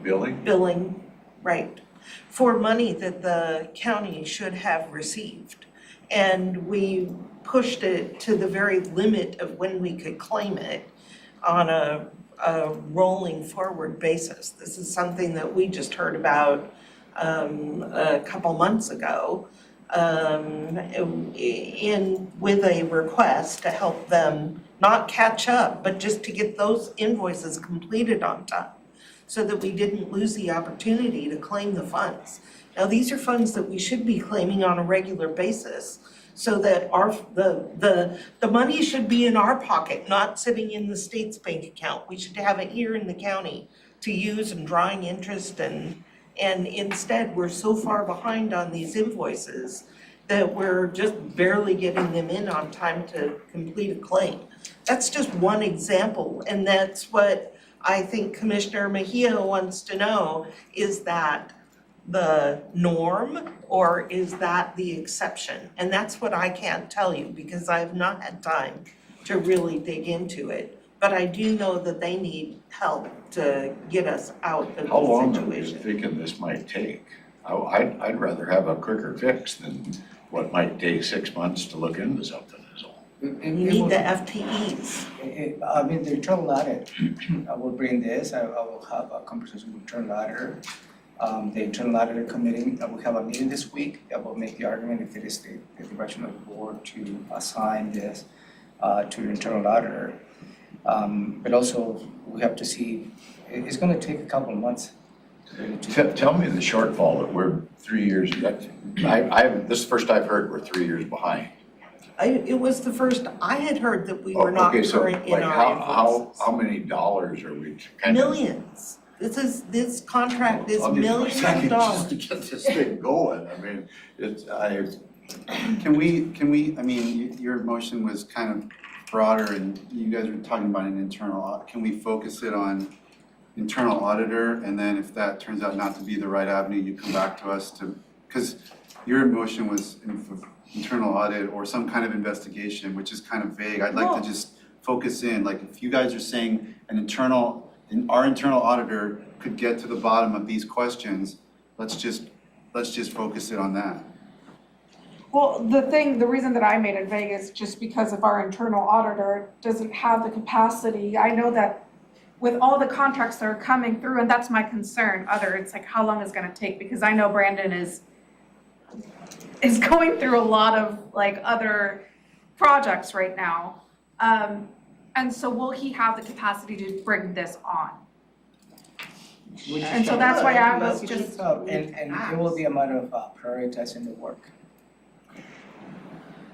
Billing? Billing, right, for money that the county should have received. And we pushed it to the very limit of when we could claim it on a rolling forward basis. This is something that we just heard about a couple months ago with a request to help them not catch up, but just to get those invoices completed on time, so that we didn't lose the opportunity to claim the funds. Now, these are funds that we should be claiming on a regular basis, so that the money should be in our pocket, not sitting in the state's bank account. We should have it here in the county to use and drawing interest, and instead, we're so far behind on these invoices that we're just barely getting them in on time to complete a claim. That's just one example, and that's what I think Commissioner Mejia wants to know. Is that the norm, or is that the exception? And that's what I can't tell you, because I've not had time to really dig into it. But I do know that they need help to get us out of the situation. How long are you thinking this might take? I'd rather have a quicker fix than what might take 6 months to look into something is all. You need the FTEs. I mean, the internal audit, I will bring this, I will have a conversation with the internal auditor. The internal auditor committee, I will have a meeting this week. I will make the argument if it is the direction of the board to assign this to the internal auditor. But also, we have to see, it's gonna take a couple of months. Tell me the shortfall that we're 3 years, this is the first I've heard we're 3 years behind. It was the first I had heard that we were not current in our invoices. How many dollars are we? Millions. This contract is millions of dollars. Just to get this thing going, I mean, Can we, I mean, your motion was kind of broader, and you guys were talking about an internal audit. Can we focus it on internal auditor, and then if that turns out not to be the right avenue, you come back to us to, because your motion was internal audit or some kind of investigation, which is kind of vague. I'd like to just focus in, like if you guys are saying our internal auditor could get to the bottom of these questions, let's just focus it on that. Well, the reason that I made it vague is just because of our internal auditor doesn't have the capacity. I know that with all the contracts that are coming through, and that's my concern, it's like how long it's gonna take, because I know Brandon is going through a lot of like other projects right now. And so will he have the capacity to bring this on? And so that's why I was just. And it will be a matter of prioritizing the work.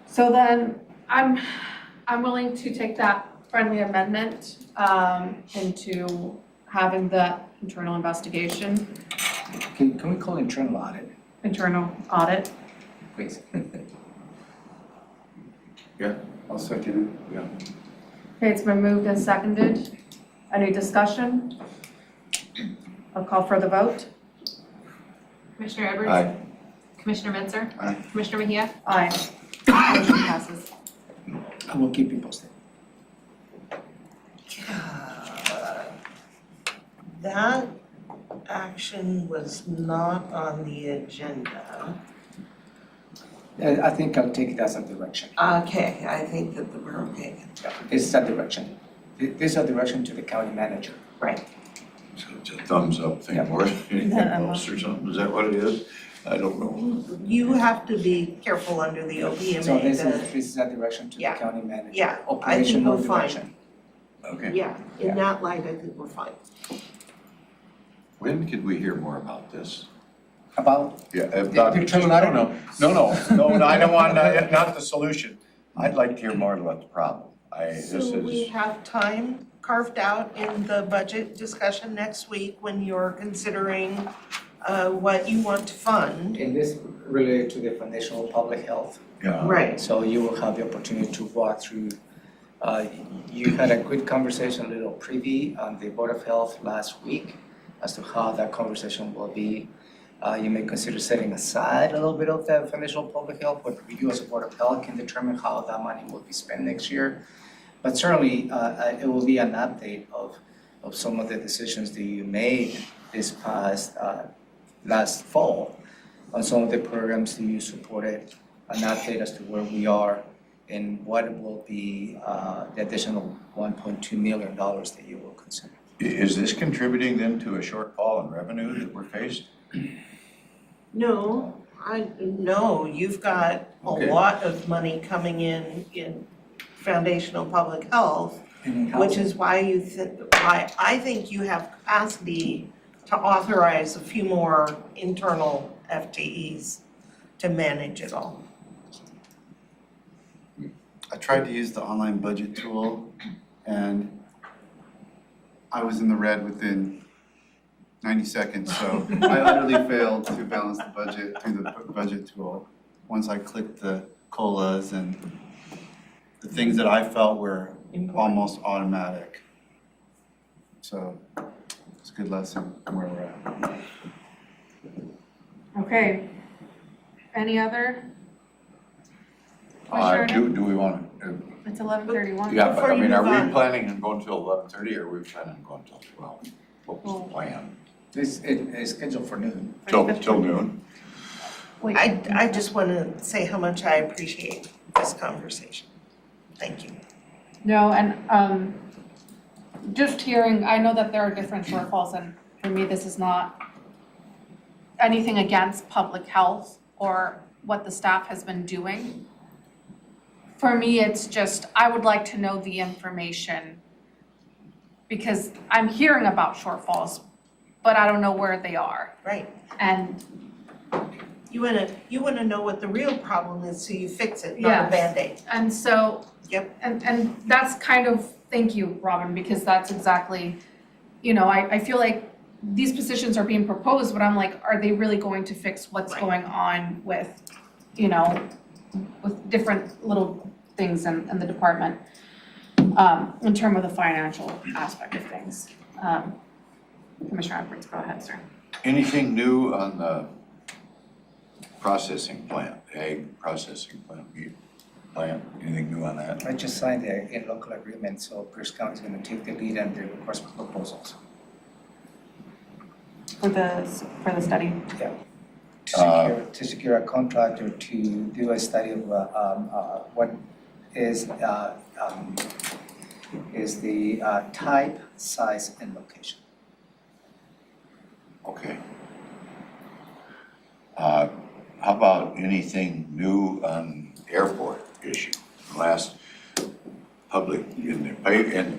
So then I'm willing to take that friendly amendment into having that internal investigation, Can we call internal audit, internal audit. please? Yeah, I'll second it. Yeah. Okay, it's been moved and seconded. Any discussion? I'll call for the vote. Commissioner Edwards? Aye. Commissioner Menzer? Aye. Commissioner Mejia? Aye. Motion passes. I will keep you posted. That action was not on the agenda. I think I'll take it as a direction. Okay, I think that we're okay. Yeah, this is a direction. This is a direction to the county manager. Right. So it's a thumbs up thing more than anything else or something, is that what it is? I don't know. You have to be careful under the OPMA. So this is a direction to the Yeah. county manager. Yeah, I think Operational we're fine. direction. Okay. Yeah, in that light, I think we're fine. When could we hear more about this? About, Yeah, about, The just, internal I audit? don't know. No, I don't want, not the solution. I'd like to hear more about the problem. So we have time carved out in the budget discussion next week when you're considering what you want to fund. and this related to the foundational public health. Yeah. Right. So you will have the opportunity to walk through. You had a good conversation, a little preview on the Board of Health last week as to how that conversation will be. You may consider setting aside a little bit of that foundational public health, but you as a Board of Health can determine how that money will be spent next year. But certainly, it will be an update of some of the decisions that you made this past, last fall on some of the programs that you supported, an update as to where we are and what will be the additional $1.2 million that you will consider. Is this contributing then to a shortfall in revenue that we're faced? No, you've got a Okay. lot of money coming in foundational public health, which is why why I think you have capacity to authorize a few more internal FTEs to manage it all. I tried to use the online budget tool and I was in the red within 90 seconds, so I utterly failed to balance the budget through the budget tool. Once I clicked the COLAs and the things that I felt were almost automatic. So it's a good lesson from where we're at. Okay. Any other? Commissioner? Do we want to? It's 11:31. Yeah, but Before I you mean, are move on. we planning on going till 11:30 or are we planning on going till 12? What was the plan? This is scheduled for noon. Till noon? I just want to say how much I appreciate this conversation. Thank you. No, and just hearing, I know that there are different shortfalls, and for me, this is not anything against public health or what the staff has been doing. For me, it's just, I would like to know the information because I'm hearing about shortfalls, but I don't know where they are. Right. And You wanna know what the real problem is so you fix it, not a Yes. Band-Aid. And so. Yep. And that's kind of, thank you, Robin, because that's exactly, I feel like these positions are being proposed, but I'm like, are they really going to fix what's Right. going on with, with different little things in the department, in terms of the financial aspect of things. Commissioner Edwards, go ahead, sir. Anything new on the processing plant, egg processing plant, meat plant, anything new on that? I just signed the in-local agreement, so Pierce County is gonna take the lead and the request for proposals. For the study. Yeah. To secure a contractor to do a study of what is is the type, size, and location. Okay. How about anything new on airport issue? Last public in the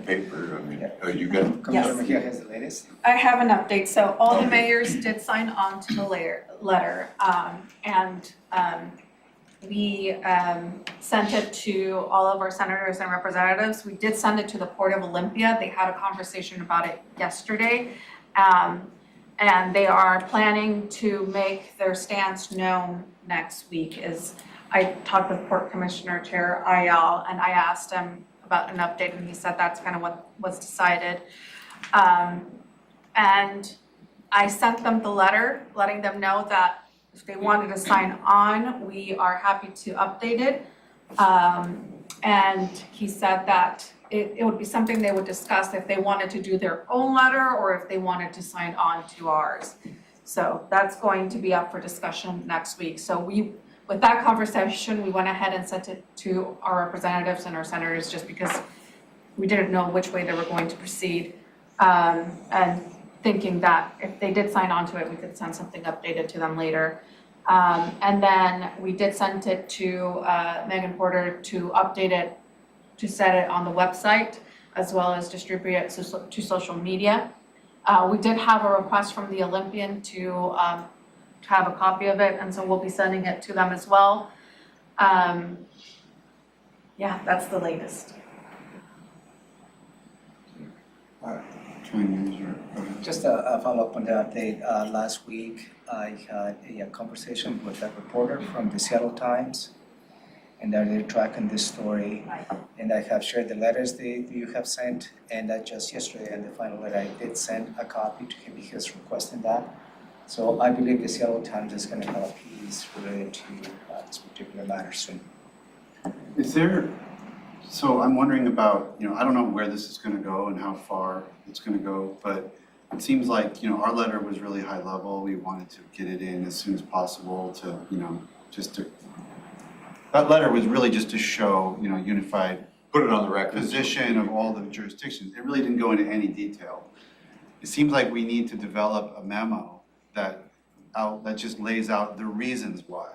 paper, I mean, you got? Commissioner Mejia has the latest. I have an update. So all the mayors did sign on to the letter, and we sent it to all of our senators and representatives. We did send it to the Port of Olympia. They had a conversation about it yesterday. And they are planning to make their stance known next week. I talked with Port Commissioner Chair Ayal, and I asked him about an update, and he said that's kind of what was decided. And I sent them the letter, letting them know that if they wanted to sign on, we are happy to update it. And he said that it would be something they would discuss if they wanted to do their own letter or if they wanted to sign on to ours. So that's going to be up for discussion next week. So with that conversation, we went ahead and sent it to our representatives and our senators just because we didn't know which way they were going to proceed. And thinking that if they did sign on to it, we could send something updated to them later. And then we did send it to Megan Porter to update it, to set it on the website, as well as distribute it to social media. We did have a request from the Olympian to have a copy of it, and so we'll be sending it to them as well. Yeah, that's the latest. Just a follow-up on the update. Last week, I had a conversation with a reporter from the Seattle Times, and they're tracking this story. And I have shared the letters that you have sent, and that just yesterday in the final letter, I did send a copy to him. He was requesting that. So I believe the Seattle Times is going to have a piece related to this particular matter soon. So I'm wondering about, I don't know where this is gonna go and how far it's gonna go, but it seems like, our letter was really high level. We wanted to get it in as soon as possible to, that letter was really just to show, unified. Put it on the record. Position of all the jurisdictions. It really didn't go into any detail. It seems like we need to develop a memo that just lays out the reasons why,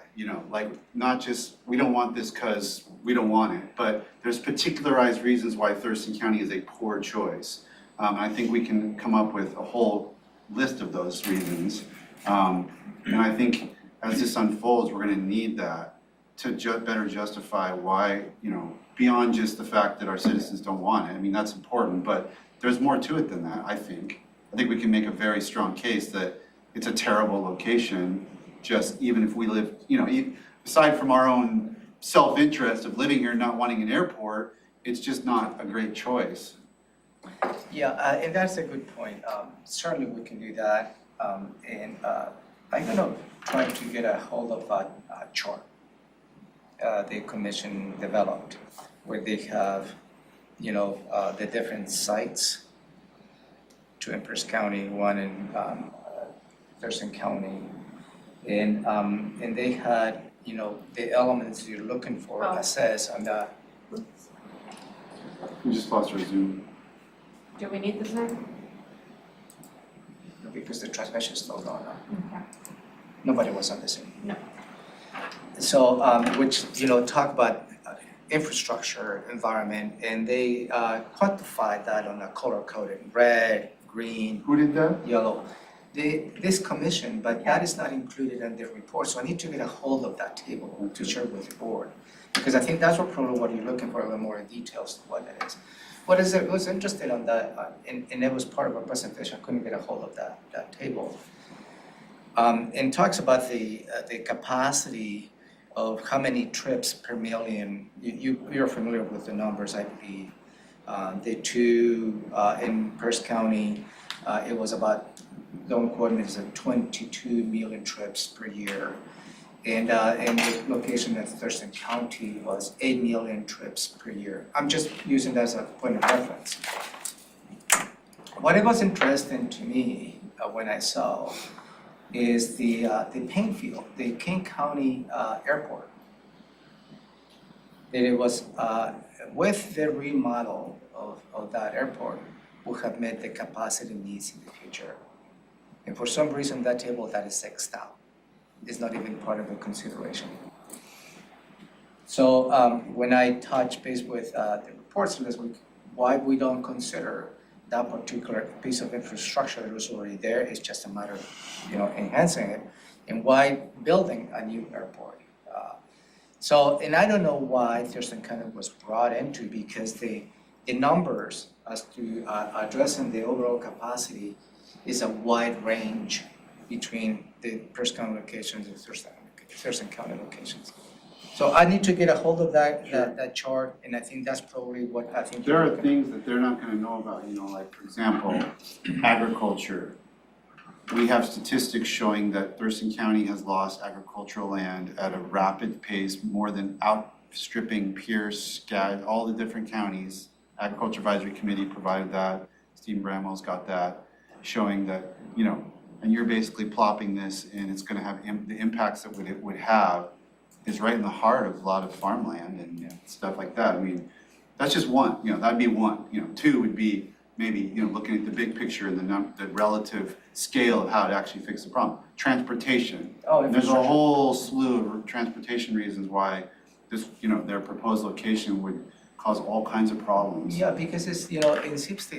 not just, we don't want this because we don't want it, but there's particularized reasons why Thurston County is a poor choice. I think we can come up with a whole list of those reasons. And I think as this unfolds, we're gonna need that to better justify why, beyond just the fact that our citizens don't want it. I mean, that's important, but there's more to it than that, I think. I think we can make a very strong case that it's a terrible location, just even if we live, aside from our own self-interest of living here and not wanting an airport, it's just not a great choice. Yeah, and that's a good point. Certainly we can do that. And I'm gonna try to get a hold of a chart the commission developed where they have, the different sites to Empress County, one in Thurston County. And they had, the elements you're looking for assessed on the. We just lost our Zoom. Do we need the Zoom? Because the transmission is still going on. Okay. Nobody was on the Zoom. No. So, which, talk about infrastructure, environment, and they quantified that on a color coded, red, green. Who did that? Yellow. This commission, but that is not included in the report, so I need to get a hold of that table to share with the board. Because I think that's probably what you're looking for, a little more details of what it is. I was interested on that, and it was part of our presentation, I couldn't get a hold of that table. And talks about the capacity of how many trips per million. You're familiar with the numbers, I believe. The two in Pierce County, it was about, don't quote me, it's 22 million trips per year. And the location at Thurston County was 8 million trips per year. I'm just using that as a point of reference. What it was interesting to me when I saw is the Painfield, the King County Airport. that it was, with the remodel of that airport, would have met the capacity needs in the future. And for some reason, that table that is Xed out. It's not even part of the consideration. So when I touch base with the reports this week, why we don't consider that particular piece of infrastructure that was already there, it's just a matter of, enhancing it, and why building a new airport. And I don't know why Thurston kind of was brought into, because the numbers as to addressing the overall capacity is a wide range between the Pierce County locations and Thurston County locations. So I need to get a hold of that chart, and I think that's probably what I think. There are things that they're not gonna know about, like, for example, agriculture. We have statistics showing that Thurston County has lost agricultural land at a rapid pace, more than outstripping Pierce, SCAD, all the different counties. Agriculture Advisory Committee provided that, Steve Bramwell's got that, showing that, and you're basically plopping this, and it's gonna have, the impacts that it would have is right in the heart of a lot of farmland and stuff like that. I mean, that's just one, that'd be one. Two would be maybe, looking at the big picture and the relative scale of how to actually fix the problem. Transportation. And there's a whole slew of transportation reasons why this, their proposed location would cause all kinds of problems. Yeah, because it's, it seems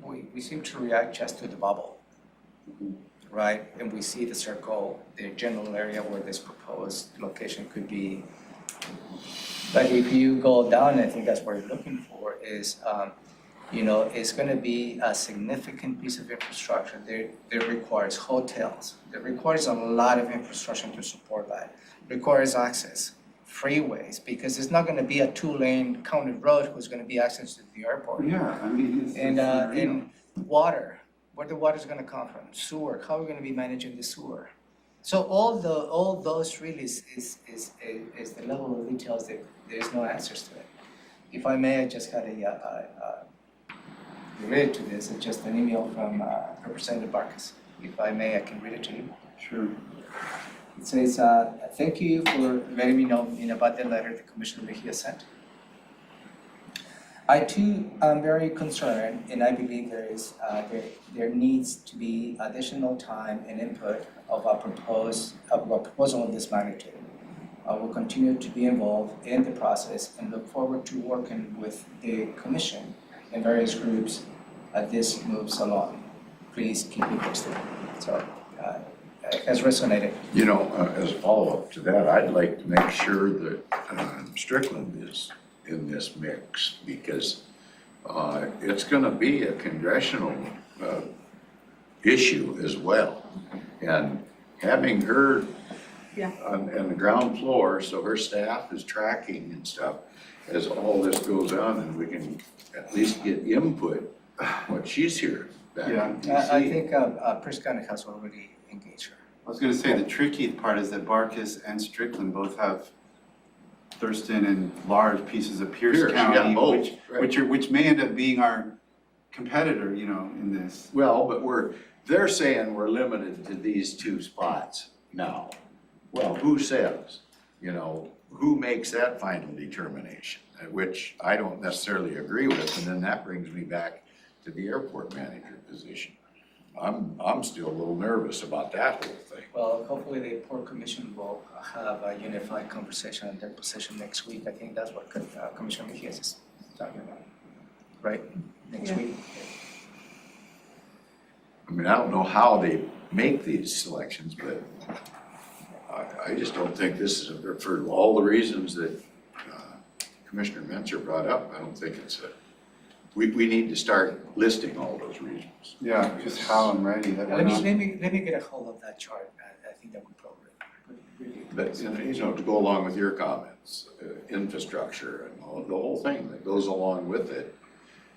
we seem to react just to the bubble, right? And we see the circle, the general area where this proposed location could be. But if you go down, I think that's what you're looking for is, it's gonna be a significant piece of infrastructure. That requires hotels, that requires a lot of infrastructure to support that. Requires access, freeways, because it's not gonna be a 2-lane county road who's gonna be access to the airport. Yeah, I mean, And water, where the water's gonna come from, sewer, how are we gonna be managing the sewer? So all those really is the level of details that there's no answers to it. If I may, I just had related to this, it's just an email from Representative Barkas. If I may, I can read it to you. Sure. It says, thank you for letting me know about the letter the Commissioner Mejia sent. I too am very concerned, and I believe there needs to be additional time and input of a proposal of this magnitude. I will continue to be involved in the process and look forward to working with the Commission and various groups as this moves along. Please keep me posted. So it has resonated. As a follow-up to that, I'd like to make sure that Strickland is in this mix, because it's gonna be a congressional issue as well. And having her on the ground floor, so her staff is tracking and stuff, as all this goes on, and we can at least get input, what she's here back in DC. I think Pierce County has already engaged her. I was gonna say, the tricky part is that Barkas and Strickland both have Thurston and large pieces of Pierce County, which may end up being our competitor, in this. Well, but they're saying we're limited to these 2 spots now. Well, who says? Who makes that final determination? Which I don't necessarily agree with, and then that brings me back to the airport manager position. I'm still a little nervous about that whole thing. Well, hopefully the Port Commission will have a unified conversation on their position next week. I think that's what Commissioner Mejia is talking about, right? Next week. I mean, I don't know how they make these selections, but I just don't think this is, for all the reasons that Commissioner Menzer brought up, I don't think it's we need to start listing all those reasons. Yeah, just how I'm ready. Let me get a hold of that chart. I think that would probably. But, to go along with your comments, infrastructure and the whole thing that goes along with it.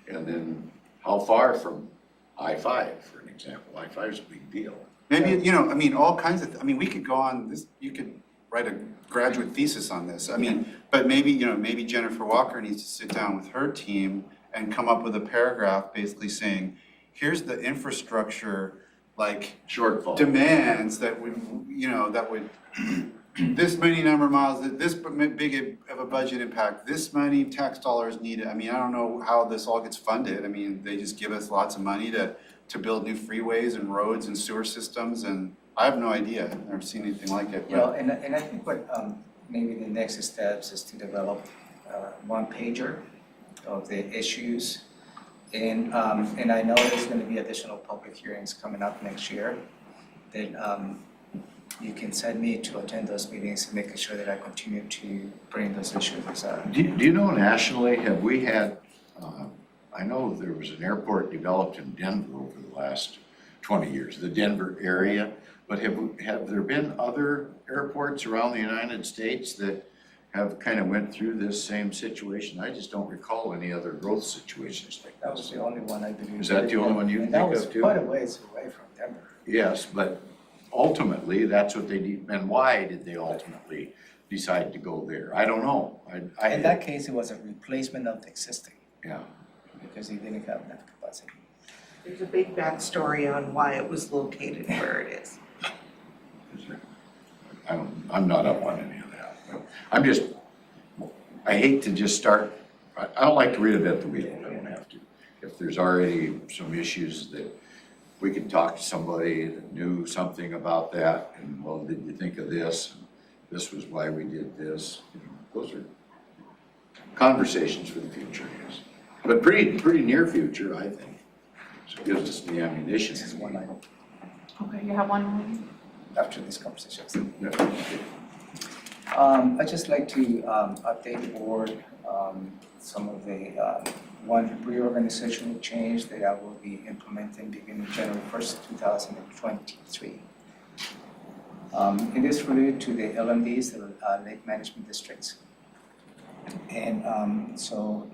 And then how far from I-5, for an example. I-5 is a big deal. Maybe, all kinds of, we could go on this, you could write a graduate thesis on this. But maybe Jennifer Walker needs to sit down with her team and come up with a paragraph basically saying, here's the infrastructure, shortfall demands that would this many number of miles, this big of a budget impact, this many tax dollars needed. I mean, I don't know how this all gets funded. I mean, they just give us lots of money to build new freeways and roads and sewer systems, and I have no idea. I've never seen anything like it. You know, and I think what maybe the next steps is to develop one pager of the issues. And I know there's gonna be additional public hearings coming up next year. That you can send me to attend those meetings and making sure that I continue to bring those issues. Do you know nationally, have we had, I know there was an airport developed in Denver over the last 20 years, the Denver area, but have there been other airports around the United States that have kind of went through this same situation? I just don't recall any other growth situations like That was this. the only one I believe. Is that the only one you can And think of that too? was quite a ways away from Denver. Yes, but ultimately, that's what they did, and why did they ultimately decide to go there? I don't know. In that case, it was a replacement of the existing. Yeah. Because they didn't have enough capacity. There's a big backstory on why it was located where it is. I'm not up on any of that. I'm just, I hate to just start, I don't like to reinvent the wheel, I don't have to. If there's already some issues that we could talk to somebody that knew something about that, and well, did you think of this? This was why we did this. You know, those are conversations for the future, I guess. But pretty near future, I think. So it gives us the ammunition. This is one item Okay, you have one? after this conversation. Yeah. I'd just like to update the board, some of the, one reorganizational change that I will be implementing beginning January 1st, 2023. It is related to the LMDs, the Lake Management Districts. And so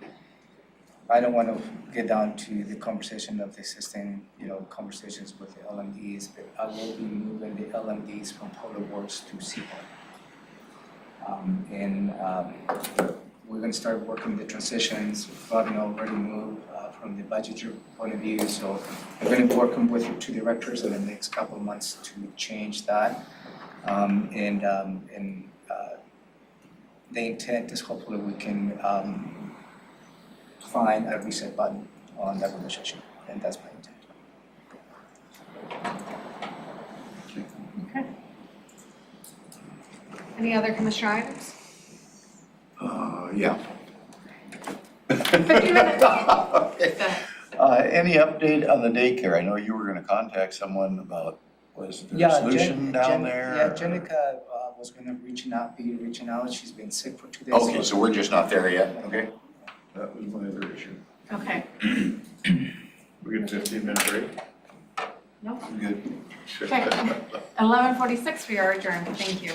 I don't want to get down to the conversation of the existing, conversations with the LMDs, but I will be moving the LMDs from Public Works to Seaport. We're going to start working the transitions. Robin already moved from the budgetary point of view, so we're going to be working with the two directors in the next couple of months to change that. The intent is hopefully we can find a reset button on that relationship, and that's my intent. Okay. Any other commissioner items? Yeah. Okay. Any update on the daycare? I know you were gonna contact someone about, was there a solution down there? Yeah, Jenica was gonna be reaching out. She's been sick for 2 days. Okay, so we're just not there yet, okay? That was my other issue. Okay. We get a 15-minute break? Nope. Good. Okay. 11:46, we are adjourned. Thank you.